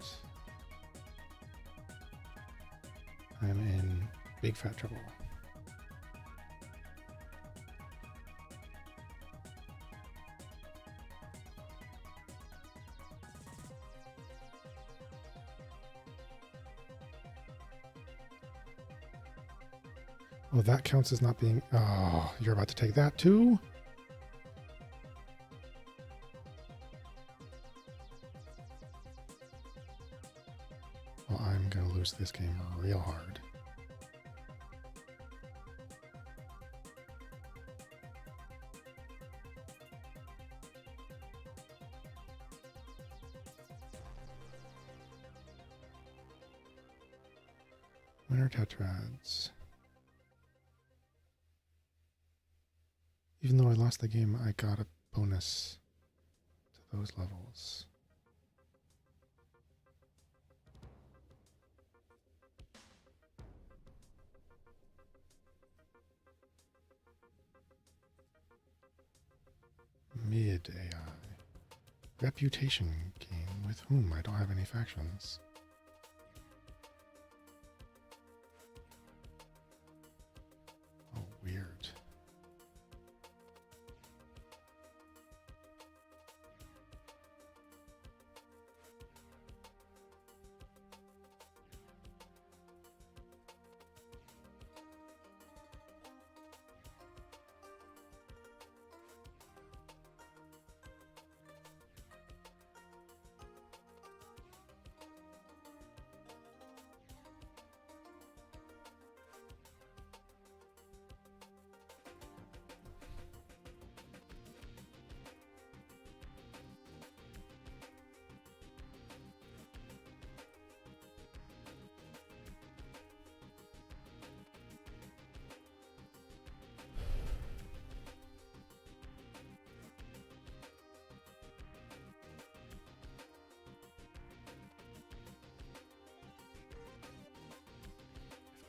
I'm in big fat trouble. Oh, that counts as not being... Oh, you're about to take that too? Well, I'm going to lose this game real hard. Winner tetrads. Even though I lost the game, I got a bonus to those levels. Mid AI. Reputation game with whom I don't have any factions. Oh, weird.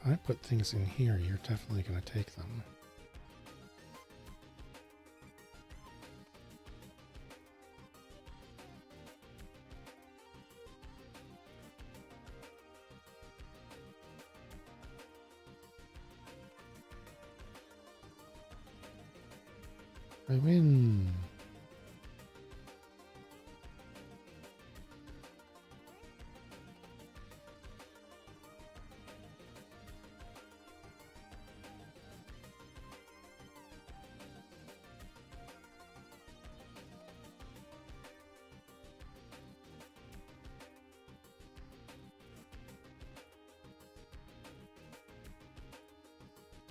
I put things in here, you're definitely going to take them. I win.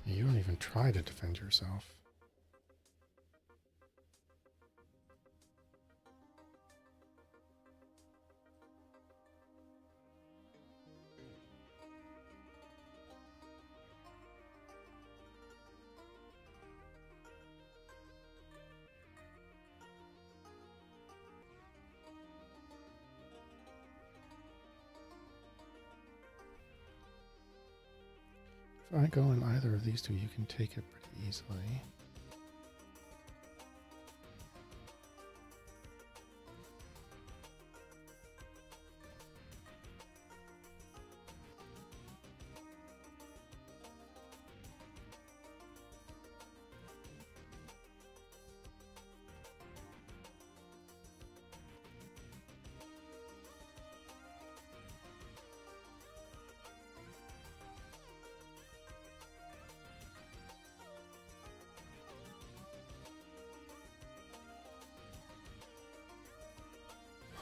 You don't even try to defend yourself. If I go in either of these two, you can take it pretty easily.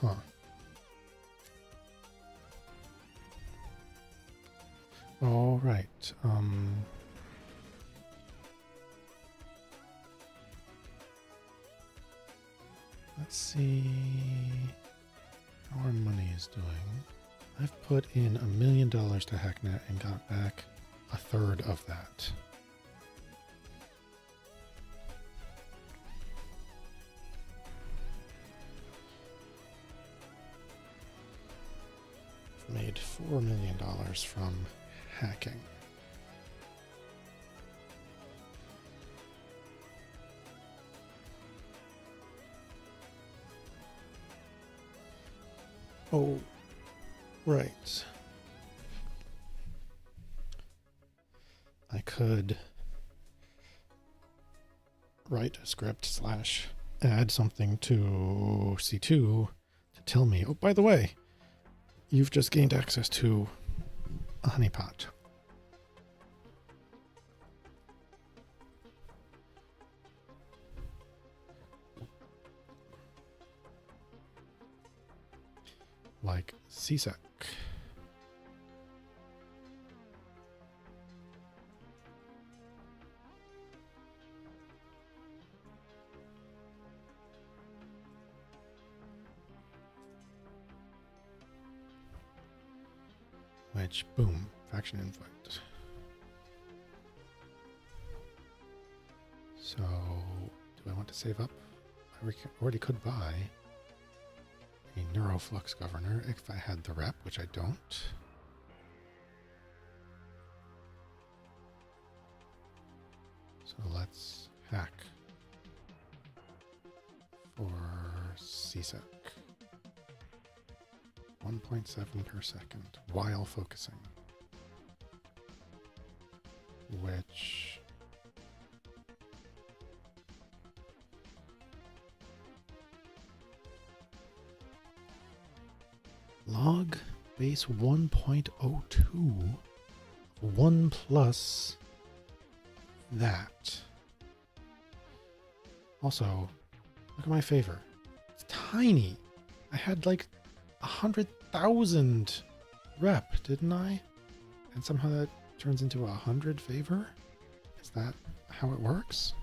Huh. All right. Let's see how our money is doing. I've put in $1 million to HackNet and got back a third of that. I've made $4 million from hacking. Oh, right. I could write a script / add something to C2 to tell me, oh, by the way, you've just gained access to a honeypot. Like CSEC. Which, boom, faction invite. So, do I want to save up? I already could buy a Neuroflux governor if I had the rep, which I don't. So let's hack for CSEC. 1.7 per second while focusing, which log base 1.02, 1 plus that. Also, look at my favor. It's tiny. I had like 100,000 rep, didn't I? And somehow that turns into 100 favor? Is that how it works?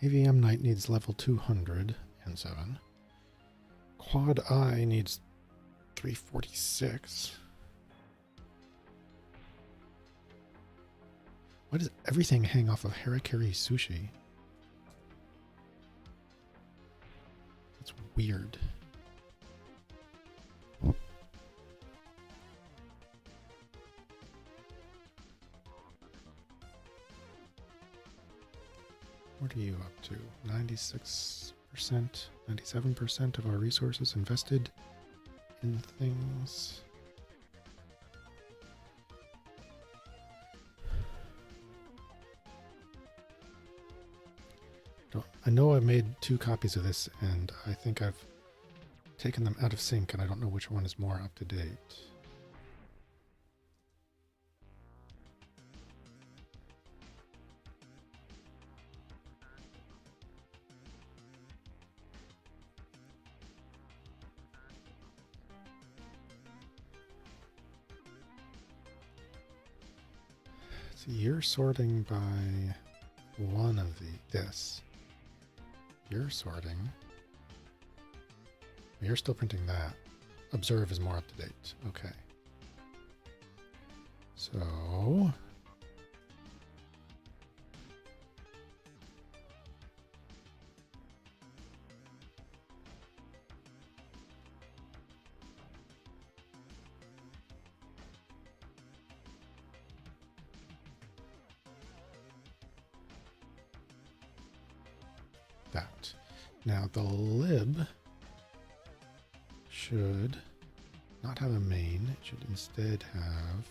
AVM Knight needs level 207. Quad Eye needs 346. Why does everything hang off of Harakiri Sushi? That's weird. What are you up to? 96%, 97% of our resources invested in things. I know I made 2 copies of this, and I think I've taken them out of sync, and I don't know which one is more up to date. So you're sorting by one of this. You're sorting. You're still printing that. Observe is more up to date. Okay. So that. Now the lib should not have a main. It should instead have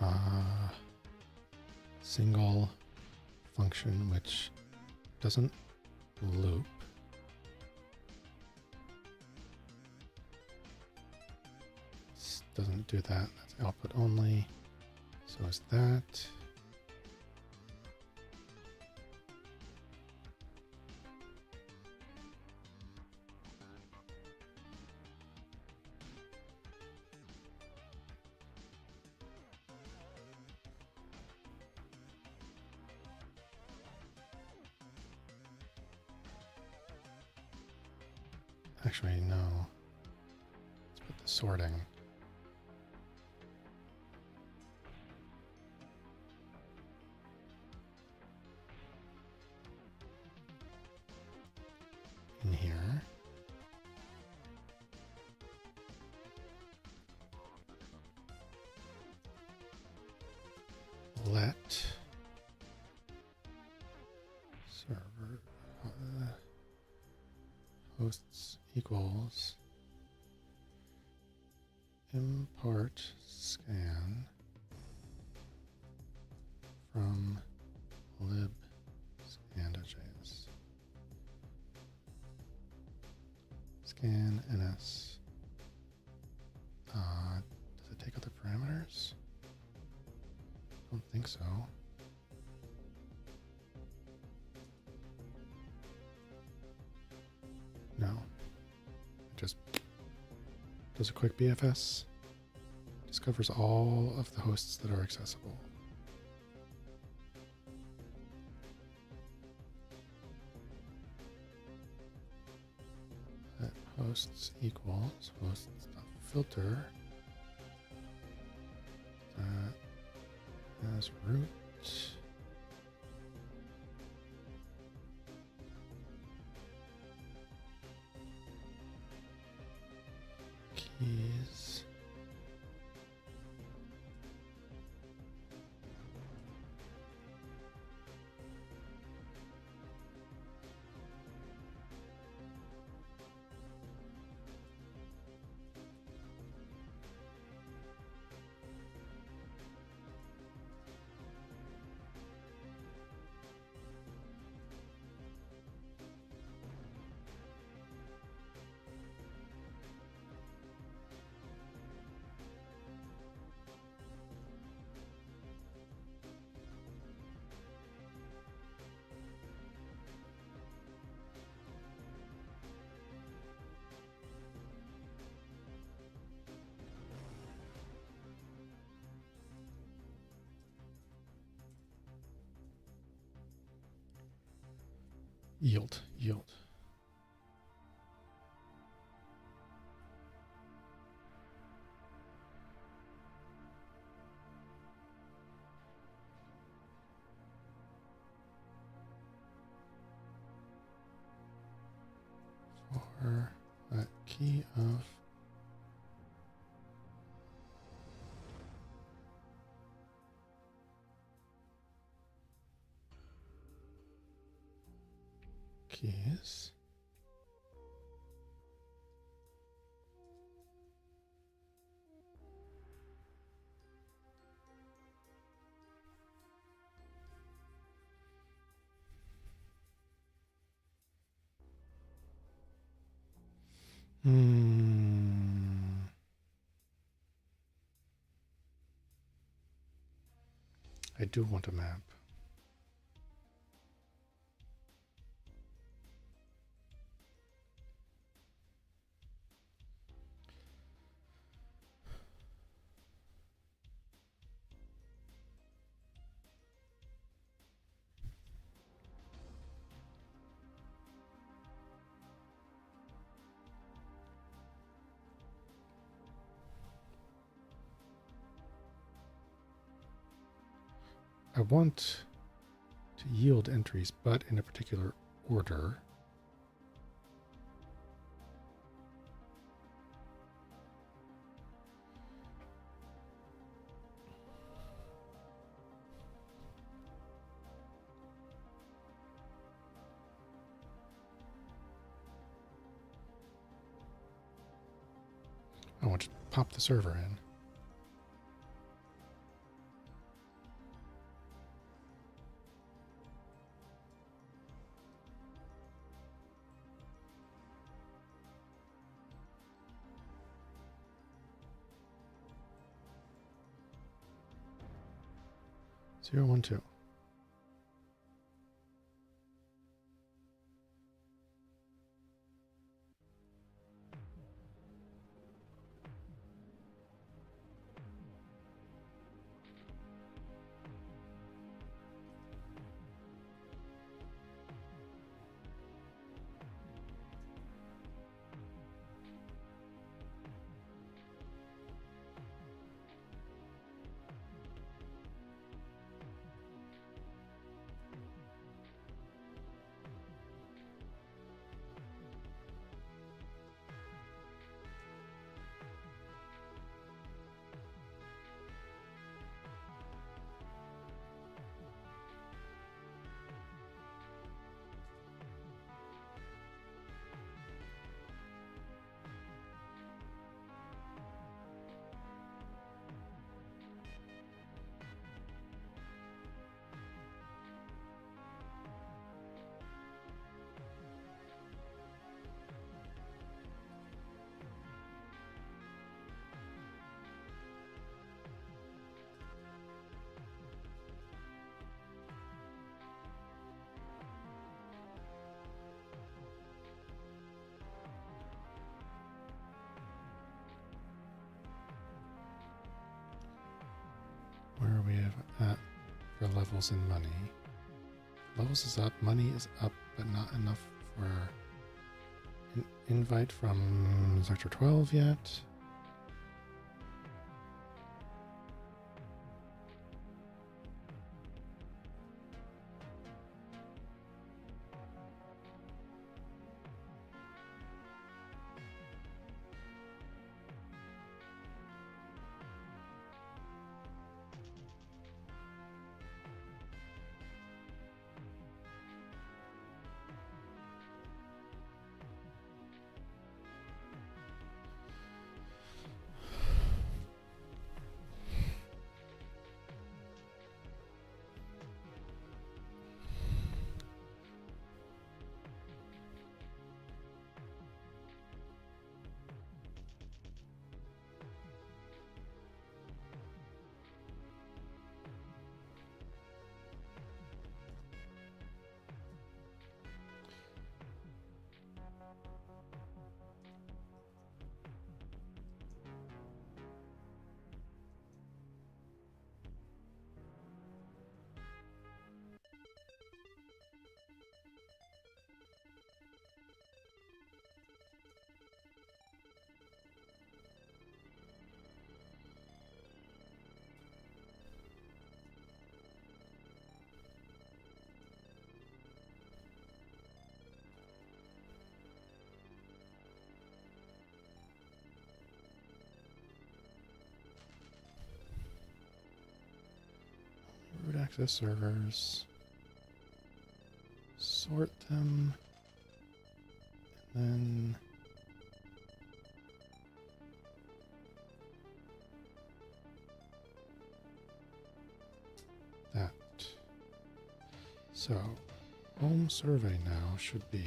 a single function which doesn't loop. Doesn't do that. That's output only. So is that. Actually, no. Let's put the sorting. In here. Let server hosts equals import scan from lib scan.js. Scan ns. Does it take other parameters? I don't think so. No. It just does a quick BFS. Discovers all of the hosts that are accessible. Let hosts equals hosts.filter. That as root. Keys. Yield. Key of keys. I do want a map. I want to yield entries, but in a particular order. I want to pop the server in. Zero, 1, 2. Where are we at for levels in money? Levels is up, money is up, but not enough for an invite from Sector 12 yet. root access servers. Sort them. And then that. So, home survey now should be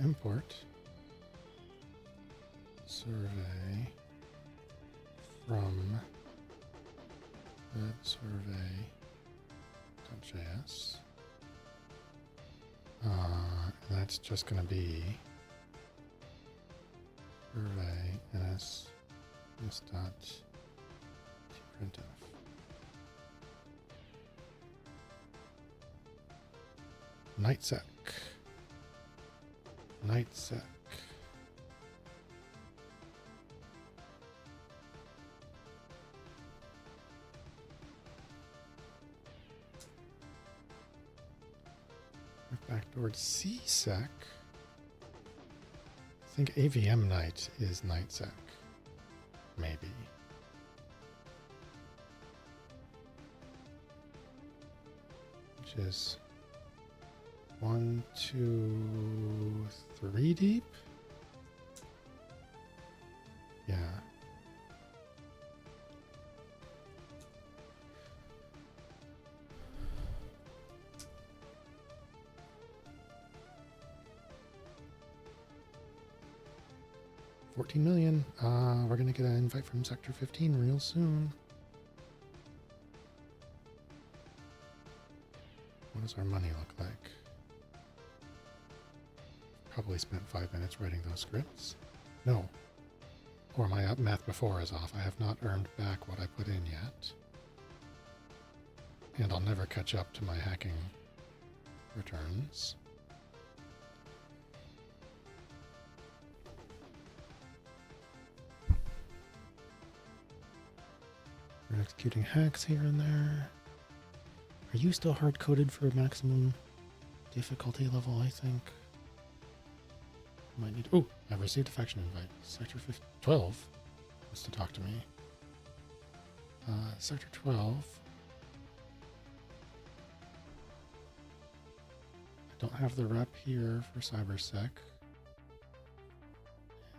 import survey from survey.js. And that's just going to be survey ns this.tprintf. Nightsec. Backdoor CSEC. I think AVM night is nightsec. Maybe. Which is 1, 2, 3 deep? Yeah. $14 million. We're gonna get an invite from Sector 15 real soon. What does our money look like? Probably spent 5 minutes writing those scripts. No. Or my math before is off. I have not earned back what I put in yet. And I'll never catch up to my hacking returns. We're executing hacks here and there. Are you still hard-coded for maximum difficulty level, I think? Might need... Oh, I've received a faction invite. Sector 12 wants to talk to me. Sector 12. I don't have the rep here for CyberSec.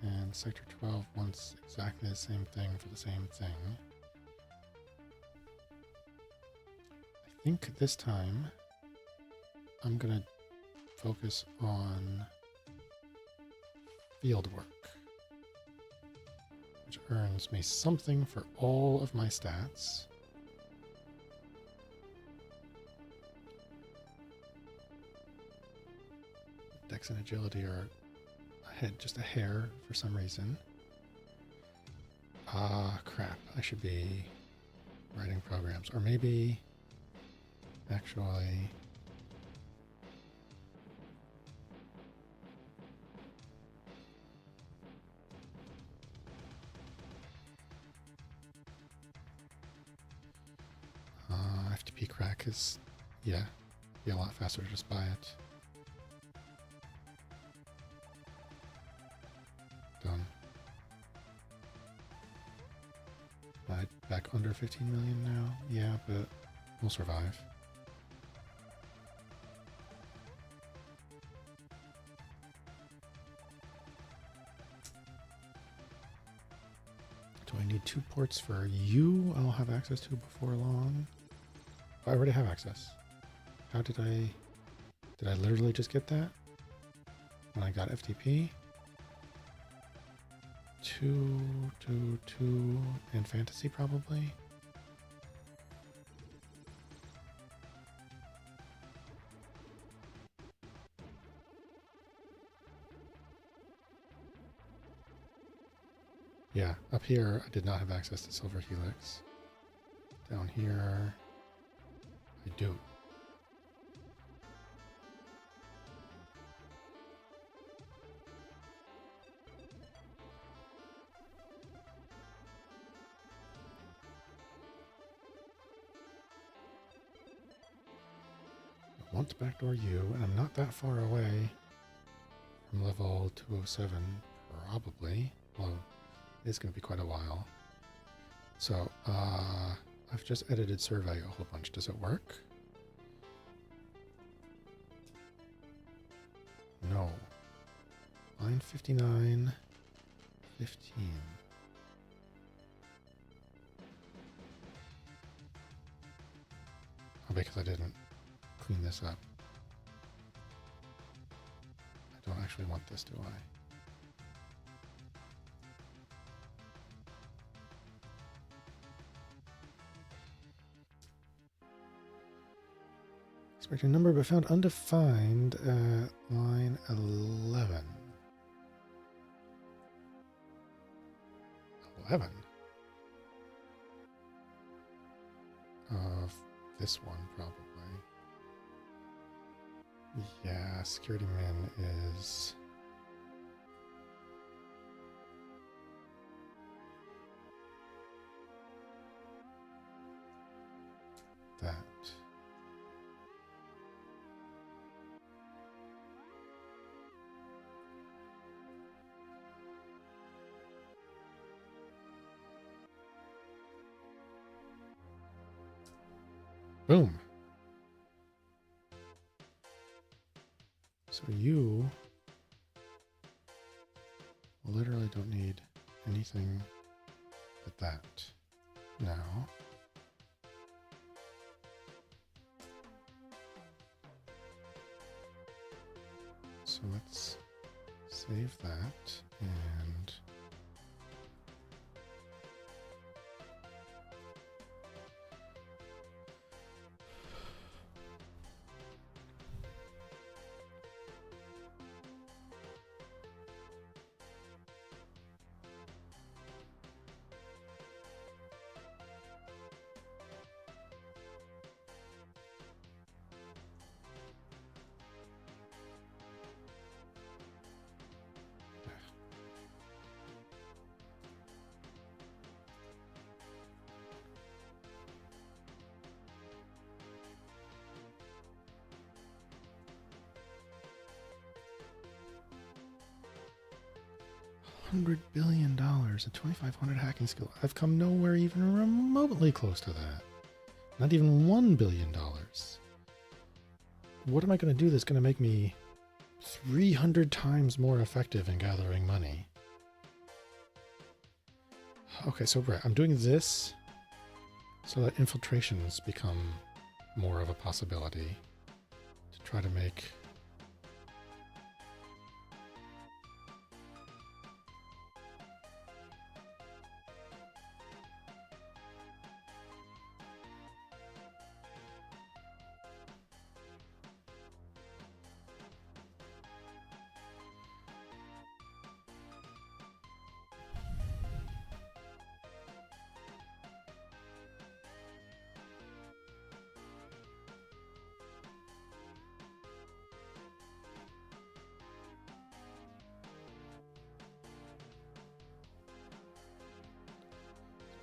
And Sector 12 wants exactly the same thing for the same thing. I think this time I'm gonna focus on field work, which earns me something for all of my stats. Dex and agility are ahead just a hair for some reason. Ah, crap. I should be writing programs, or maybe actually FTP crack is, yeah, be a lot faster to just buy it. Done. Back under 15 million now. Yeah, but we'll survive. Do I need 2 ports for you? I'll have access to before long. I already have access. How did I literally just get that? When I got FTP? 2, and fantasy probably? Yeah, up here I did not have access to Silver Helix. Down here I do. want to backdoor you, and I'm not that far away from level 207, probably. Well, it's going to be quite a while. So, I've just edited survey a whole bunch. Does it work? No. Line 59, 15. Oh, because I didn't clean this up. I don't actually want this, do I? Expected number but found undefined at line 11. 11? Of this one, probably. Yeah, security min is... that. Boom. So you literally don't need anything but that now. So let's save that and $100 billion, a 2,500 hacking skill. I've come nowhere even remotely close to that. Not even $1 billion. What am I going to do that's going to make me 300 times more effective in gathering money? Okay, so right, I'm doing this so that infiltrations become more of a possibility to try to make...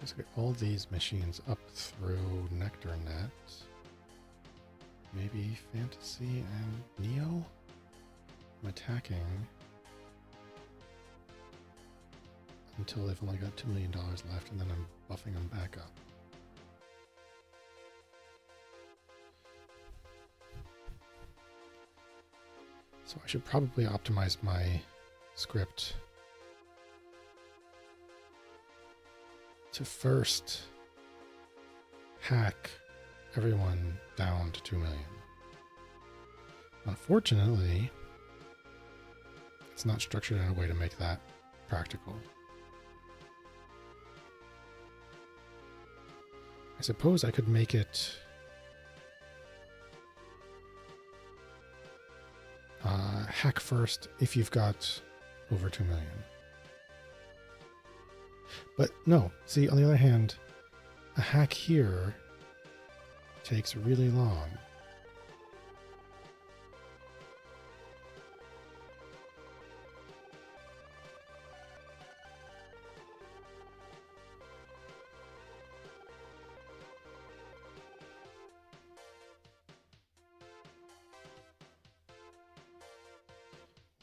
Basically all these machines up through NectarNet. Maybe Fantasy and Neo? I'm attacking until they've only got $2 million left, and then I'm buffing them back up. So I should probably optimize my script to first hack everyone down to 2 million. Unfortunately, it's not structured in a way to make that practical. I suppose I could make it hack first if you've got over 2 million. But no, see, on the other hand, a hack here takes really long.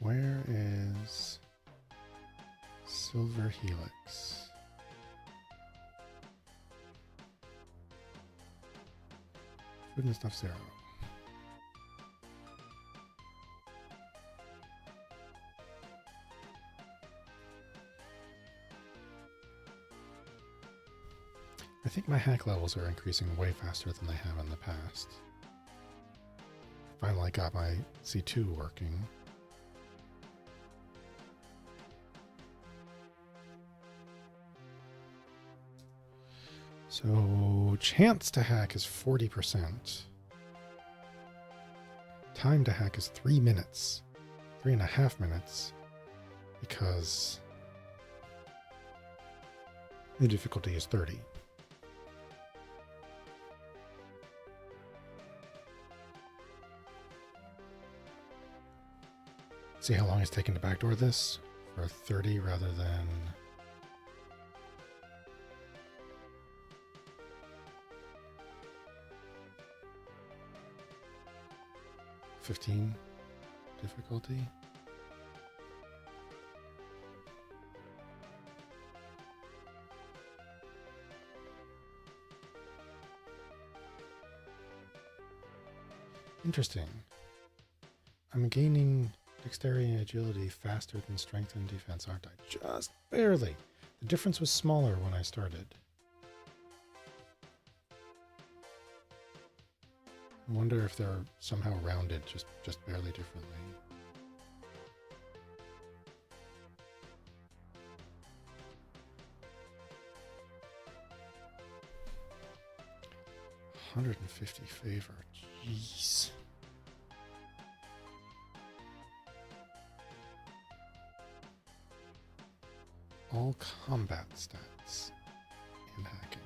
Where is Silver Helix? Food and stuff 0. I think my hack levels are increasing way faster than they have in the past. Finally got my C2 working. So chance to hack is 40%. Time to hack is 3 minutes. 3.5 minutes. Because the difficulty is 30. See how long it's taken to backdoor this for 30 rather than 15 difficulty. Interesting. I'm gaining dexterity and agility faster than strength and defense, aren't I? Just barely. The difference was smaller when I started. I wonder if they're somehow rounded just barely differently. $150 favor. Jeez. All combat stats in hacking.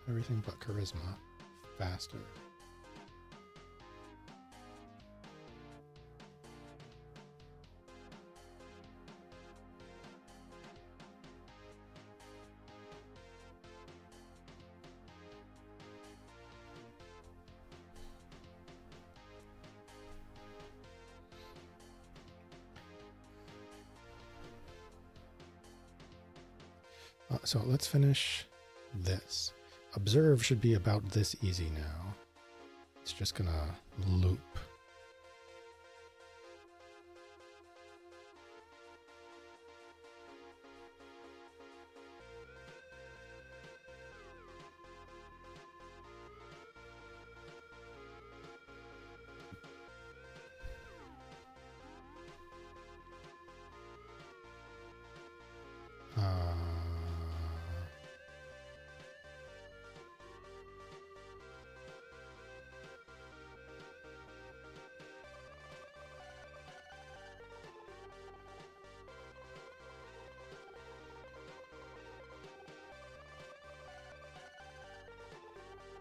Everything but charisma. Faster. So let's finish this. Observe should be about this easy now. It's just gonna loop.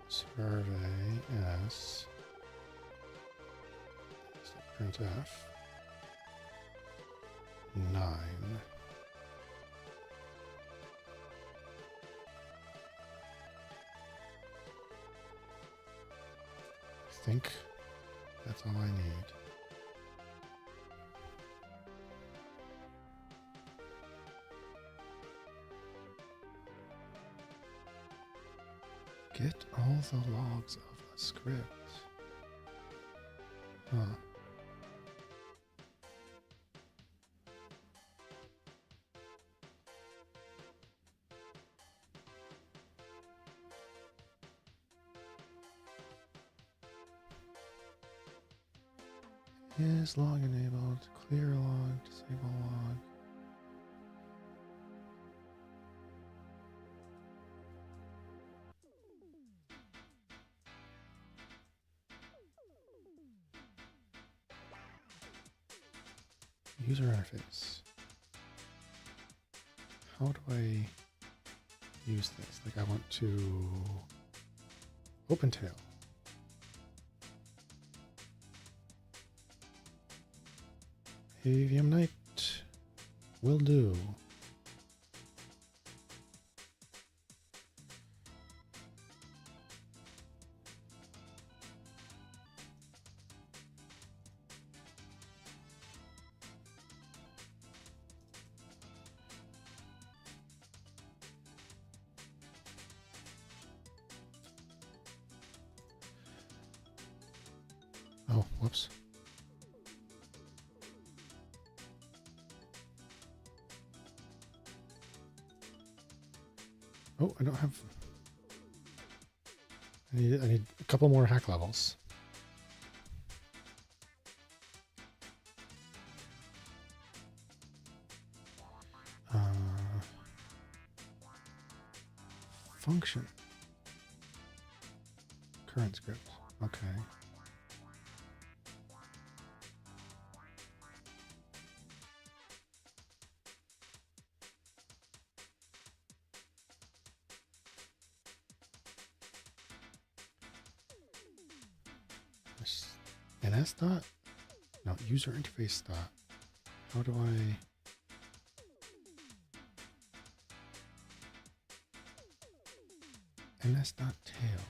Survey S. Printf 9. I think that's all I need. Get all the logs of the script. Huh. Is log enabled? Clear log, disable log. User interface. How do I use this? Like I want to OpenTail. AVM Night will do. Oh, whoops. Oh, I don't have... I need a couple more hack levels. Function. Current script. Okay. NS dot? No, user interface dot. How do I... NS dot tail.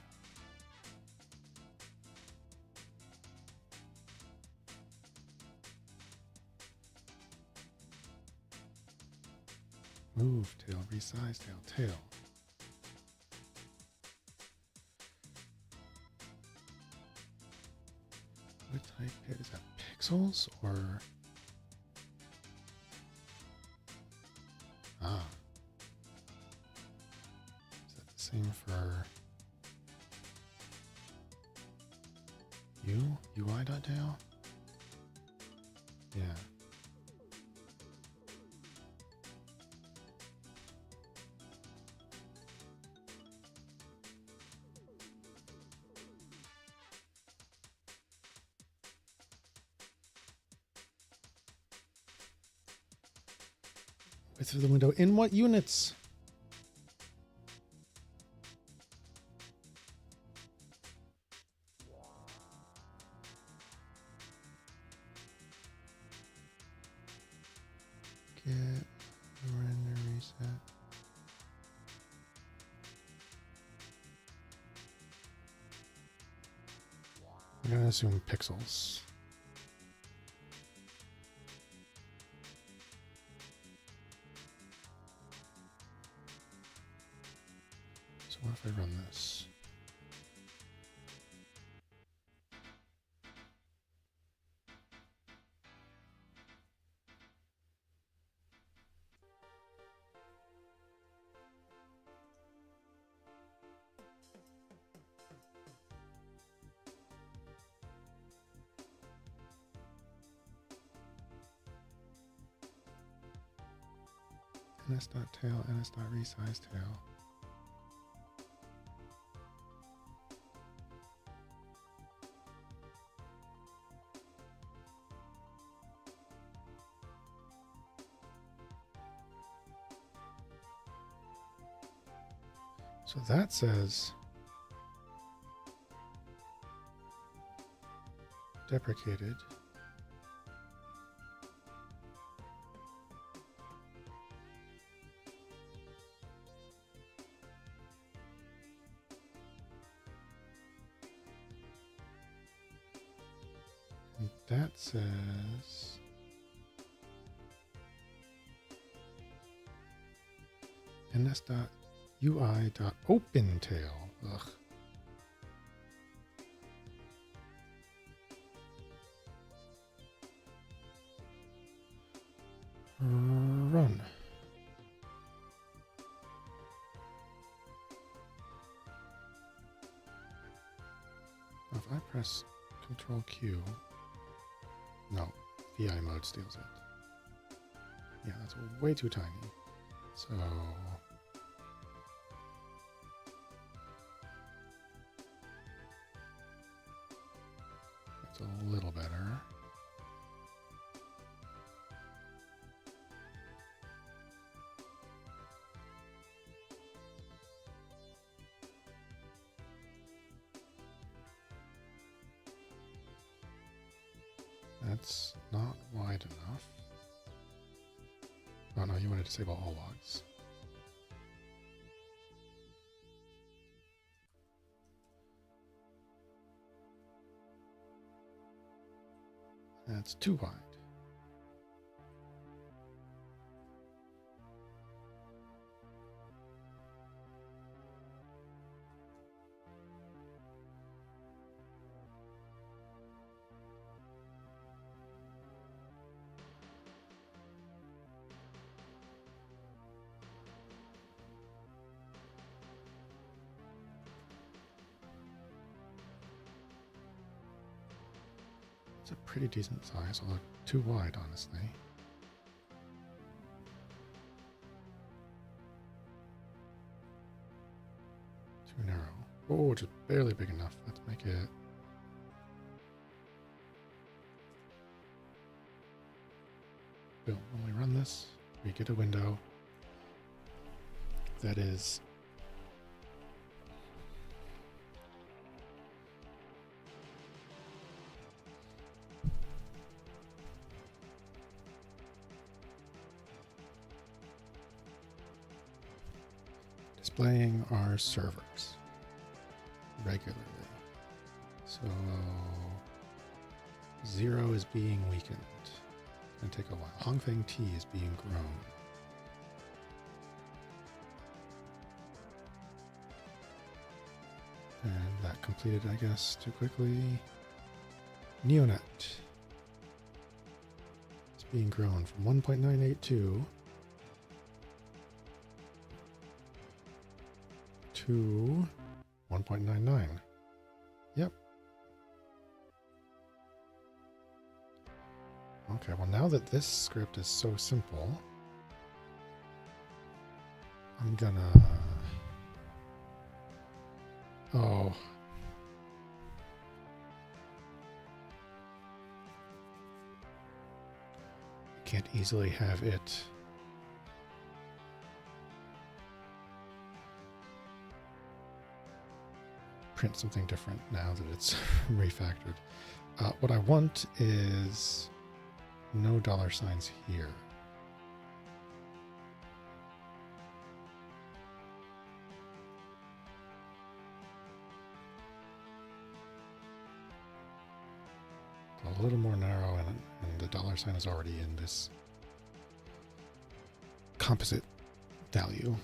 Move tail, resize tail. What type hit? Is that pixels or... Ah. Is that the same for UI.tail? Yeah. Width of the window. In what units? Get render reset. I'm gonna assume pixels. So what if I run this? ns.tail, ns.resize tail. So that says deprecated. And that says ns.ui.openTail. Ugh. Run. If I press Control Q, no, VI mode steals it. Yeah, that's way too tiny. So that's a little better. That's not wide enough. Oh no, you want to disable all logs. That's too wide. It's a pretty decent size, although too wide, honestly. Too narrow. Oh, just barely big enough. Let's make it. Boom. When we run this, we get a window that is displaying our servers regularly. So 0 is being weakened. It's going to take a while. Hongfeng T is being grown. And that completed, I guess, too quickly. Neonet is being grown from 1.982 to 1.99. Yep. Okay, well now that this script is so simple, I'm gonna... Oh. Can't easily have it print something different now that it's refactored. What I want is no dollar signs here. A little more narrow, and the dollar sign is already in this composite value.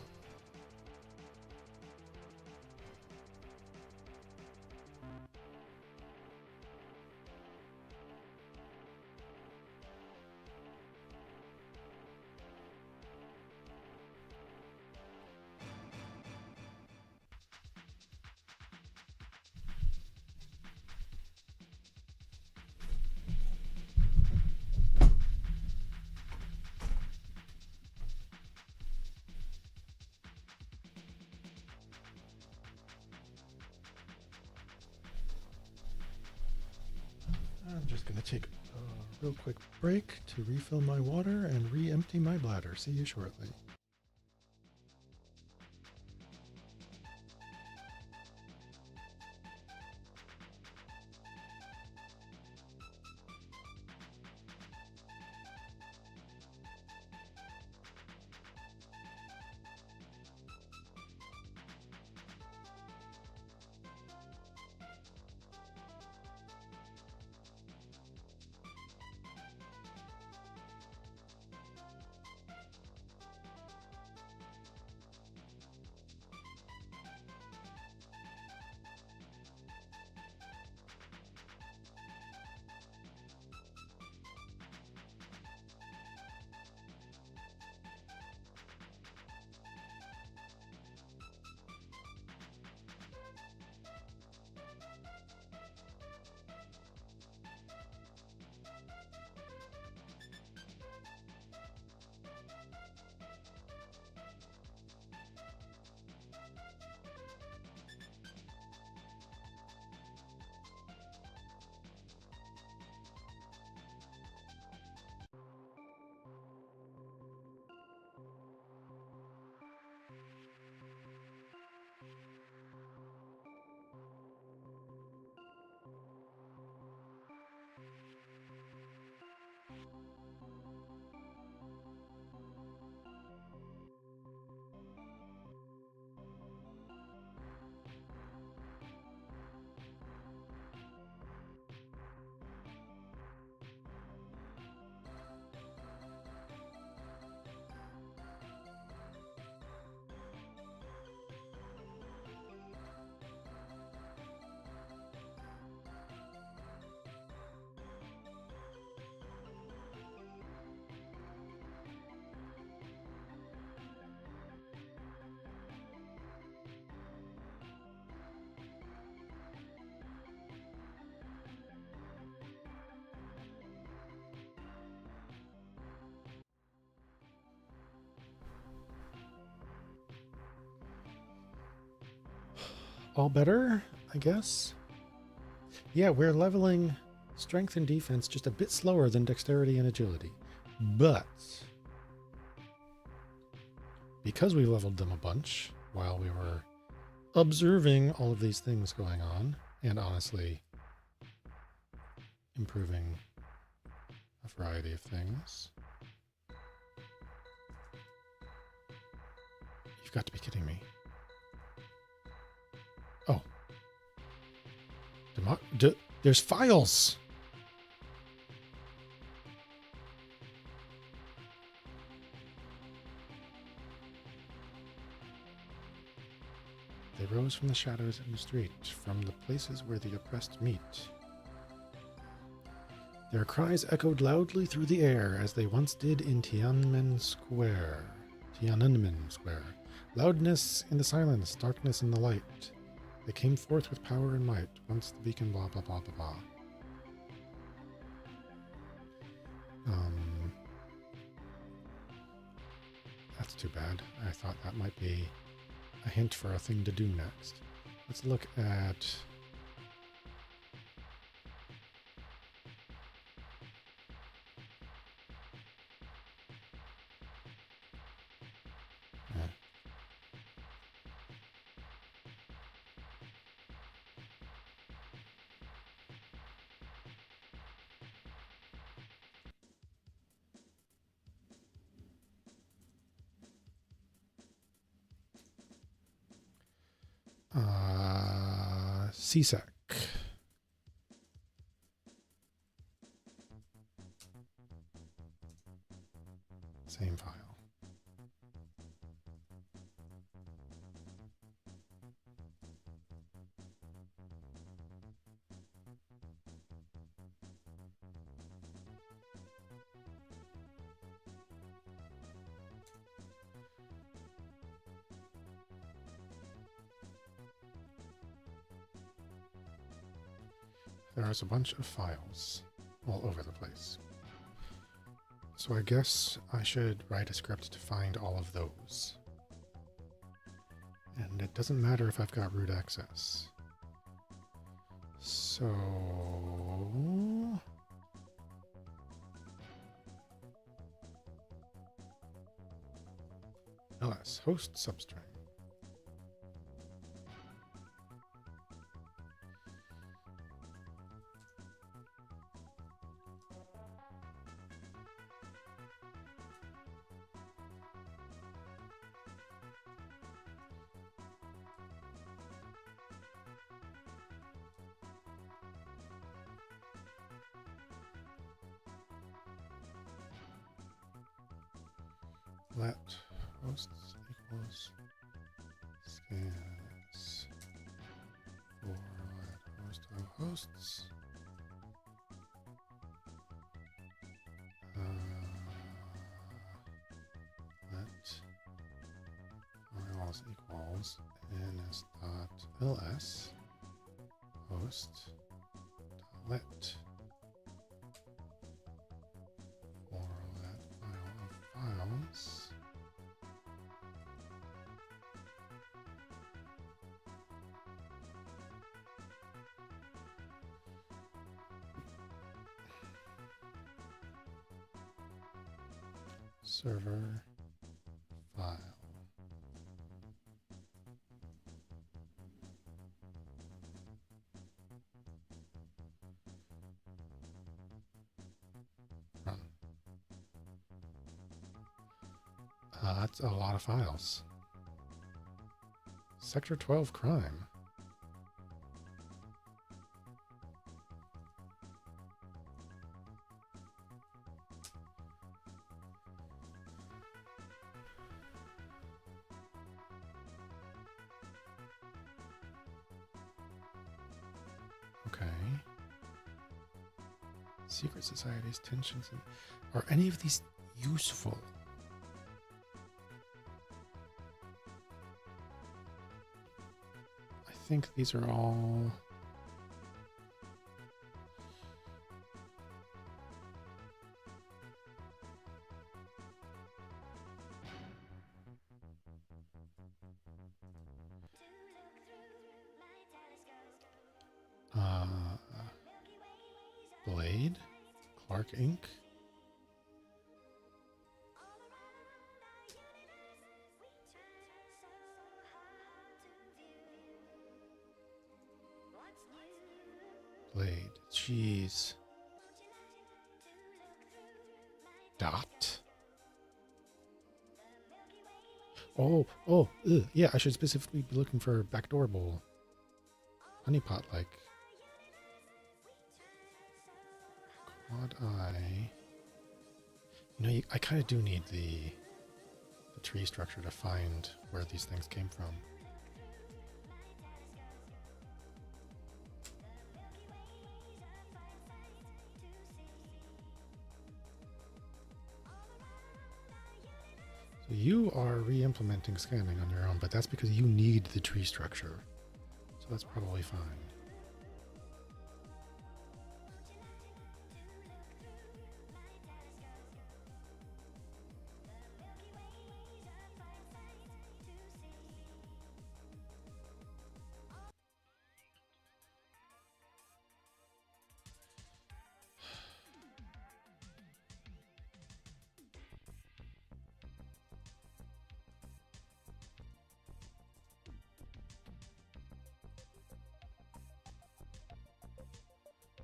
I'm just going to take a real quick break to refill my water and re-empty my bladder. See you shortly. all better, I guess. Yeah, we're leveling strength and defense just a bit slower than dexterity and agility. But because we leveled them a bunch while we were observing all of these things going on, and honestly improving a variety of things. You've got to be kidding me. Oh. There's files! They rose from the shadows in the street, from the places where the oppressed meet. Their cries echoed loudly through the air as they once did in Tiananmen Square. Loudness in the silence, darkness in the light. They came forth with power and might, once the beacon blah blah blah blah blah. That's too bad. I thought that might be a hint for a thing to do next. Let's look at... CSEC. Same file. There's a bunch of files all over the place. So I guess I should write a script to find all of those. And it doesn't matter if I've got root access. So... ls host substring. Let hosts equals scans for let host of hosts. Let files equals ns.ls host let for that file of files. Server file. Run. That's a lot of files. Sector 12 crime. Okay. Secret societies, tensions, and are any of these useful? I think these are all... Blade, Clark Inc. Blade, jeez. Dot. Oh, yeah, I should specifically be looking for backdoor bowl. Honeypot like. Quad eye. You know, I kind of do need the tree structure to find where these things came from. So you are re-implementing scanning on your own, but that's because you need the tree structure. So that's probably fine.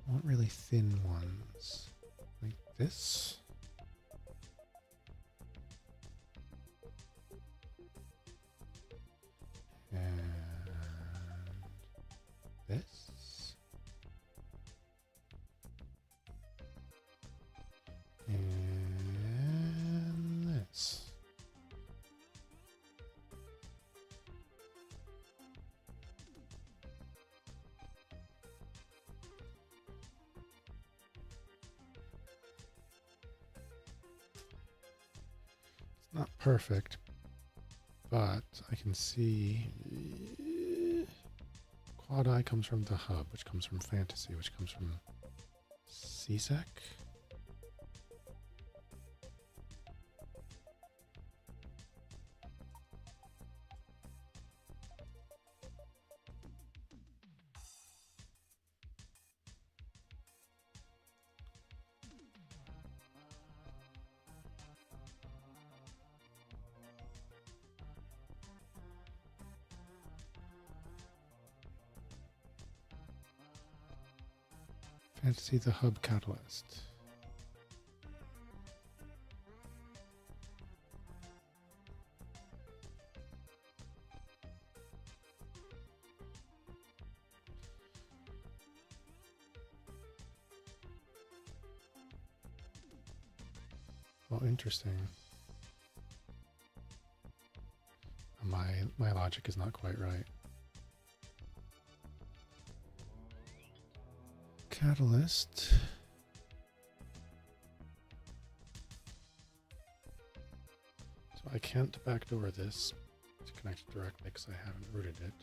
I want really thin ones, like this. And this. And this. Not perfect, but I can see Quad Eye comes from the hub, which comes from Fantasy, which comes from CSEC. Fantasy the hub catalyst. Well, interesting. My logic is not quite right. Catalyst. So I can't backdoor this to connect directly because I haven't routed it.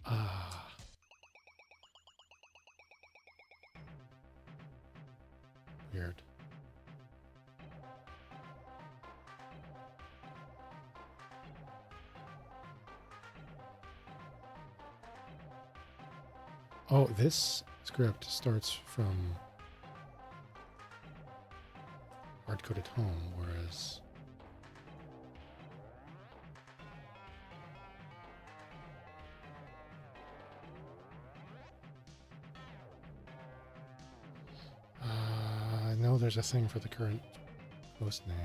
Ah. Weird. Oh, this script starts from hard-coded home, whereas I know there's a thing for the current host name.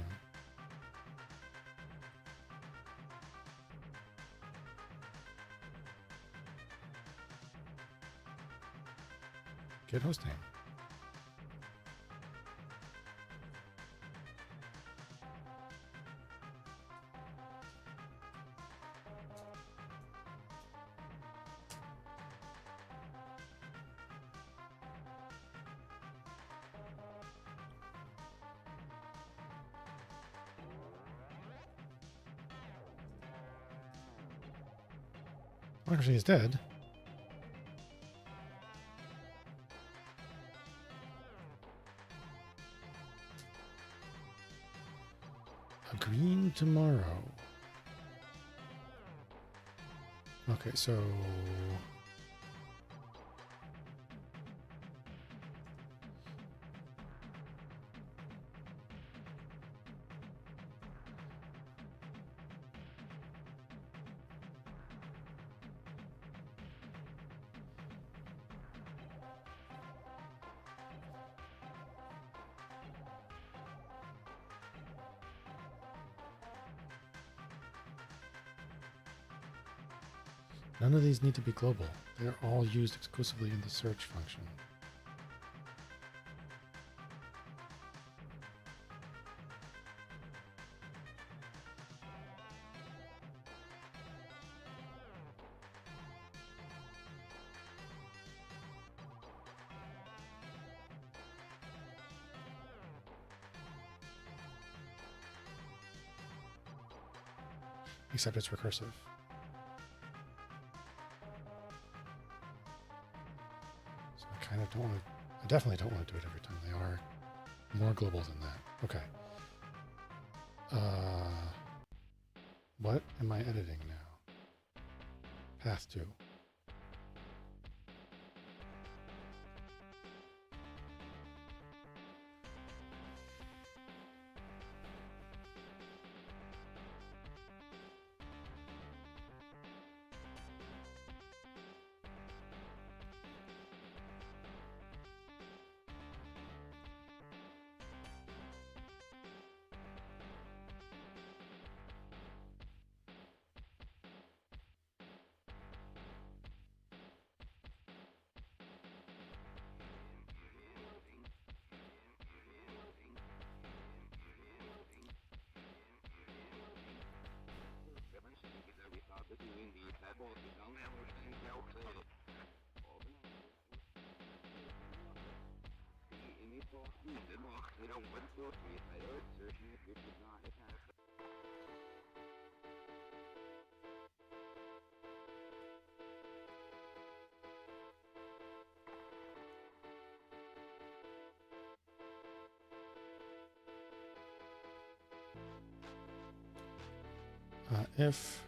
Get host name. Democracy is dead. A green tomorrow. Okay, so none of these need to be global. They're all used exclusively in the search function. Except it's recursive. So I kind of don't want to, I definitely don't want to do it every time. They are more global than that. Okay. What am I editing now? Path 2. If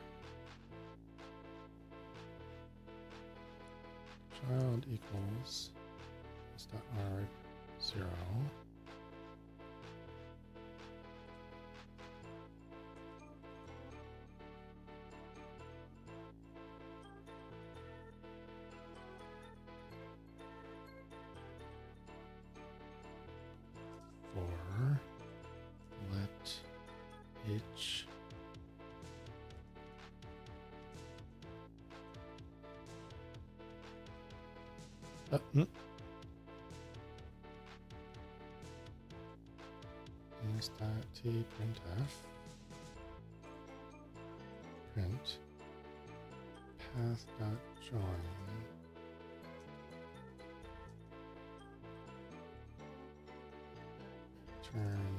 child equals s.arg 0, for let h t printf print path dot join turn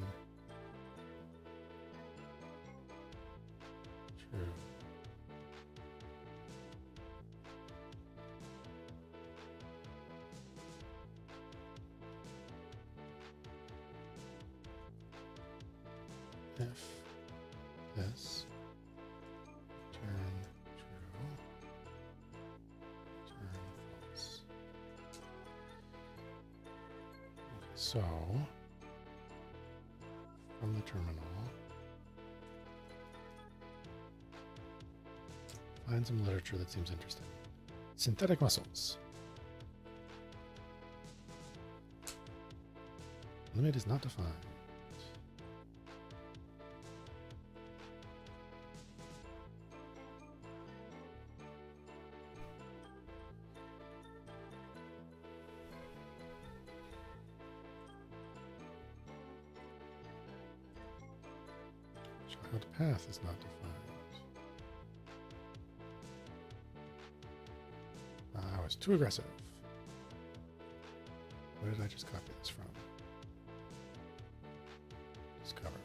true. If this turn true, turn false. Okay, so from the terminal, find some literature that seems interesting. Synthetic muscles. Limit is not defined. Child path is not defined. I was too aggressive. Where did I just copy this from? Discover.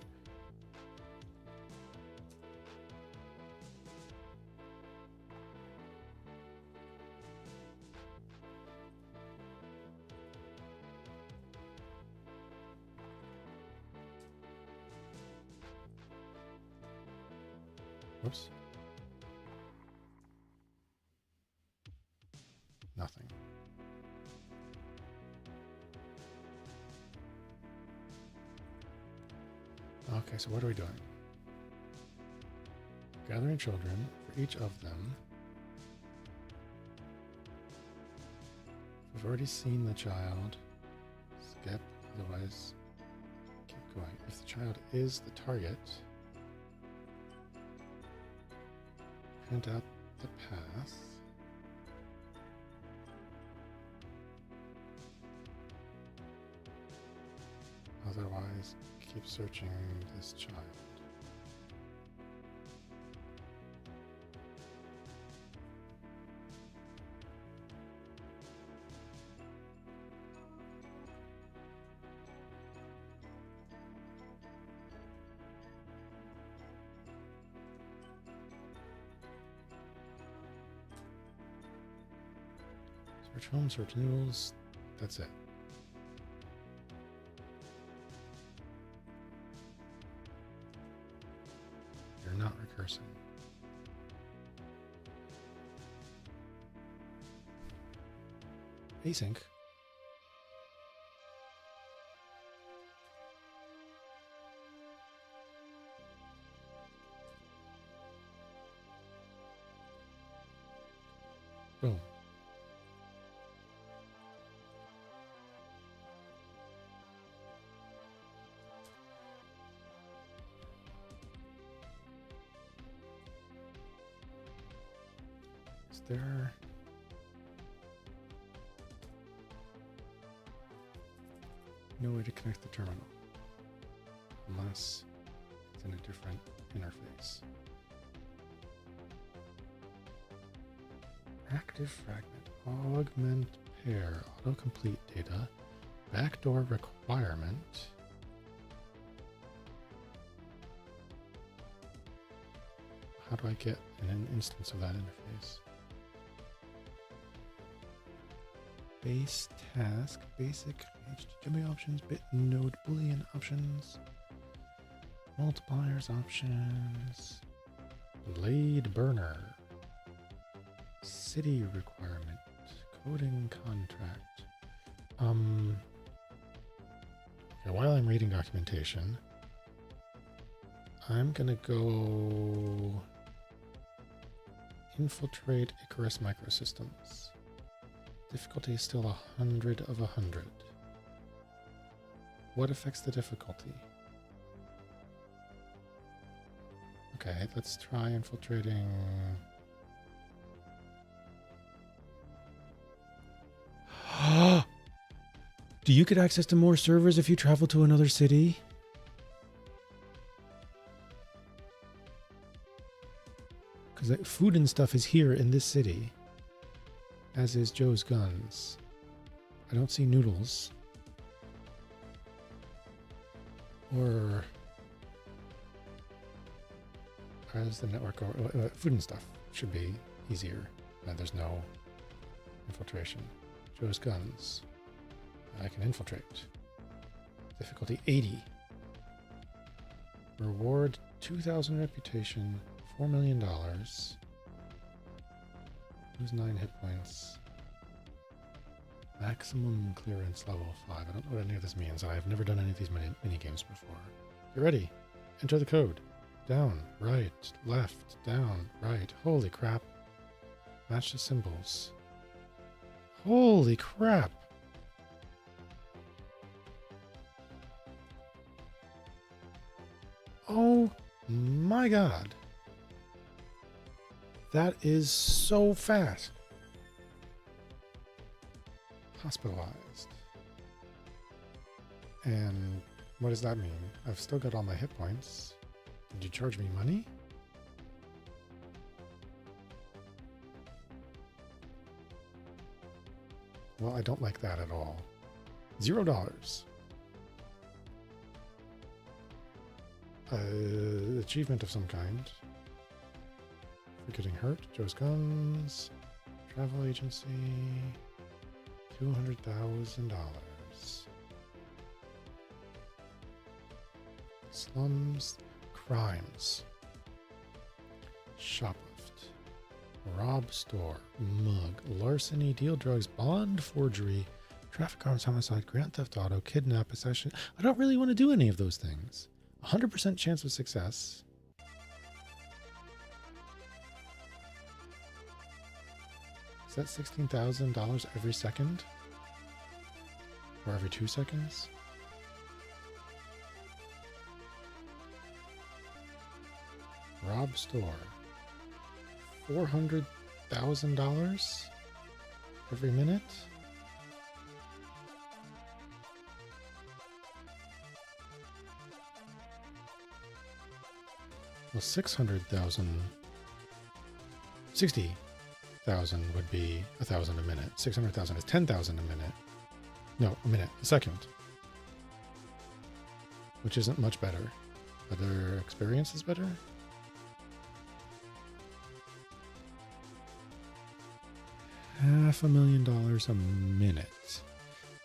Whoops. Nothing. Okay, so what are we doing? Gathering children for each of them. We've already seen the child. Skip, otherwise keep going. If the child is the target, print out the path. Otherwise, keep searching this child. Search home, search noodles. That's it. You're not recursing. Async. Boom. Is there... no way to connect the terminal? Unless it's in a different interface. Active fragment. Augment pair. Autocomplete data. Backdoor requirement. How do I get an instance of that interface? Base task, basic HTTP options, bit node boolean options, multipliers options, blade burner, city requirement, coding contract. Okay, while I'm reading documentation, I'm gonna go infiltrate Icarus Microsystems. Difficulty is still 100 of 100. What affects the difficulty? Okay, let's try infiltrating... Do you get access to more servers if you travel to another city? Because food and stuff is here in this city. As is Joe's guns. I don't see noodles. Or... as the network... food and stuff should be easier. There's no infiltration. Joe's guns. I can infiltrate. Difficulty 80. Reward 2,000 reputation. $4 million. Lose 9 hit points. Maximum clearance level 5. I don't know what any of this means. I have never done any of these mini games before. Get ready. Enter the code. Down, right, left, down, right. Holy crap. Match the symbols. Holy crap. Oh my god. That is so fast. Hospitalized. And what does that mean? I've still got all my hit points. Did you charge me money? Well, I don't like that at all. $0. Achievement of some kind. For getting hurt. Joe's Guns. Travel agency. $200,000. Slums. Crimes. Shoplift. Rob store. Mug. Larceny. Deal drugs. Bond forgery. Traffic arms homicide. Grand theft auto. Kidnap. Possession. I don't really want to do any of those things. 100% chance of success. Is that $16,000 every second? Or every 2 seconds? Rob store. $400,000 every minute? Well, 60,000 would be 1,000 a minute. 600,000 is 10,000 a minute. No, a minute, a second. Which isn't much better. Other experience is better? $500,000 a minute.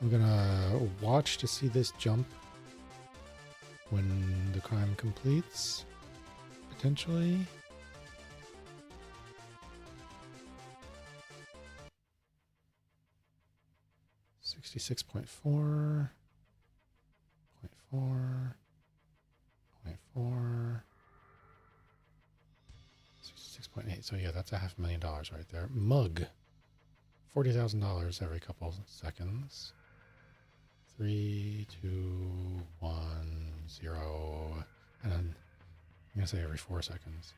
I'm gonna watch to see this jump when the crime completes. Potentially. $66.4. 0.4. 66.8. So yeah, that's $500,000 right there. Mug. $40,000 every couple seconds. 3, 2, 1, 0. And then I'm gonna say every 4 seconds.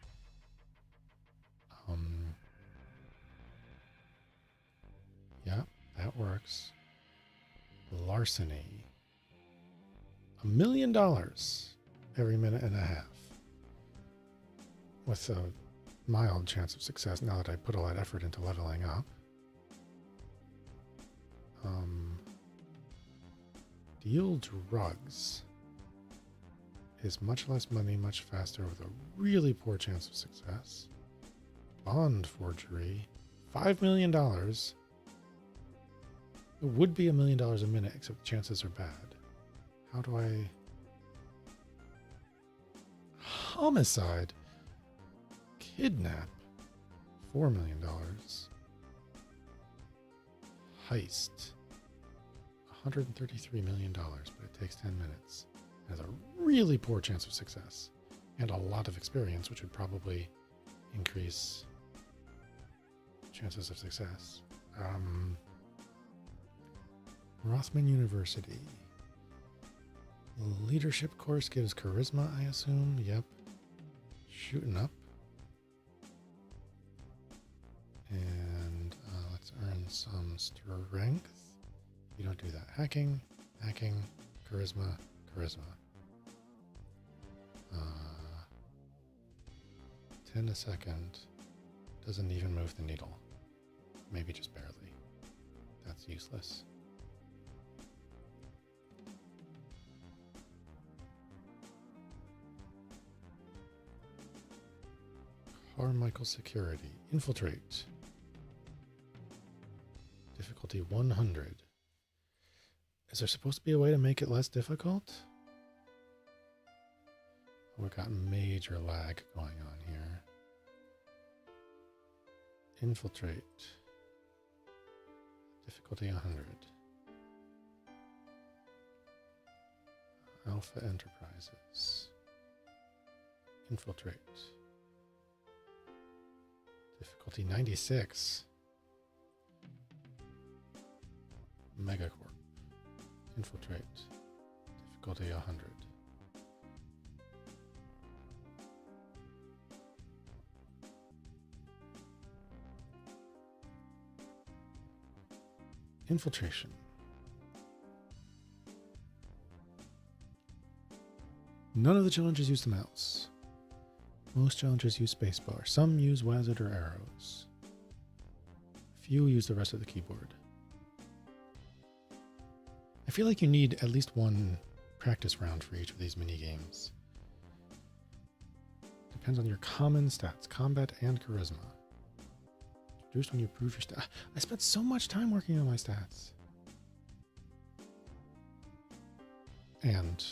Yeah, that works. Larceny. $1 million every minute and a half. With a mild chance of success now that I put all that effort into leveling up. Deal drugs is much less money, much faster, with a really poor chance of success. Bond forgery, $5 million. It would be $1 million a minute, except chances are bad. How do I... Homicide. Kidnap. $4 million. Heist. $133 million, but it takes 10 minutes. It has a really poor chance of success. And a lot of experience, which would probably increase chances of success. Rothman University. Leadership course gives charisma, I assume. Yep. Shooting up. And let's earn some strength. You don't do that. Hacking, charisma. 10 a second. Doesn't even move the needle. Maybe just barely. That's useless. Carmichael Security. Infiltrate. Difficulty 100. Is there supposed to be a way to make it less difficult? We've got major lag going on here. Infiltrate. Difficulty 100. Alpha Enterprises. Infiltrate. Difficulty 96. Megacorp. Infiltrate. Difficulty 100. Infiltration. None of the challenges use the mouse. Most challenges use spacebar. Some use WASD or arrows. Few use the rest of the keyboard. I feel like you need at least one practice round for each of these mini games. Depends on your common stats, combat and charisma. Introduced when you improve your stats. I spent so much time working on my stats. And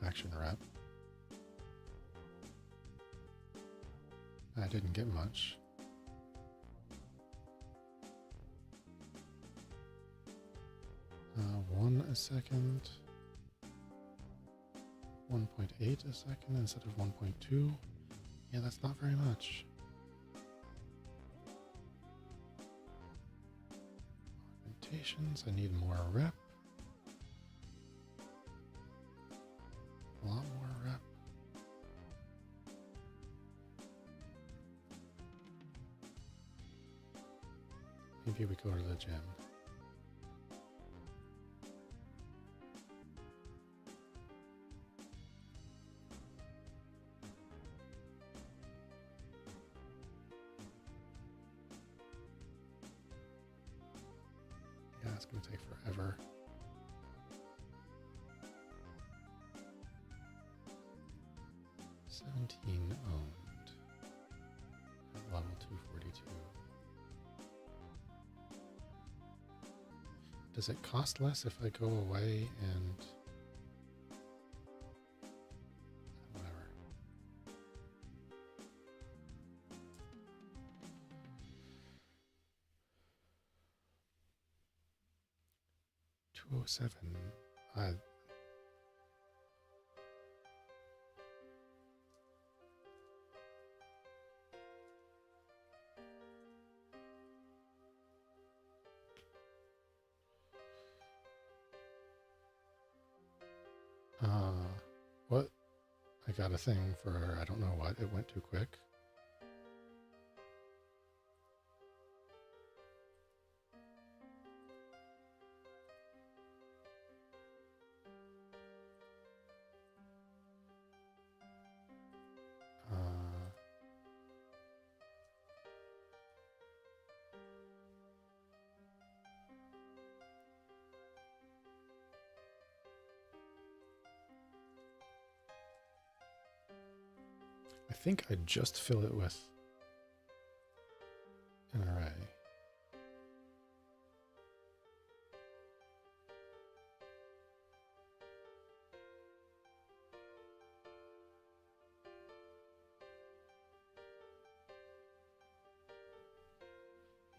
faction rep. I didn't get much. One a second. 1.8 a second instead of 1.2. Yeah, that's not very much. Augmentations, I need more rep. A lot more rep. Maybe we go to the gym. Yeah, it's going to take forever. Owned at level 242. Does it cost less if I go away and whatever? $207. What? I got a thing for I don't know what. It went too quick. I think I just fill it with an array.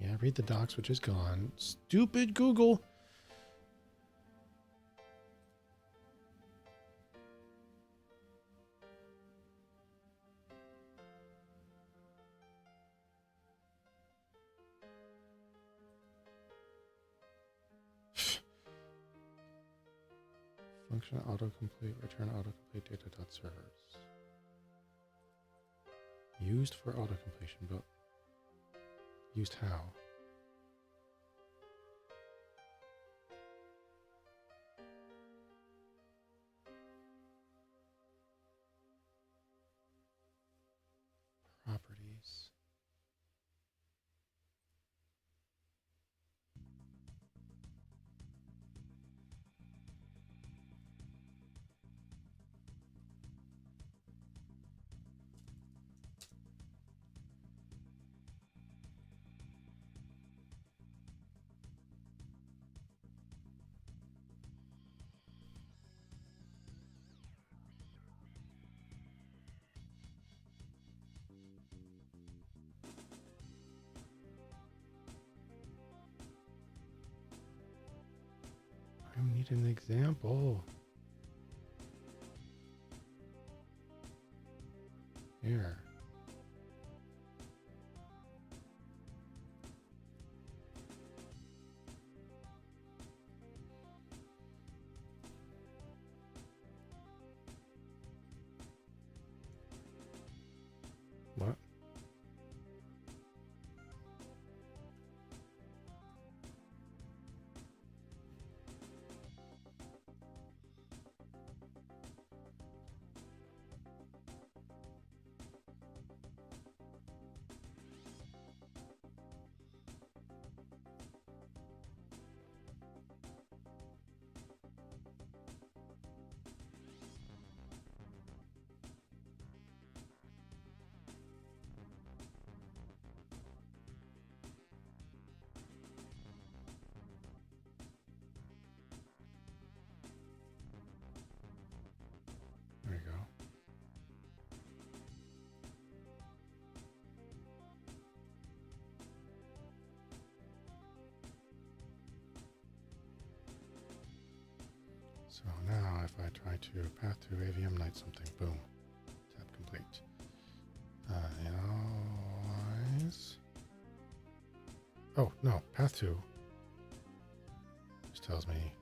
Yeah, read the docs, which is gone. Stupid Google. Function autocomplete, return autocomplete data.servers. Used for autocompletion, but used how? Properties. I need an example. Here. What? So now if I try to path to AVM night something, boom, tab complete. Analyze. Oh, no, path to just tells me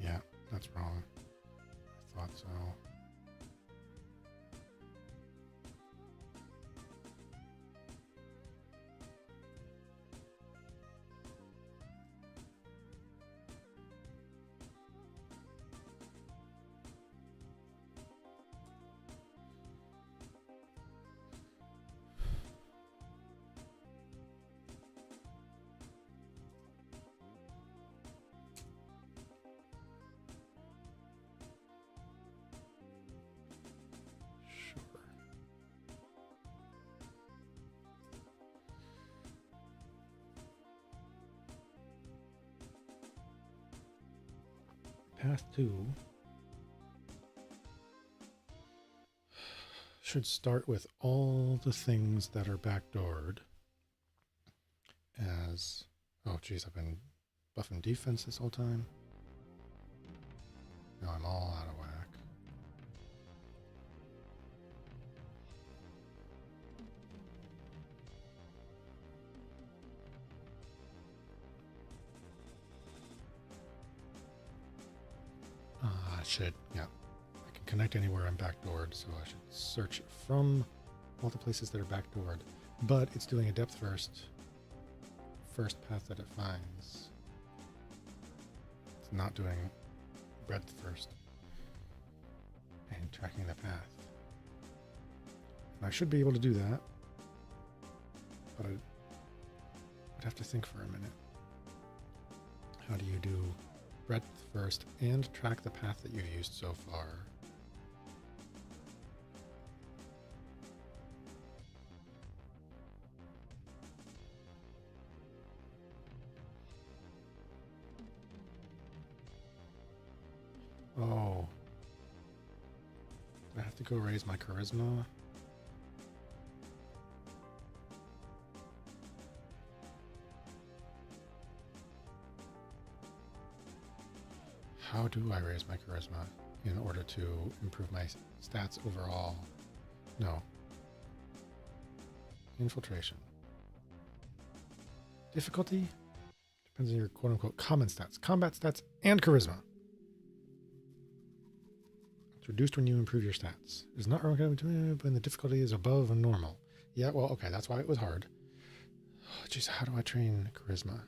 yeah, that's wrong. I thought so. Sure. Path 2 should start with all the things that are backdoored as... Oh, geez, I've been buffing defense this whole time. Now I'm all out of whack. I should, yeah. I can connect anywhere I'm backdoored, so I should search from all the places that are backdoored. But it's doing a depth first path that it finds. It's not doing breadth first. And tracking the path. And I should be able to do that. But I'd have to think for a minute. How do you do breadth first and track the path that you've used so far? Oh. Do I have to go raise my charisma? How do I raise my charisma in order to improve my stats overall? No. Infiltration. Difficulty? Depends on your quote-unquote common stats. Combat stats and charisma. It's reduced when you improve your stats. It's not recommended when the difficulty is above normal. Yeah, well, okay, that's why it was hard. Oh, jeez, how do I train charisma?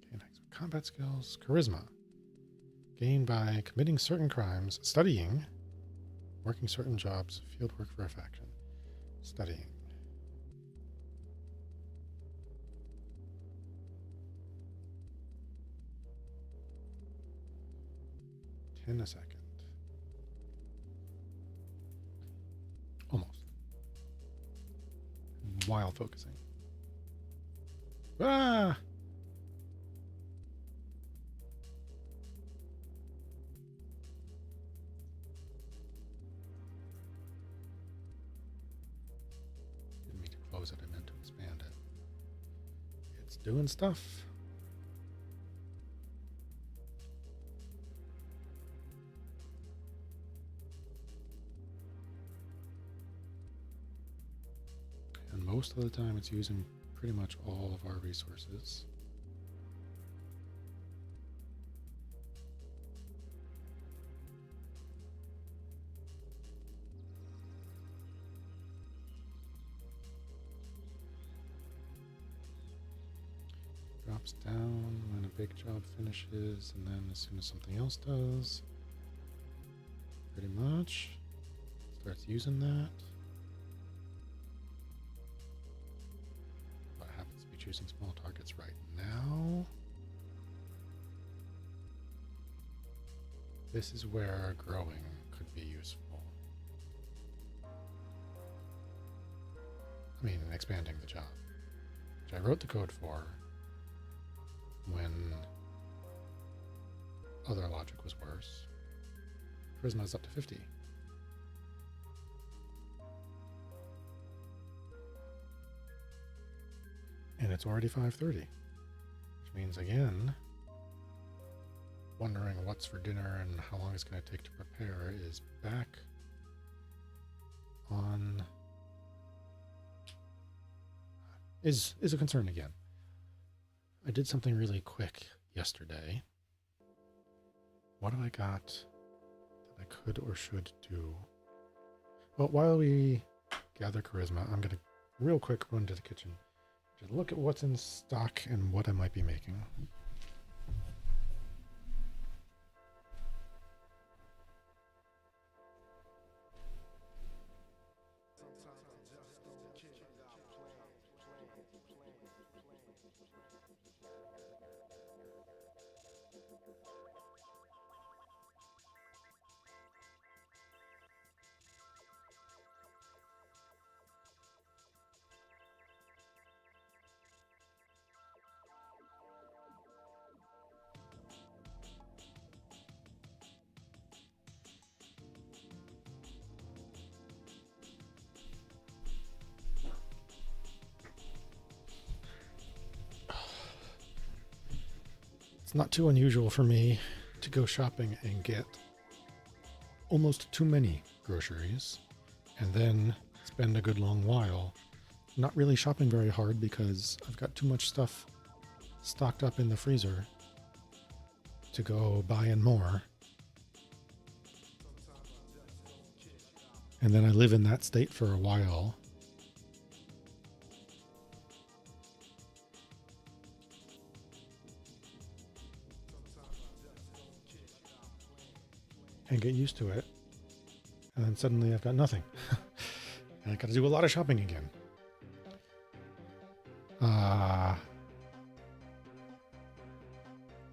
Okay, next. Combat skills. Charisma. Gained by committing certain crimes, studying, working certain jobs, field work for a faction. Studying. 10 a second. Almost. While focusing. Ah! Didn't mean to close it, I meant to expand it. It's doing stuff. And most of the time it's using pretty much all of our resources. Drops down when a big job finishes, and then as soon as something else does, pretty much starts using that. What happens to be choosing small targets right now? This is where growing could be useful. I mean, expanding the job. which I wrote the code for when other logic was worse. Charisma is up to 50. And it's already 5:30, which means, again, wondering what's for dinner and how long it's going to take to prepare is back on, is a concern again. I did something really quick yesterday. What have I got that I could or should do? Well, while we gather charisma, I'm going to real quick run to the kitchen to look at what's in stock and what I might be making. It's not too unusual for me to go shopping and get almost too many groceries and then spend a good long while not really shopping very hard because I've got too much stuff stocked up in the freezer to go buying more. And then I live in that state for a while. And get used to it. And then suddenly I've got nothing. And I got to do a lot of shopping again.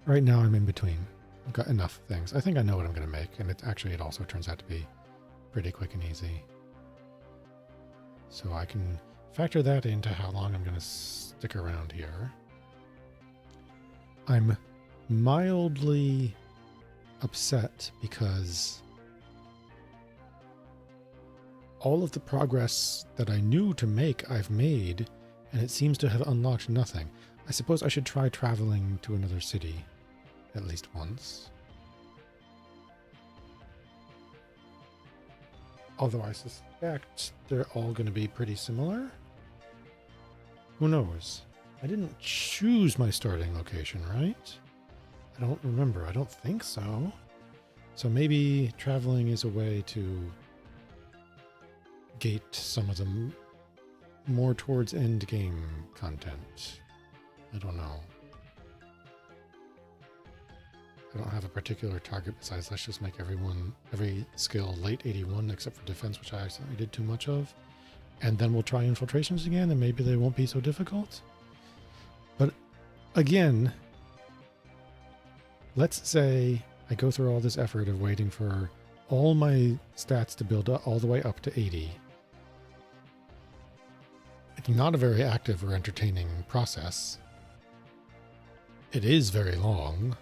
Right now I'm in between. I've got enough things. I think I know what I'm going to make. And it also turns out to be pretty quick and easy. So I can factor that into how long I'm going to stick around here. I'm mildly upset because all of the progress that I knew to make, I've made, and it seems to have unlocked nothing. I suppose I should try traveling to another city at least once. Although I suspect they're all going to be pretty similar. Who knows? I didn't choose my starting location, right? I don't remember. I don't think so. So maybe traveling is a way to gate some of them more towards end game content. I don't know. I don't have a particular target besides let's just make every skill late 81 except for defense, which I accidentally did too much of. And then we'll try infiltrations again and maybe they won't be so difficult. But again, let's say I go through all this effort of waiting for all my stats to build up all the way up to 80. It's not a very active or entertaining process. It is very long.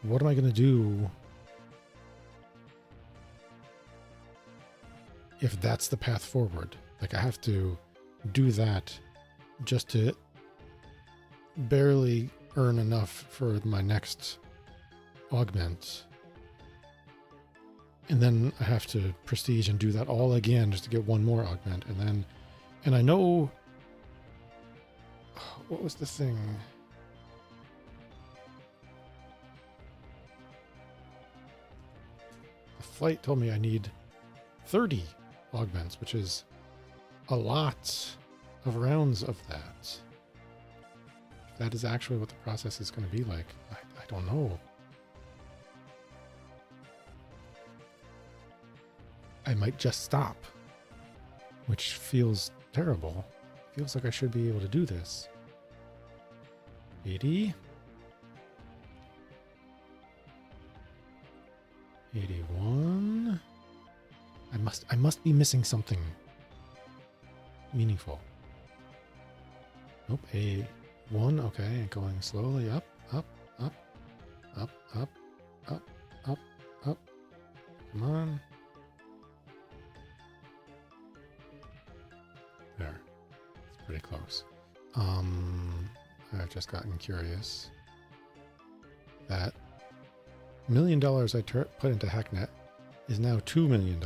What am I going to do if that's the path forward? Like, I have to do that just to barely earn enough for my next augment. And then I have to prestige and do that all again just to get one more augment. And I know, what was the thing? The flight told me I need 30 augments, which is a lot of rounds of that. If that is actually what the process is going to be like, I don't know. I might just stop, which feels terrible. Feels like I should be able to do this. 80. 81. I must be missing something meaningful. Nope, A1, okay, and going slowly up, up, up, up, up, up, up, up. Come on. There. It's pretty close. I've just gotten curious. That $1 million I put into Hacknet is now $2 million.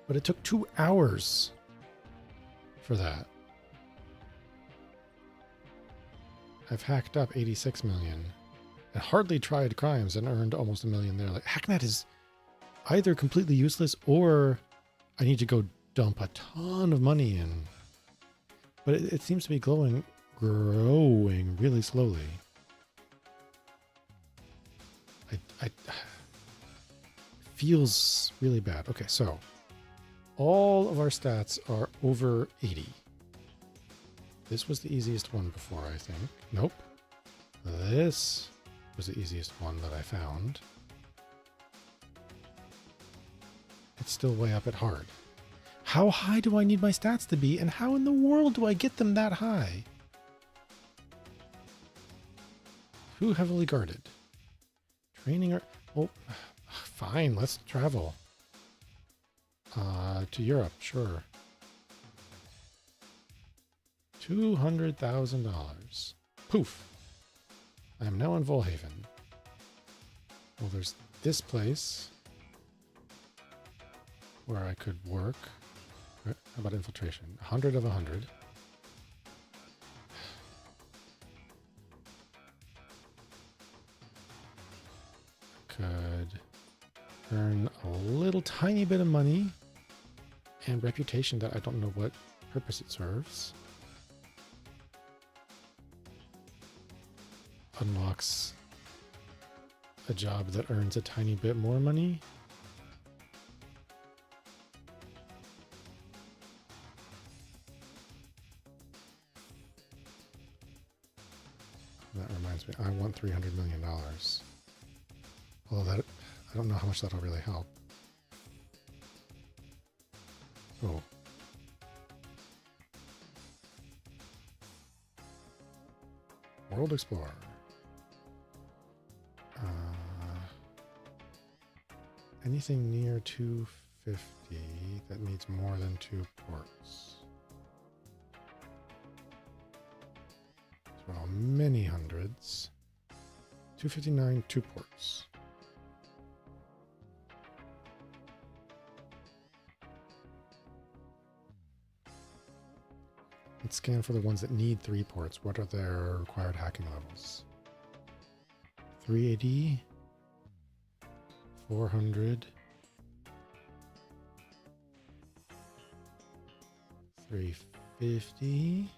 But it took 2 hours for that. I've hacked up 86 million and hardly tried crimes and earned almost $1 million there. Like, Hacknet is either completely useless or I need to go dump a ton of money in. But it seems to be growing really slowly. I feels really bad. Okay, so all of our stats are over 80. This was the easiest one before, I think. Nope. This was the easiest one that I found. It's still way up at hard. How high do I need my stats to be, and how in the world do I get them that high? Too heavily guarded. Training or... Oh, fine, let's travel. To Europe, sure. $200,000. Poof. I am now in Volhaven. Well, there's this place where I could work. How about infiltration? 100 of 100. Could earn a little tiny bit of money and reputation that I don't know what purpose it serves. Unlocks a job that earns a tiny bit more money. That reminds me, I want $300 million. Although that, I don't know how much that'll really help. Oh. World Explorer. Anything near 250 that needs more than 2 ports. Well, many hundreds. 259, 2 ports. Let's scan for the ones that need 3 ports. What are their required hacking levels? 380, 400, 350,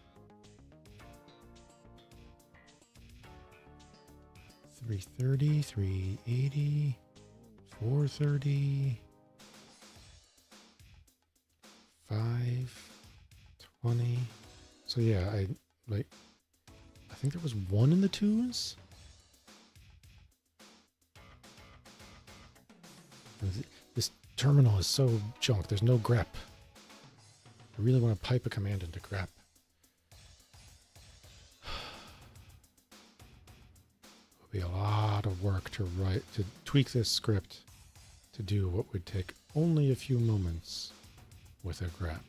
330, 380, 430, 520. So yeah, I think there was 1 in the 2s. This terminal is so junk. There's no grep. I really want to pipe a command into grep. It would be a lot of work to tweak this script to do what would take only a few moments with a grep.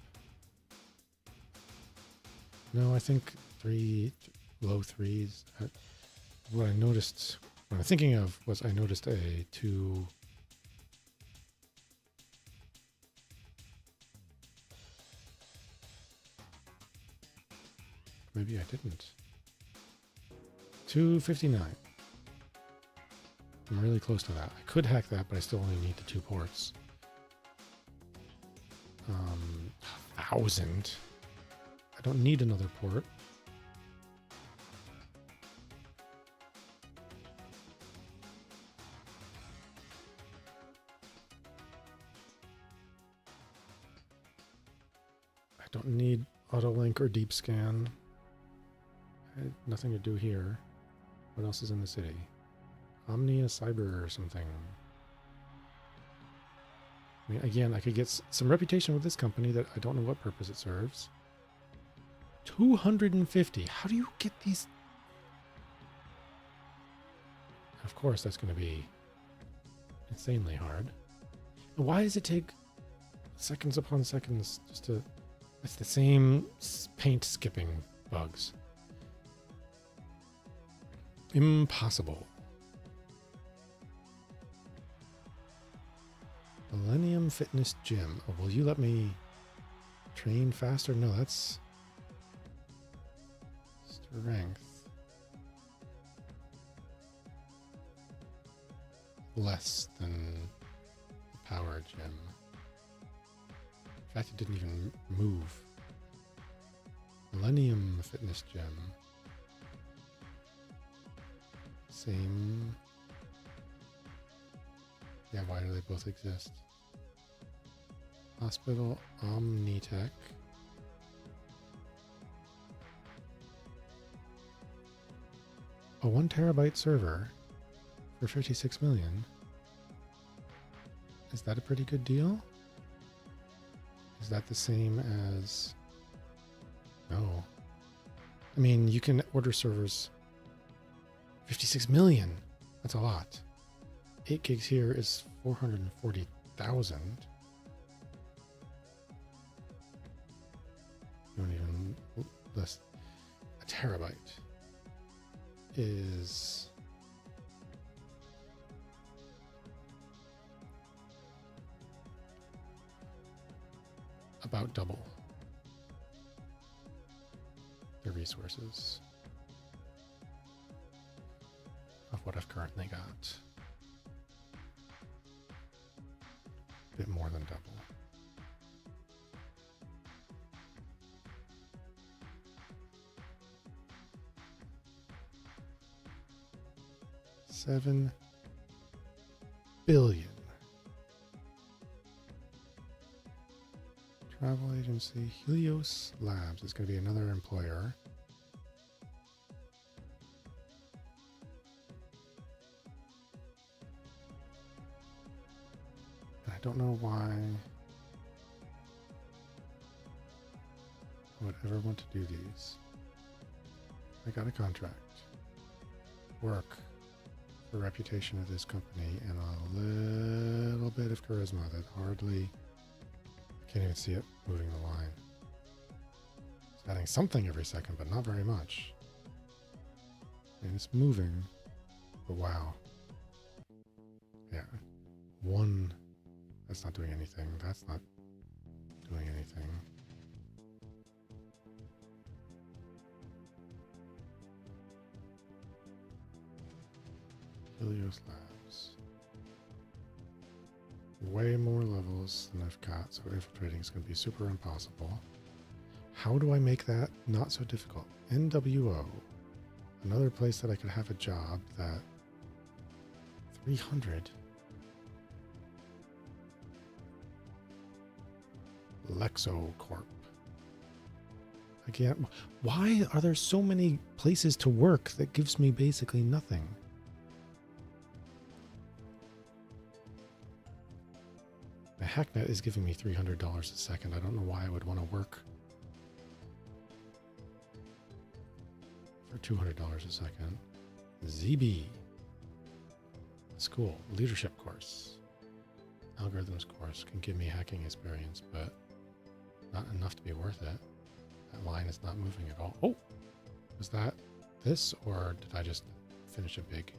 No, I think low 3s. What I noticed, what I'm thinking of was I noticed a 2. Maybe I didn't. 259. I'm really close to that. I could hack that, but I still only need the 2 ports. 1,000. I don't need another port. I don't need autolink or deep scan. I had nothing to do here. What else is in the city? Omnia Cyber or something. I mean, again, I could get some reputation with this company that I don't know what purpose it serves. 250. How do you get these? Of course, that's going to be insanely hard. Why does it take seconds upon seconds just to... It's the same paint skipping bugs. Impossible. Millennium Fitness Gym. Oh, will you let me train faster? No, that's strength. Less than the power gym. In fact, it didn't even move. Millennium Fitness Gym. Same. Yeah, why do they both exist? Hospital Omnitech. A 1 terabyte server for 56 million. Is that a pretty good deal? Is that the same as... No. I mean, you can order servers 56 million. That's a lot. 8 gigs here is 440,000. You don't even list. A terabyte is about double the resources of what I've currently got. A bit more than double. $7 billion. Travel agency Helios Labs is going to be another employer. I don't know why I would ever want to do these. I got a contract. Work. The reputation of this company and a little bit of charisma that hardly... I can't even see it moving the line. It's adding something every second, but not very much. And it's moving, but wow. Yeah. One, that's not doing anything. That's not doing anything. Helios Labs. Way more levels than I've got, so infiltrating is going to be super impossible. How do I make that not so difficult? NWO. Another place that I could have a job that... 300. LexoCorp. Again, why are there so many places to work that gives me basically nothing? My hacknet is giving me $300 a second. I don't know why I would want to work for $200 a second. ZB. School. Leadership course. Algorithms course can give me hacking experience, but not enough to be worth it. That line is not moving at all. Oh! Was that this, or did I just finish a big...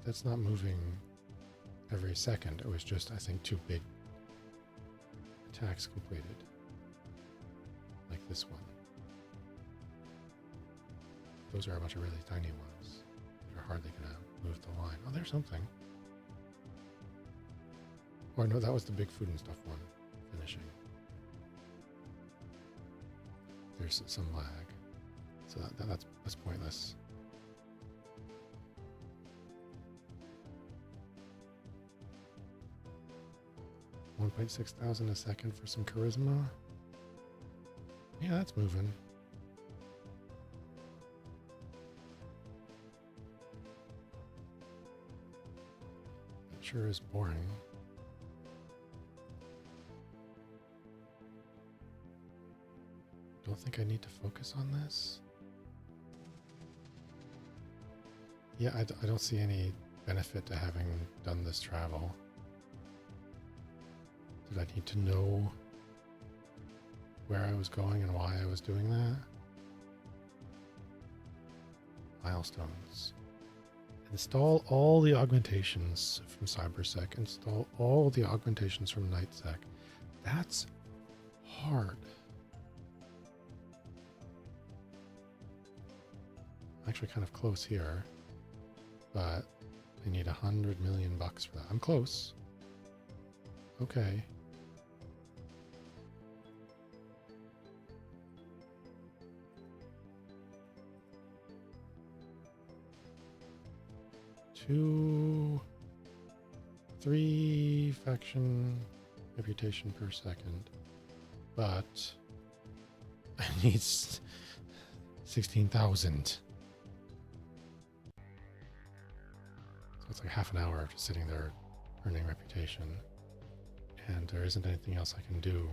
That's not moving every second. It was just, I think, 2 big attacks completed. Like this one. Those are a bunch of really tiny ones that are hardly going to move the line. Oh, there's something. Or no, that was the big food and stuff one finishing. There's some lag. So that's pointless. 1.6 thousand a second for some charisma. Yeah, that's moving. It sure is boring. don't think I need to focus on this. Yeah, I don't see any benefit to having done this travel. Did I need to know where I was going and why I was doing that? Milestones. Install all the augmentations from CyberSec. Install all the augmentations from NightSec. That's hard. I'm actually kind of close here, but I need $100 million for that. I'm close. Okay. Two, 3 faction reputation per second, but I need 16,000. So it's like half an hour of just sitting there earning reputation, and there isn't anything else I can do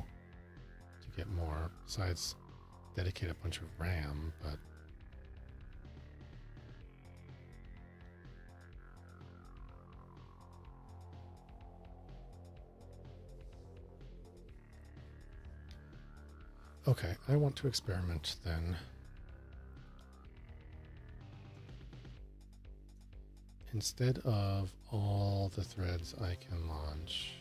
to get more besides dedicate a bunch of RAM, but okay, I want to experiment then. Instead of all the threads I can launch,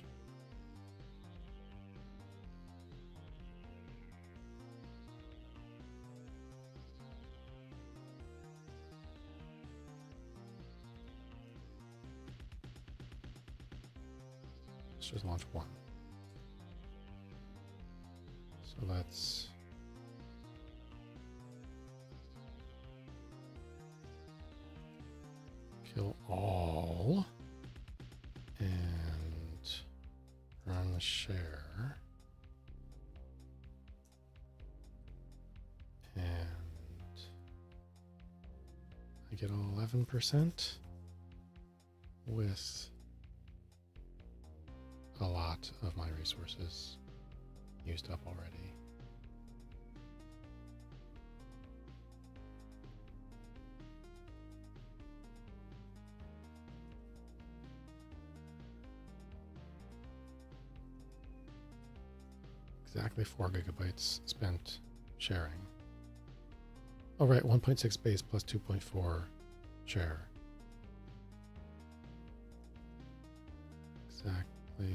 let's just launch one. So let's kill all and run the share. And I get 11% with a lot of my resources used up already. Exactly 4 gigabytes spent sharing. Oh, right, 1.6 base plus 2.4 share. Exactly.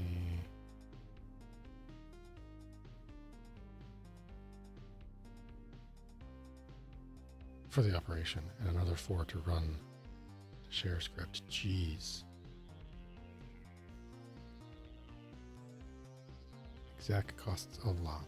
For the operation, and another 4 to run the share script. Jeez. Exec costs a lot.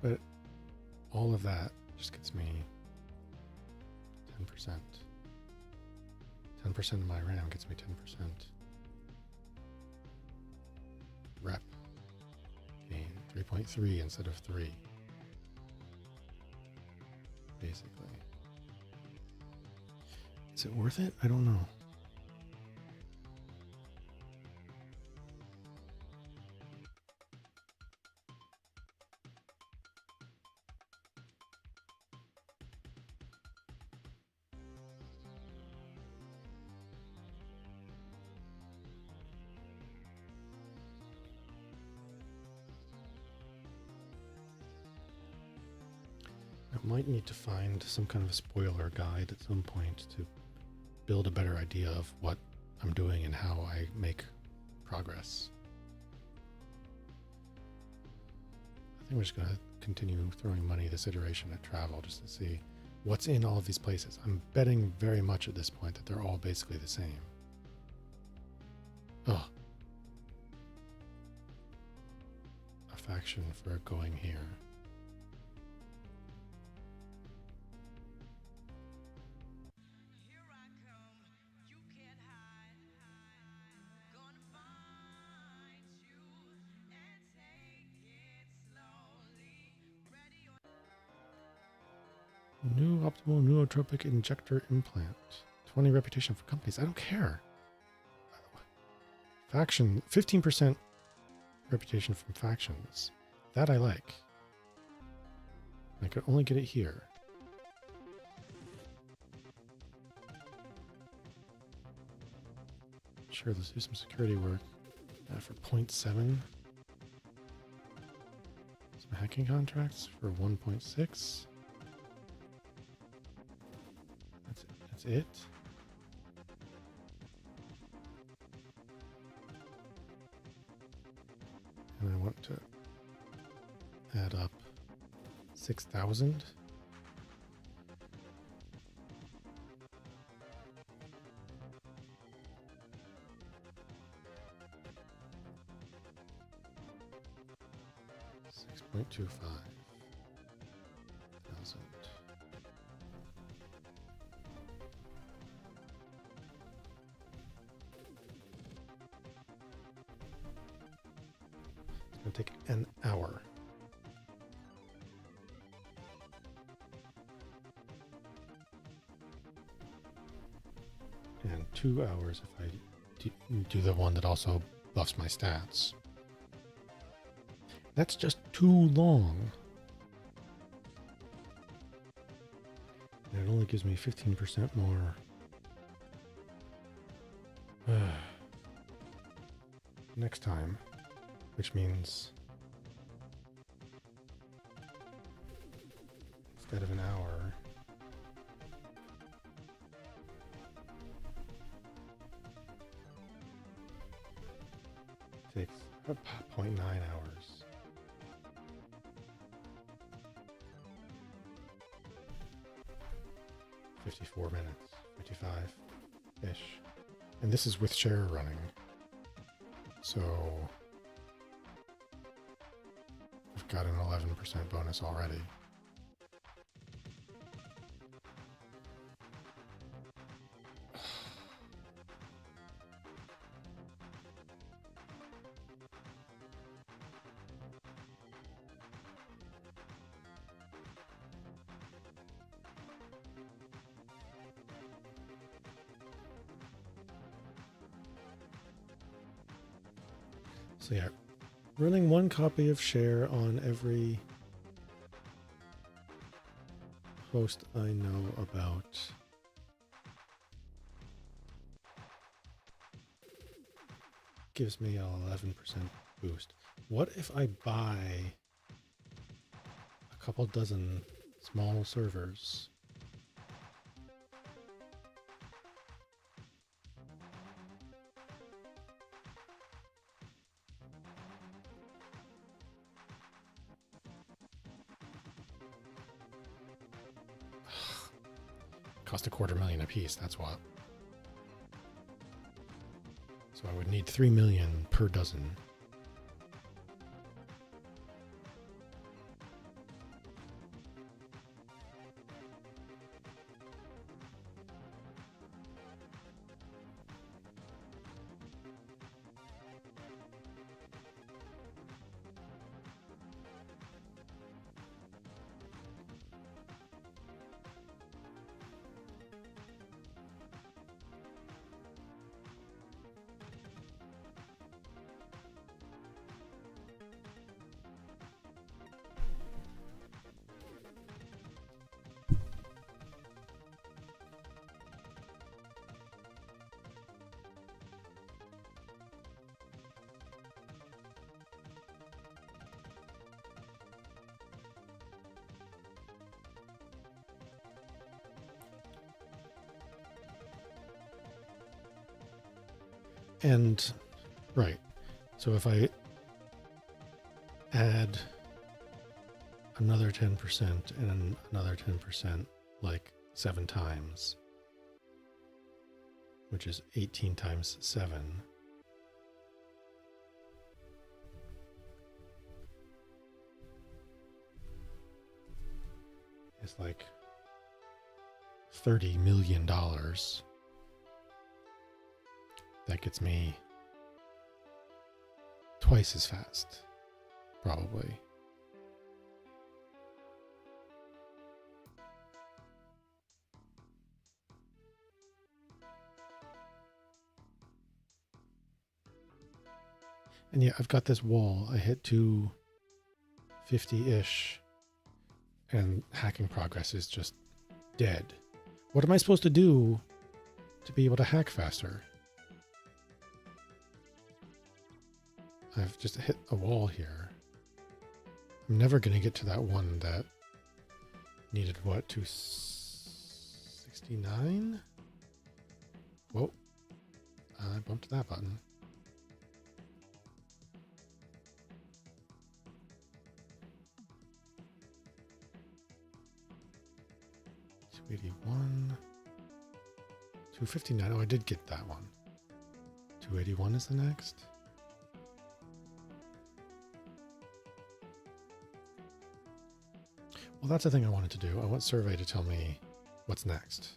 But all of that just gets me 10%. 10% of my RAM gets me 10%. Rep gain 3.3 instead of 3. Basically. Is it worth it? I don't know. I might need to find some kind of a spoiler guide at some point to build a better idea of what I'm doing and how I make progress. I think we're just going to continue throwing money this iteration at travel just to see what's in all of these places. I'm betting very much at this point that they're all basically the same. Oh. A faction for going here. New optimal nootropic injector implant. 20 reputation for companies. I don't care. Faction. 15% reputation from factions. That I like. I could only get it here. Sure, let's do some security work. For 0.7. Some hacking contracts for 1.6. That's it. And I want to add up 6,000. $6.25 thousand. It's going to take an hour. And 2 hours if I do the one that also buffs my stats. That's just too long. And it only gives me 15% more. Next time, which means instead of an hour, takes 0.9 hours. $54 minutes, 55-ish. And this is with share running. So I've got an 11% bonus already. So yeah, running one copy of share on every host I know about gives me an 11% boost. What if I buy a couple dozen small servers? Cost $250,000 a piece, that's what. So I would need 3 million per dozen. And, right, so if I add another 10% and another 10%, like 7 times, which is 18 times 7, is like $30 million. That gets me twice as fast, probably. And yeah, I've got this wall. I hit 250-ish, and hacking progress is just dead. What am I supposed to do to be able to hack faster? I've just hit a wall here. I'm never going to get to that one that needed, what, 269? Whoa. I bumped that button. $281. 259. Oh, I did get that one. 281 is the next. Well, that's the thing I wanted to do. I want survey to tell me what's next.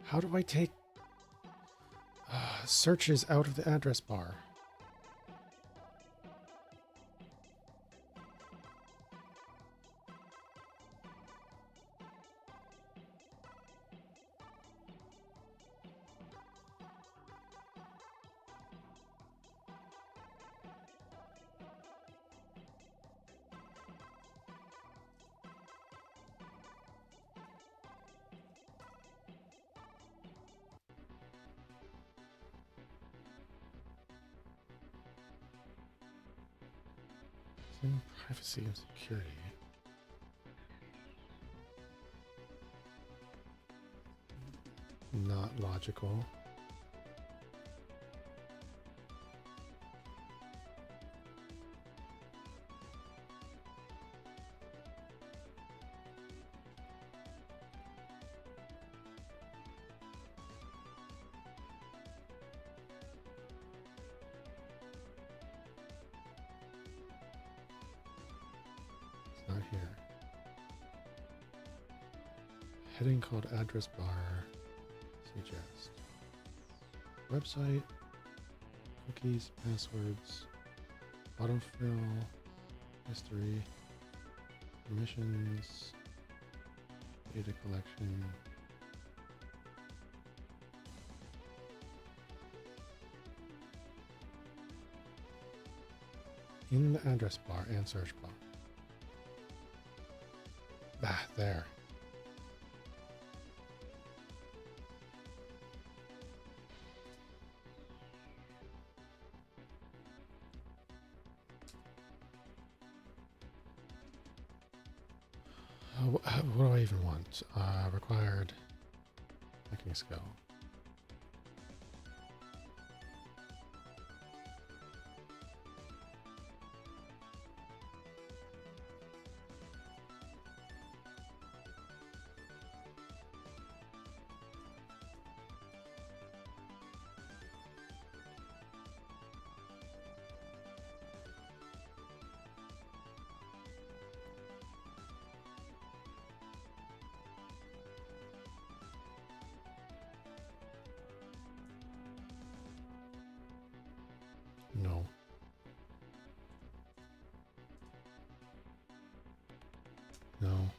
How do I take searches out of the address bar? Privacy and security. Not logical. It's not here. Heading called address bar. Suggest. Website. Cookies. Passwords. Autofill. History. Permissions. Data collection. In the address bar and search bar. Ah, there. What do I even want? Required hacking skill. No. No.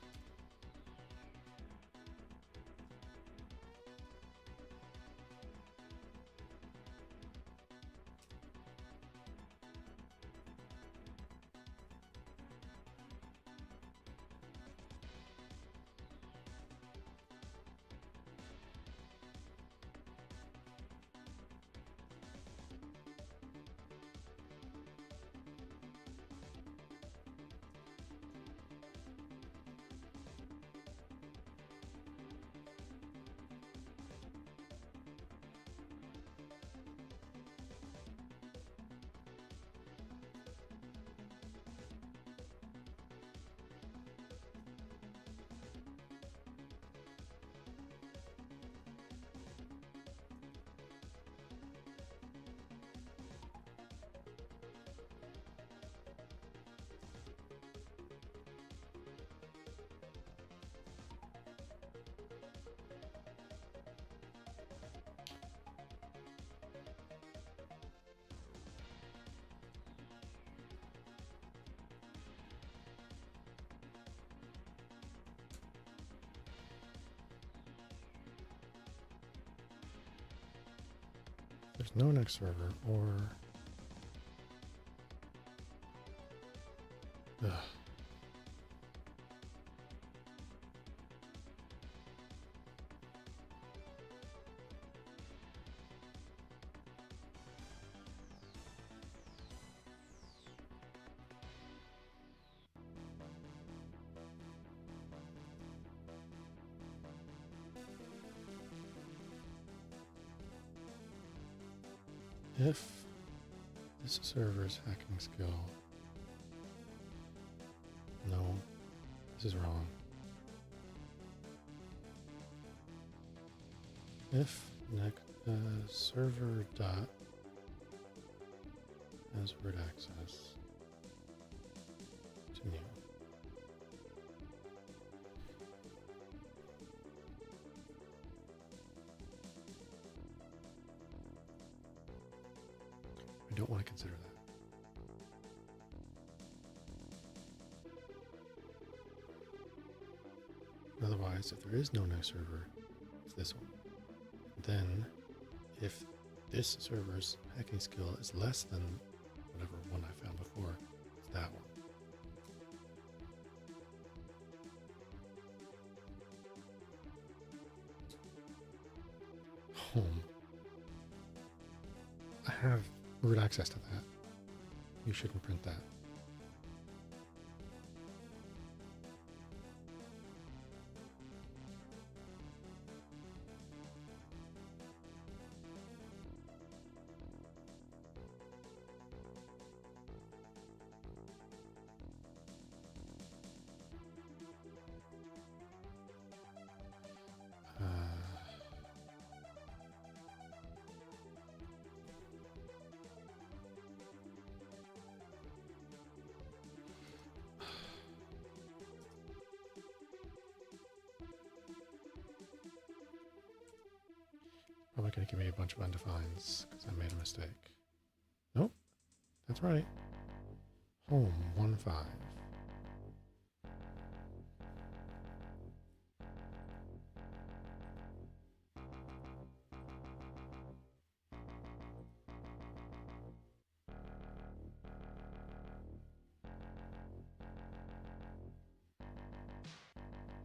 there's no next server or... Ugh. If this server's hacking skill... No, this is wrong. If server dot has root access to new. I don't want to consider that. Otherwise, if there is no next server, it's this one. Then, if this server's hacking skill is less than whatever one I found before, it's that one. Home. I have root access to that. You shouldn't print that. Probably going to give me a bunch of undefines because I made a mistake. Nope, that's right. Home 1.5.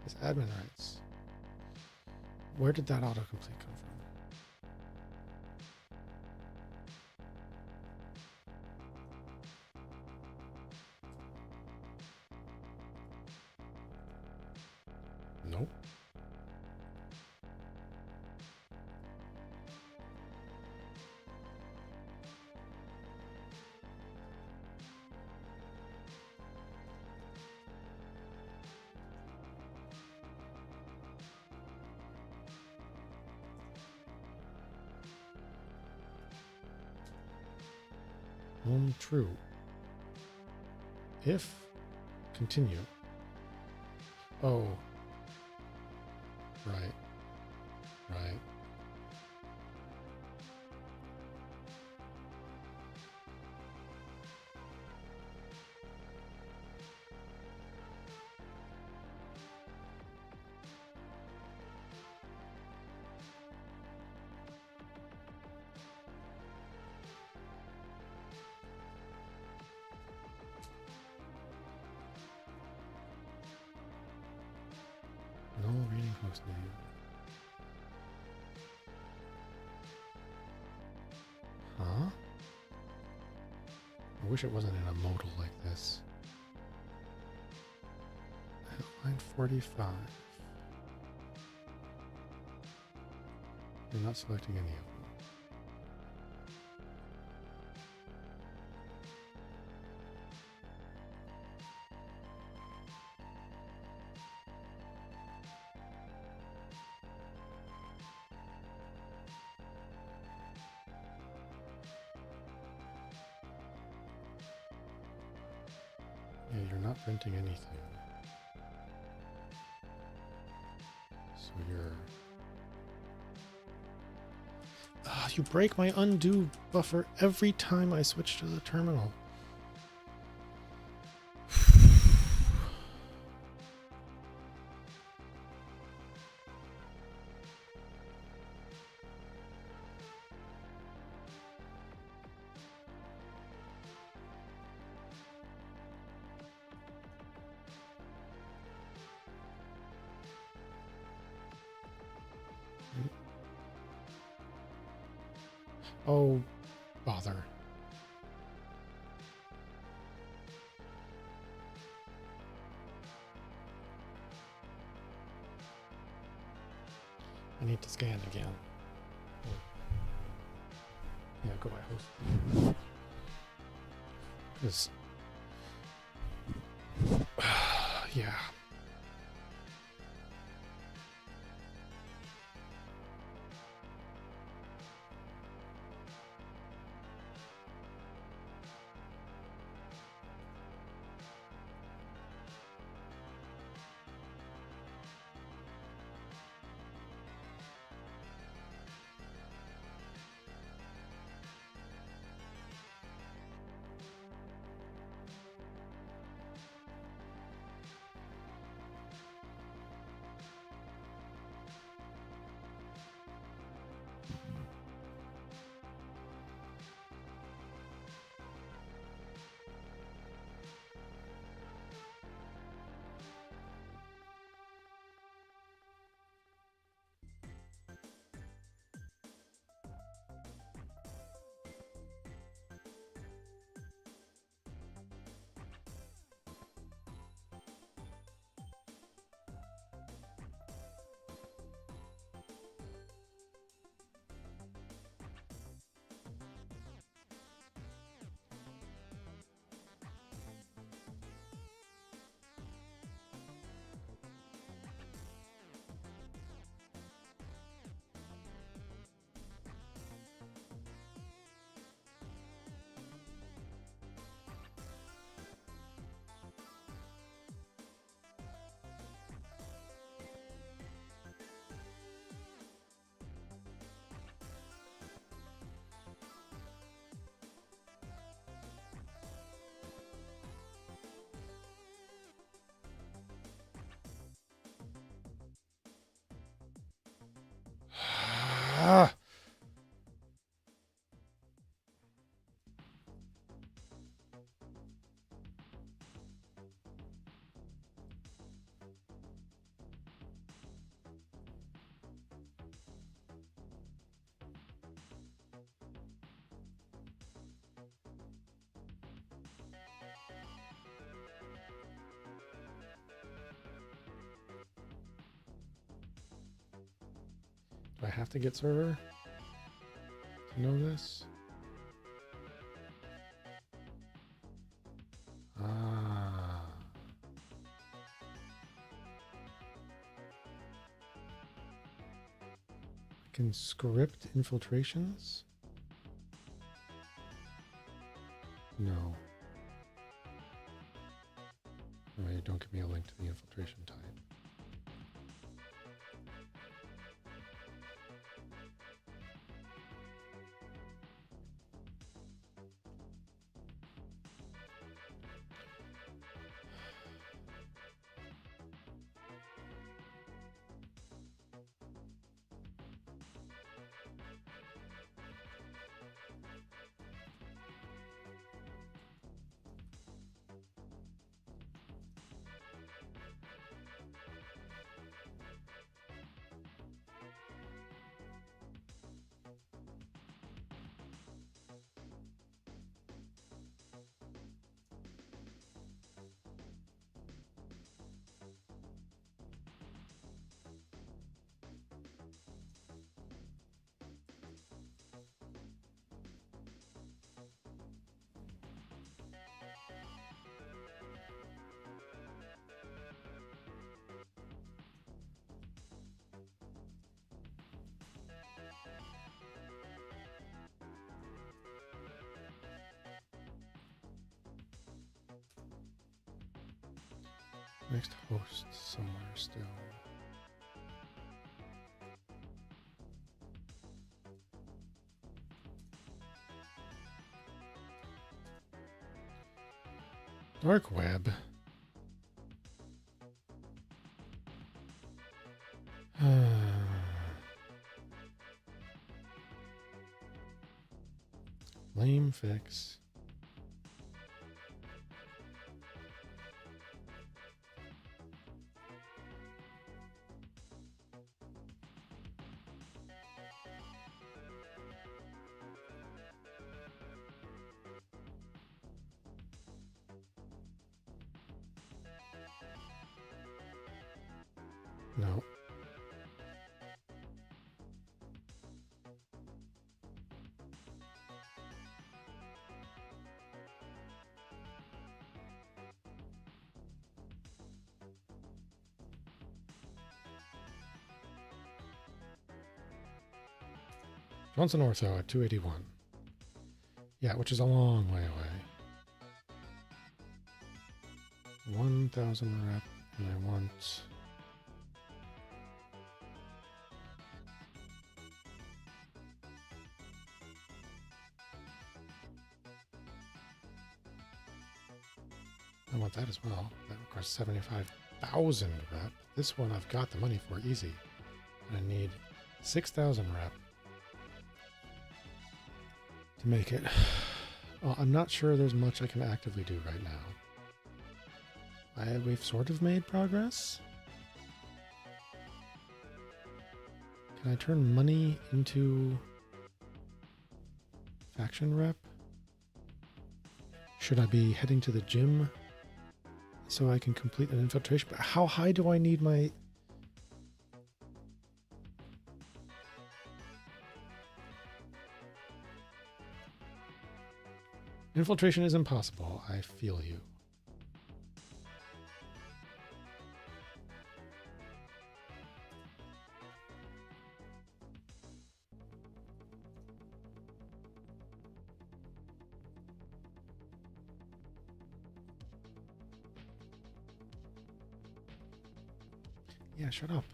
His admin rights. Where did that autocomplete come from? Nope. True. If continue. Oh. Right. Right. No reading host name. Huh? I wish it wasn't in a modal like this. Line 45. You're not selecting any of them. Yeah, you're not printing anything. So you're... Ah, you break my undo buffer every time I switch to the terminal. Oh, bother. I need to scan again. Yeah, go by host. Because, yeah. Ah. Do I have to get server to know this? Ah. I can script infiltrations? No. Alright, don't give me a link to the infiltration type. Next host somewhere still. Dark web. Lame fix. No. Johnson Ortho at 281. Yeah, which is a long way away. 1,000 rep, and I want... I want that as well. That requires 75,000 rep. This one I've got the money for, easy. I need 6,000 rep to make it. Well, I'm not sure there's much I can actively do right now. We've sort of made progress. Can I turn money into faction rep? Should I be heading to the gym so I can complete an infiltration? But how high do I need my... Infiltration is impossible. I feel you. Yeah, shut up.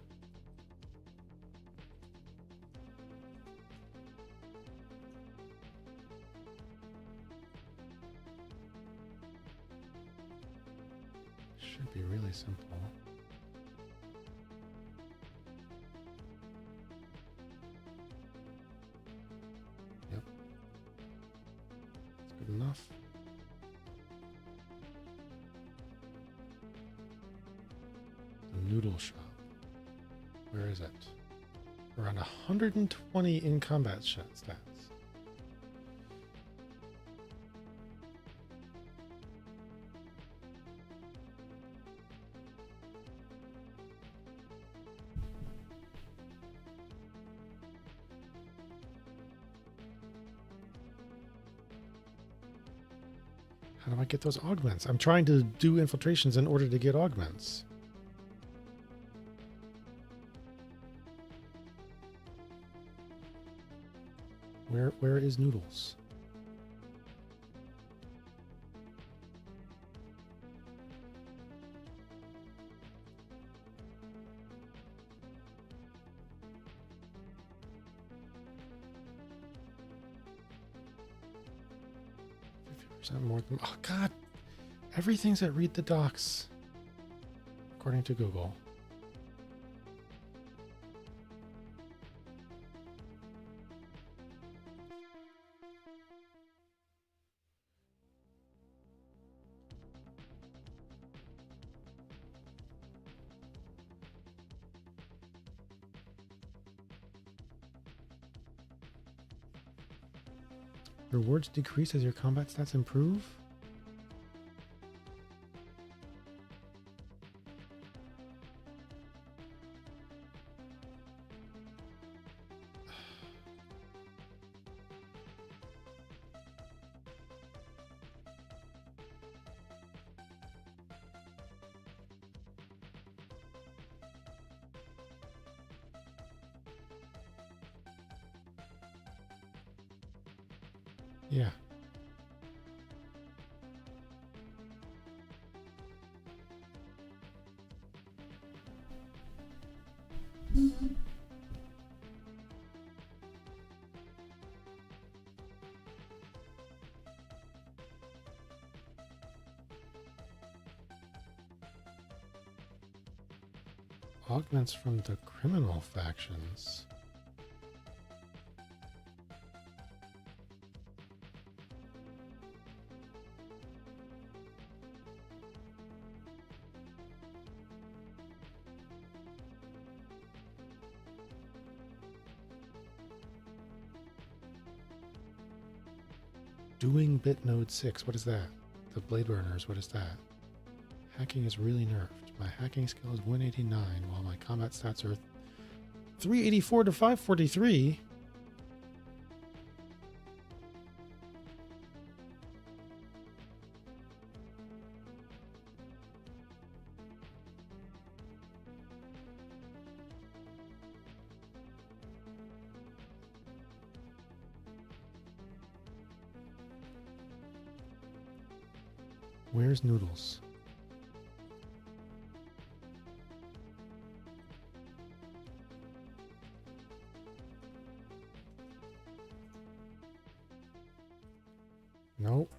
Should be really simple. Yep. That's good enough. The noodle shop. Where is it? Around 120 in combat stats. How do I get those augments? I'm trying to do infiltrations in order to get augments. Where is Noodles? More than... Oh, God. Everything's at Read the Docs, according to Google. Rewards decrease as your combat stats improve? Yeah. Augments from the criminal factions. Doing bit node 6, what is that? The blade burners, what is that? Hacking is really nerfed. My hacking skill is 189, while my combat stats are 384 to 543. Where's Noodles? Nope.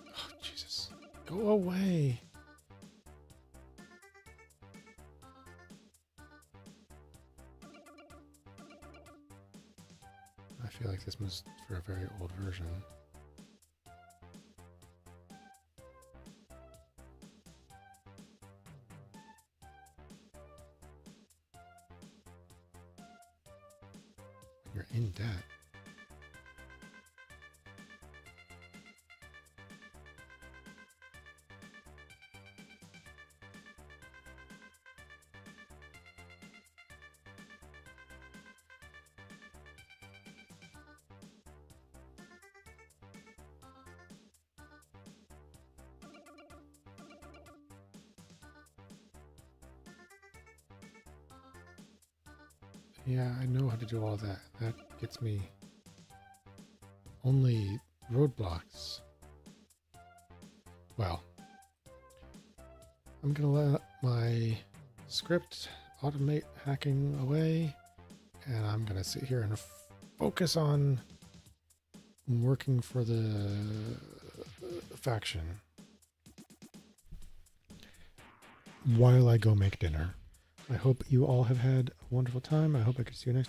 Oh, Jesus. Go away. I feel like this was for a very old version. You're in debt. Yeah, I know how to do all that. That gets me only roadblocks. Well, I'm gonna let my script automate hacking away, and I'm gonna sit here and focus on working for the faction while I go make dinner. I hope you all have had a wonderful time. I hope I can see you next time.